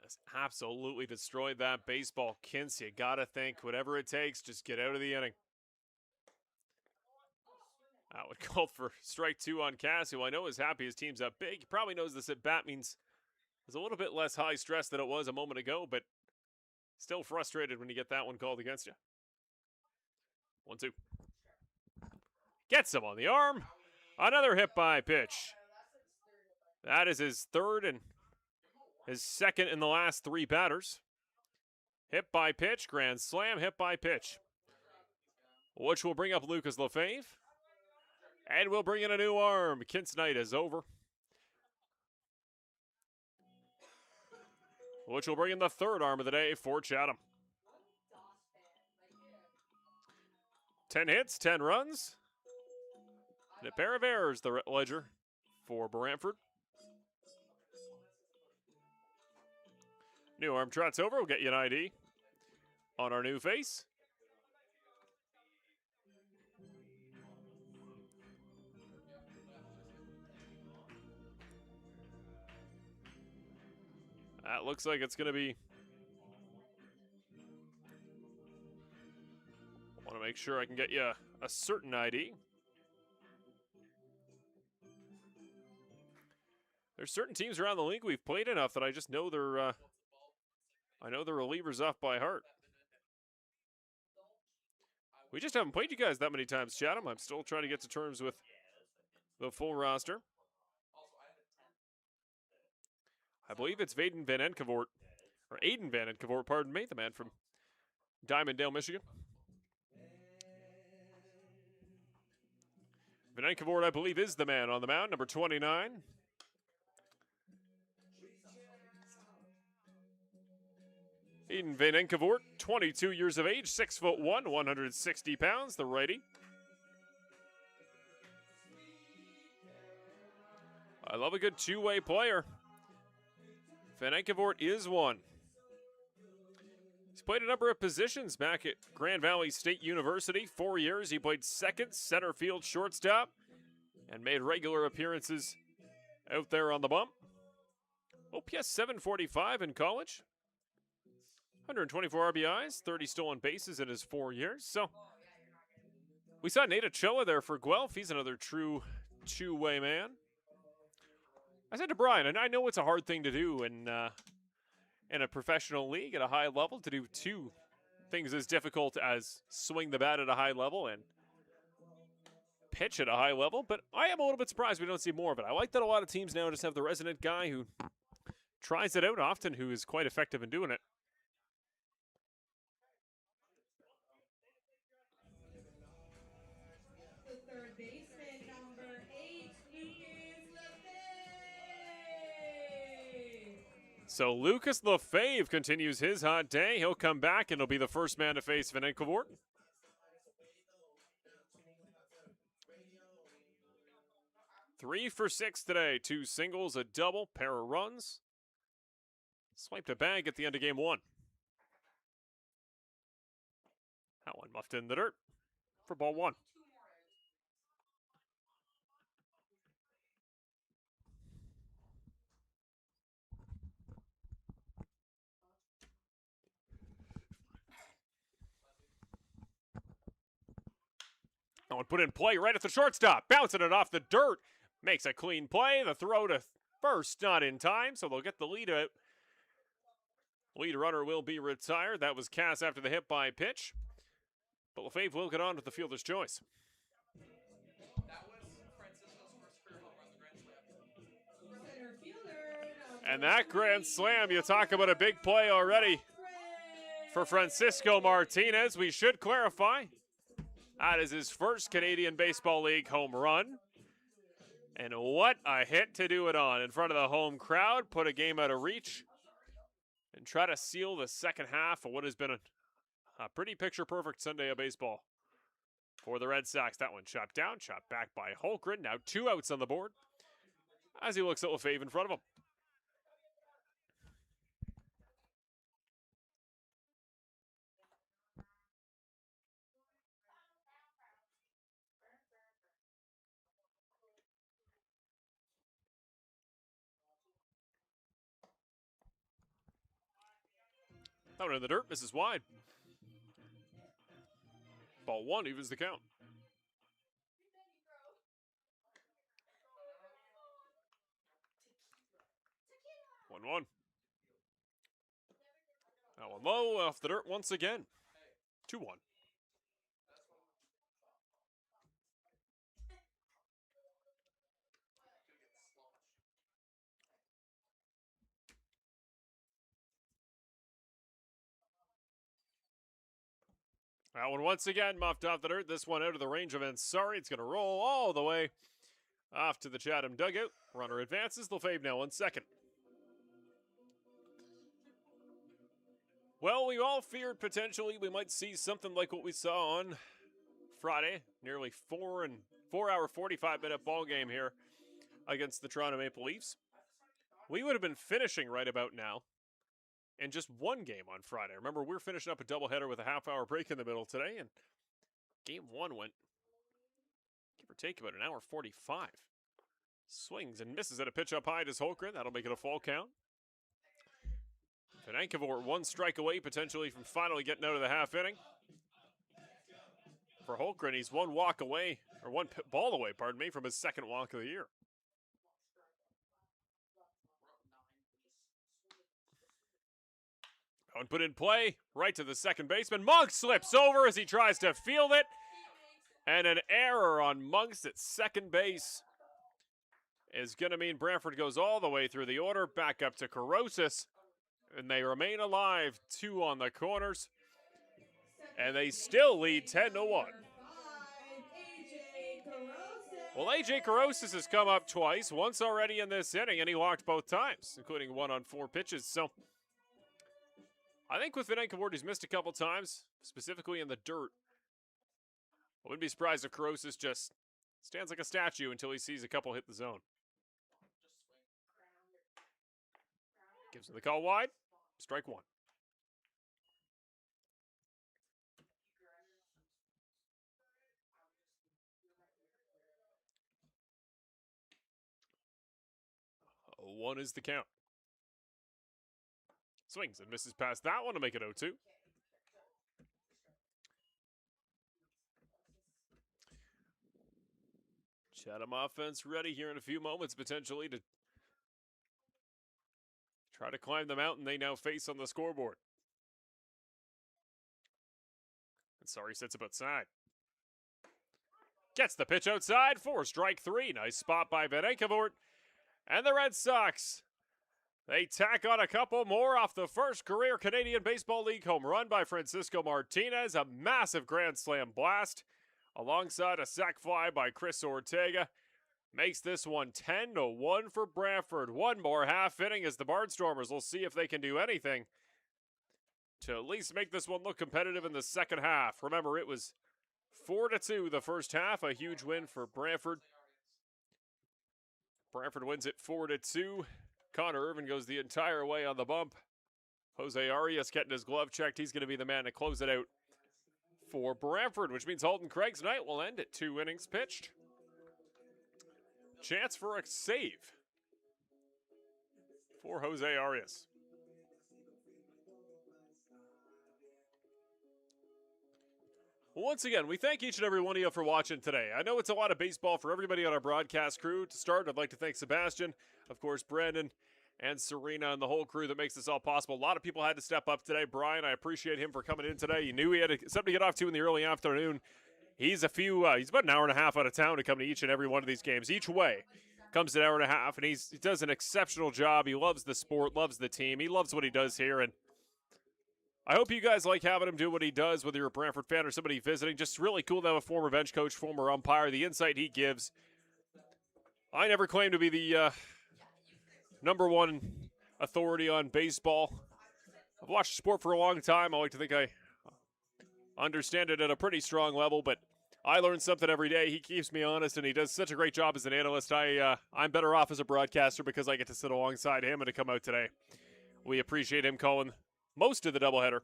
Just absolutely destroyed that baseball. Kintz, you gotta think, whatever it takes, just get out of the inning. That would call for strike 2 on Cass, who I know is happy his team's up big. He probably knows this at bat means it's a little bit less high stress than it was a moment ago, but still frustrated when you get that one called against you. 1-2. Gets him on the arm. Another hit by pitch. That is his third and his second in the last 3 batters. Hit by pitch, grand slam, hit by pitch. Which will bring up Lucas Lefebvre. And we'll bring in a new arm. Kint's night is over. Which will bring in the third arm of the day for Chatham. 10 hits, 10 runs. And a pair of errors, the ledger for Brantford. New arm trots over. We'll get you an ID on our new face. That looks like it's going to be... I want to make sure I can get you a certain ID. There's certain teams around the league we've played enough that I just know they're... I know the relievers off by heart. We just haven't played you guys that many times, Chatham. I'm still trying to get to terms with the full roster. I believe it's Vaden Van Enkevort, or Aiden Van Enkevort, pardon me, the man from Diamonddale, Michigan. Van Enkevort, I believe, is the man on the mound, number 29. Aiden Van Enkevort, 22 years of age, 6'1", 160 pounds, the righty. I love a good two-way player. Van Enkevort is one. He's played a number of positions back at Grand Valley State University. 4 years, he played second, center field, shortstop, and made regular appearances out there on the bump. OPS 745 in college. 124 RBIs, 30 stolen bases in his 4 years. So we saw Nate Ochoa there for Guelph. He's another true two-way man. I said to Brian, and I know it's a hard thing to do in a professional league at a high level, to do two things as difficult as swing the bat at a high level and pitch at a high level, but I am a little bit surprised we don't see more of it. I like that a lot of teams now just have the resident guy who tries it out often, who is quite effective in doing it. The third baseman, number 8, Lucas Lefebvre. So Lucas Lefebvre continues his hot day. He'll come back and he'll be the first man to face Van Enkevort. Three for 6 today. 2 singles, a double, pair of runs. Swiped a bag at the end of game 1. That one muffed in the dirt for ball 1. That one put in play right at the shortstop. Bouncing it off the dirt. Makes a clean play. The throw to first not in time, so they'll get the lead out. Lead runner will be retired. That was Cass after the hit by pitch. But Lefebvre will get on with the fielder's choice. That was Francisco's first career home run, the grand slam. Center fielder, And that grand slam, you talk about a big play already for Francisco Martinez. We should clarify, that is his first Canadian Baseball League home run. And what a hit to do it on in front of the home crowd. Put a game out of reach and try to seal the second half of what has been a pretty picture-perfect Sunday of baseball for the Red Sox. That one chopped down, chopped back by Holmgren. Now 2 outs on the board as he looks at Lefebvre in front of him. That one in the dirt, misses wide. Ball 1 evens the count. 1-1. That one low, off the dirt once again. 2-1. That one once again muffed off the dirt. This one out of the range of Ansari. It's going to roll all the way off to the Chatham dugout. Runner advances. Lefebvre now on second. Well, we all feared potentially we might see something like what we saw on Friday. Nearly 4 hour 45-minute ball game here against the Toronto Maple Leafs. We would have been finishing right about now in just one game on Friday. Remember, we're finishing up a doubleheader with a half-hour break in the middle today, and game 1 went, give or take, about an hour 45. Swings and misses at a pitch up high to Holmgren. That'll make it a full count. Vancouver 1 strike away potentially from finally getting out of the half inning. For Holmgren, he's 1 walk away, or 1 ball away, pardon me, from his second walk of the year. One put in play, right to the second baseman. Monk slips over as he tries to field it. And an error on Monks at second base is going to mean Brantford goes all the way through the order, back up to Carosis. And they remain alive, 2 on the corners. And they still lead 10-1. Well, A.J. Carosis has come up twice, once already in this inning, and he walked both times, including 1 on 4 pitches. So I think with Vancouver, he's missed a couple times, specifically in the dirt. I wouldn't be surprised if Carosis just stands like a statue until he sees a couple hit the zone. Gives him the call wide. Strike 1. One is the count. Swings and misses past that one to make it 0-2. Chatham offense ready here in a few moments, potentially, to try to climb the mountain they now face on the scoreboard. And Sorry sits up outside. Gets the pitch outside for strike 3. Nice spot by Vancouver. And the Red Sox, they tack on a couple more off the first career Canadian Baseball League home run by Francisco Martinez. A massive grand slam blast alongside a sac fly by Chris Ortega. Makes this one 10-1 for Brantford. One more half inning as the Barnstormers will see if they can do anything to at least make this one look competitive in the second half. Remember, it was 4-2 the first half, a huge win for Brantford. Brantford wins it 4-2. Connor Irvin goes the entire way on the bump. Jose Arias getting his glove checked. He's going to be the man to close it out for Brantford, which means Holden Craig's night will end at 2 innings pitched. Chance for a save for Jose Arias. Well, once again, we thank each and every one of you for watching today. I know it's a lot of baseball for everybody on our broadcast crew. To start, I'd like to thank Sebastian, of course, Brandon, and Serena, and the whole crew that makes this all possible. A lot of people had to step up today. Brian, I appreciate him for coming in today. You knew he had something to get off to in the early afternoon. He's about an hour and a half out of town to come to each and every one of these games. Each way comes an hour and a half, and he does an exceptional job. He loves the sport, loves the team. He loves what he does here, and I hope you guys like having him do what he does, whether you're a Brantford fan or somebody visiting. Just really cool to have a former bench coach, former umpire. The insight he gives I never claimed to be the number one authority on baseball. I've watched sport for a long time. I like to think I understand it at a pretty strong level, but I learn something every day. He keeps me honest, and he does such a great job as an analyst. I'm better off as a broadcaster because I get to sit alongside him and to come out today. We appreciate him calling most of the doubleheader.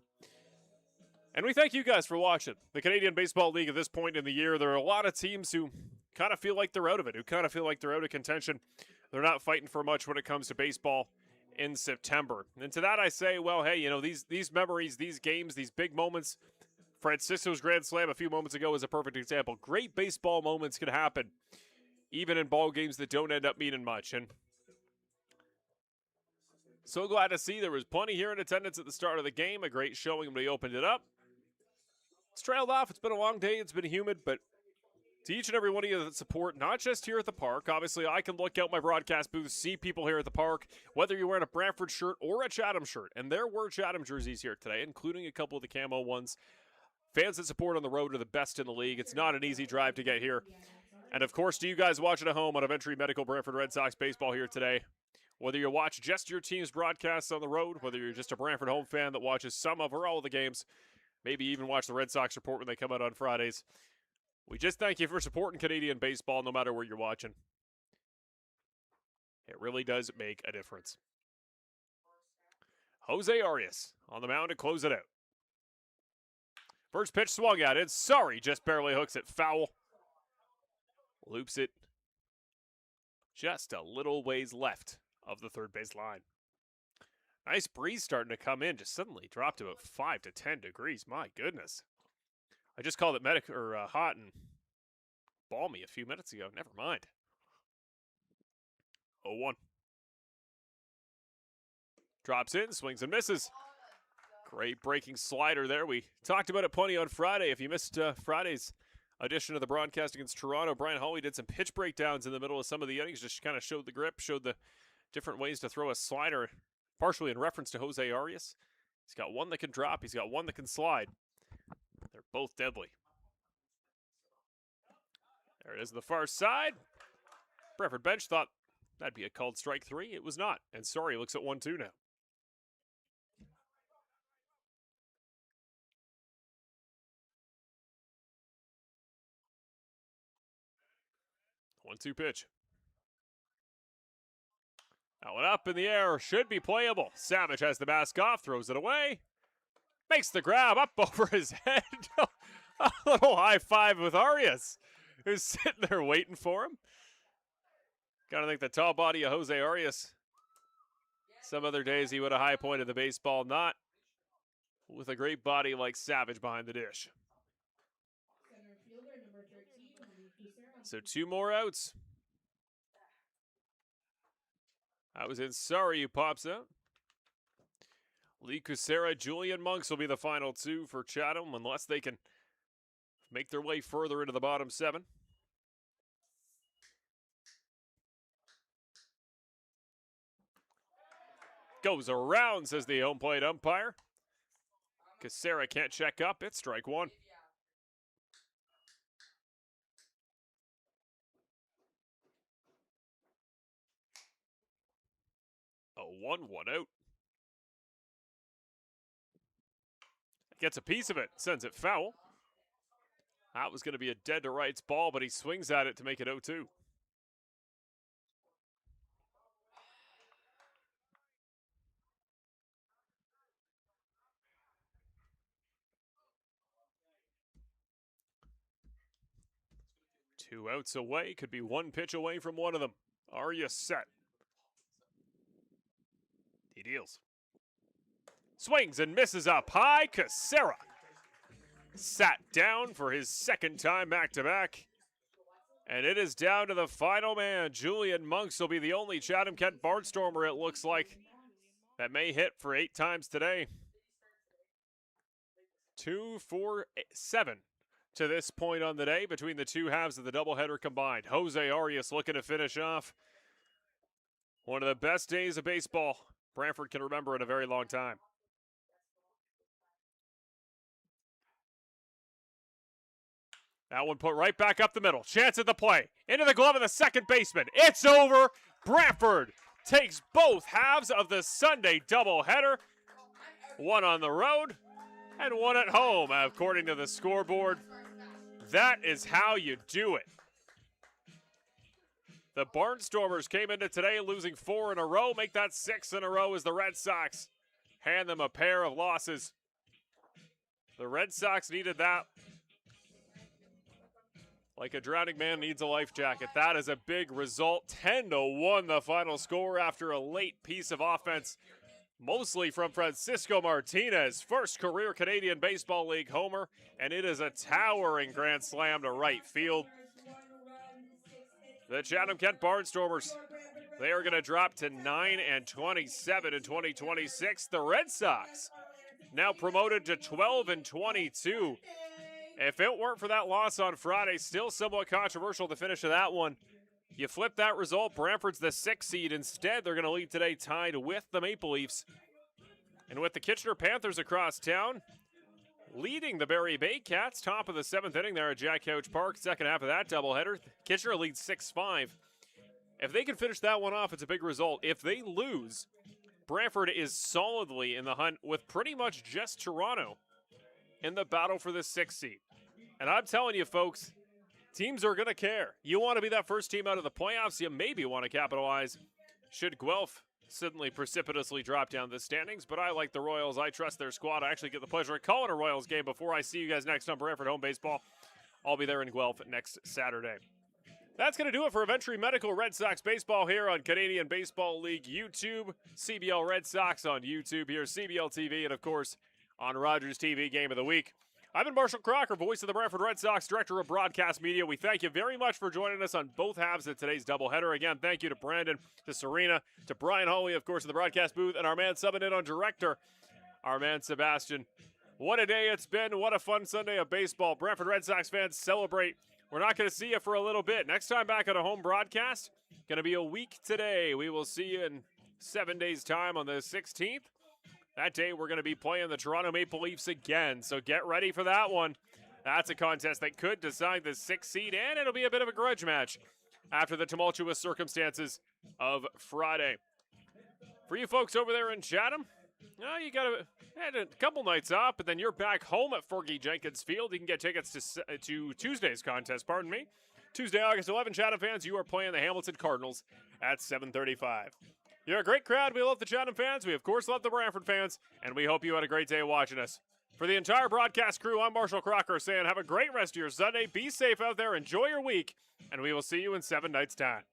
And we thank you guys for watching. The Canadian Baseball League at this point in the year, there are a lot of teams who kind of feel like they're out of it, who kind of feel like they're out of contention. They're not fighting for much when it comes to baseball in September. And to that I say, well, hey, you know, these memories, these games, these big moments. Francisco's Grand Slam a few moments ago is a perfect example. Great baseball moments can happen, even in ball games that don't end up meaning much. And so glad to see there was plenty here in attendance at the start of the game. A great showing when we opened it up. It's trailed off. It's been a long day. It's been humid, but to each and every one of you that support, not just here at the park. Obviously, I can look out my broadcast booth, see people here at the park, whether you're wearing a Brantford shirt or a Chatham shirt. And there were Chatham jerseys here today, including a couple of the camo ones. Fans that support on the road are the best in the league. It's not an easy drive to get here. And of course, to you guys watching at home on Eventry Medical Brantford Red Sox baseball here today, whether you watch just your team's broadcasts on the road, whether you're just a Brantford home fan that watches some of or all of the games, maybe even watch the Red Sox report when they come out on Fridays, we just thank you for supporting Canadian baseball no matter where you're watching. It really does make a difference. Jose Arias on the mound to close it out. First pitch swung at it. Sorry, just barely hooks it foul. Loops it just a little ways left of the third base line. Nice breeze starting to come in. Just suddenly dropped to about 5 to 10 degrees. My goodness. I just called it hot and balmy a few minutes ago. Never mind. 0-1. Drops in, swings and misses. Great breaking slider there. We talked about it plenty on Friday. If you missed Friday's edition of the broadcast against Toronto, Brian Hawley did some pitch breakdowns in the middle of some of the innings, just kind of showed the grip, showed the different ways to throw a slider, partially in reference to Jose Arias. He's got one that can drop. He's got one that can slide. They're both deadly. There it is on the far side. Brantford bench thought that'd be a called strike 3. It was not. And Sorry looks at 1-2 now. 1-2 pitch. That one up in the air. Should be playable. Savage has the mask off. Throws it away. Makes the grab up over his head. A little high five with Arias, who's sitting there waiting for him. Gotta think the tall body of Jose Arias. Some other days he would have high pointed the baseball. Not with a great body like Savage behind the dish. So 2 more outs. That was in Sorry who pops out. Lee Kucera, Julian Monks will be the final 2 for Chatham unless they can make their way further into the bottom 7. Goes around, says the home plate umpire. Kucera can't check up. It's strike 1. A 1 out. Gets a piece of it, sends it foul. That was going to be a dead to rights ball, but he swings at it to make it 0-2. Two outs away, could be 1 pitch away from one of them. Are you set? He deals. Swings and misses up high. Kucera sat down for his second time back-to-back. And it is down to the final man. Julian Monks will be the only Chatham-Kent Barnstormer, it looks like, that may hit for 8 times today. 2, 4, 7 to this point on the day between the two halves of the doubleheader combined. Jose Arias looking to finish off one of the best days of baseball Brantford can remember in a very long time. That one put right back up the middle. Chance at the play. Into the glove of the second baseman. It's over. Brantford takes both halves of the Sunday doubleheader. One on the road and one at home, according to the scoreboard. That is how you do it. The Barnstormers came into today losing 4 in a row. Make that 6 in a row as the Red Sox hand them a pair of losses. The Red Sox needed that like a drowning man needs a life jacket. That is a big result. 10-1 the final score after a late piece of offense, mostly from Francisco Martinez. First career Canadian Baseball League homer, and it is a towering grand slam to right field. The Chatham-Kent Barnstormers, they are going to drop to 9-27 in 2026. The Red Sox now promoted to 12-22. If it weren't for that loss on Friday, still somewhat controversial to finish that one. You flip that result, Brantford's the 6th seed. Instead, they're going to lead today tied with the Maple Leafs. And with the Kitchener Panthers across town, leading the Barrie Bay Cats, top of the 7th inning there at Jack Couch Park. Second half of that doubleheader, Kitchener leads 6-5. If they can finish that one off, it's a big result. If they lose, Brantford is solidly in the hunt with pretty much just Toronto in the battle for the 6th seed. And I'm telling you, folks, teams are going to care. You want to be that first team out of the playoffs, you maybe want to capitalize. Should Guelph suddenly precipitously drop down the standings, but I like the Royals. I trust their squad. I actually get the pleasure of calling a Royals game before I see you guys next on Brantford Home Baseball. I'll be there in Guelph next Saturday. That's going to do it for Aventry Medical Red Sox Baseball here on Canadian Baseball League YouTube, CBL Red Sox on YouTube here, CBL TV, and of course on Rogers TV Game of the Week. I've been Marshall Crocker, voice of the Brantford Red Sox, Director of Broadcast Media. We thank you very much for joining us on both halves of today's doubleheader. Again, thank you to Brandon, to Serena, to Brian Hawley, of course, in the broadcast booth, and our man subbing in on director, our man Sebastian. What a day it's been. What a fun Sunday of baseball. Brantford Red Sox fans, celebrate. We're not going to see you for a little bit. Next time back on a home broadcast, going to be a week today. We will see you in 7 days' time on the 16th. That day, we're going to be playing the Toronto Maple Leafs again, so get ready for that one. That's a contest that could decide the 6th seed, and it'll be a bit of a grudge match after the tumultuous circumstances of Friday. For you folks over there in Chatham, you got a couple nights off, but then you're back home at Fergie Jenkins Field. You can get tickets to Tuesday's contest, pardon me. Tuesday, August 11, Chatham fans, you are playing the Hamilton Cardinals at 7:35. You're a great crowd. We love the Chatham fans. We, of course, love the Brantford fans. And we hope you had a great day watching us. For the entire broadcast crew, I'm Marshall Crocker saying have a great rest of your Sunday. Be safe out there. Enjoy your week. And we will see you in 7 nights' time.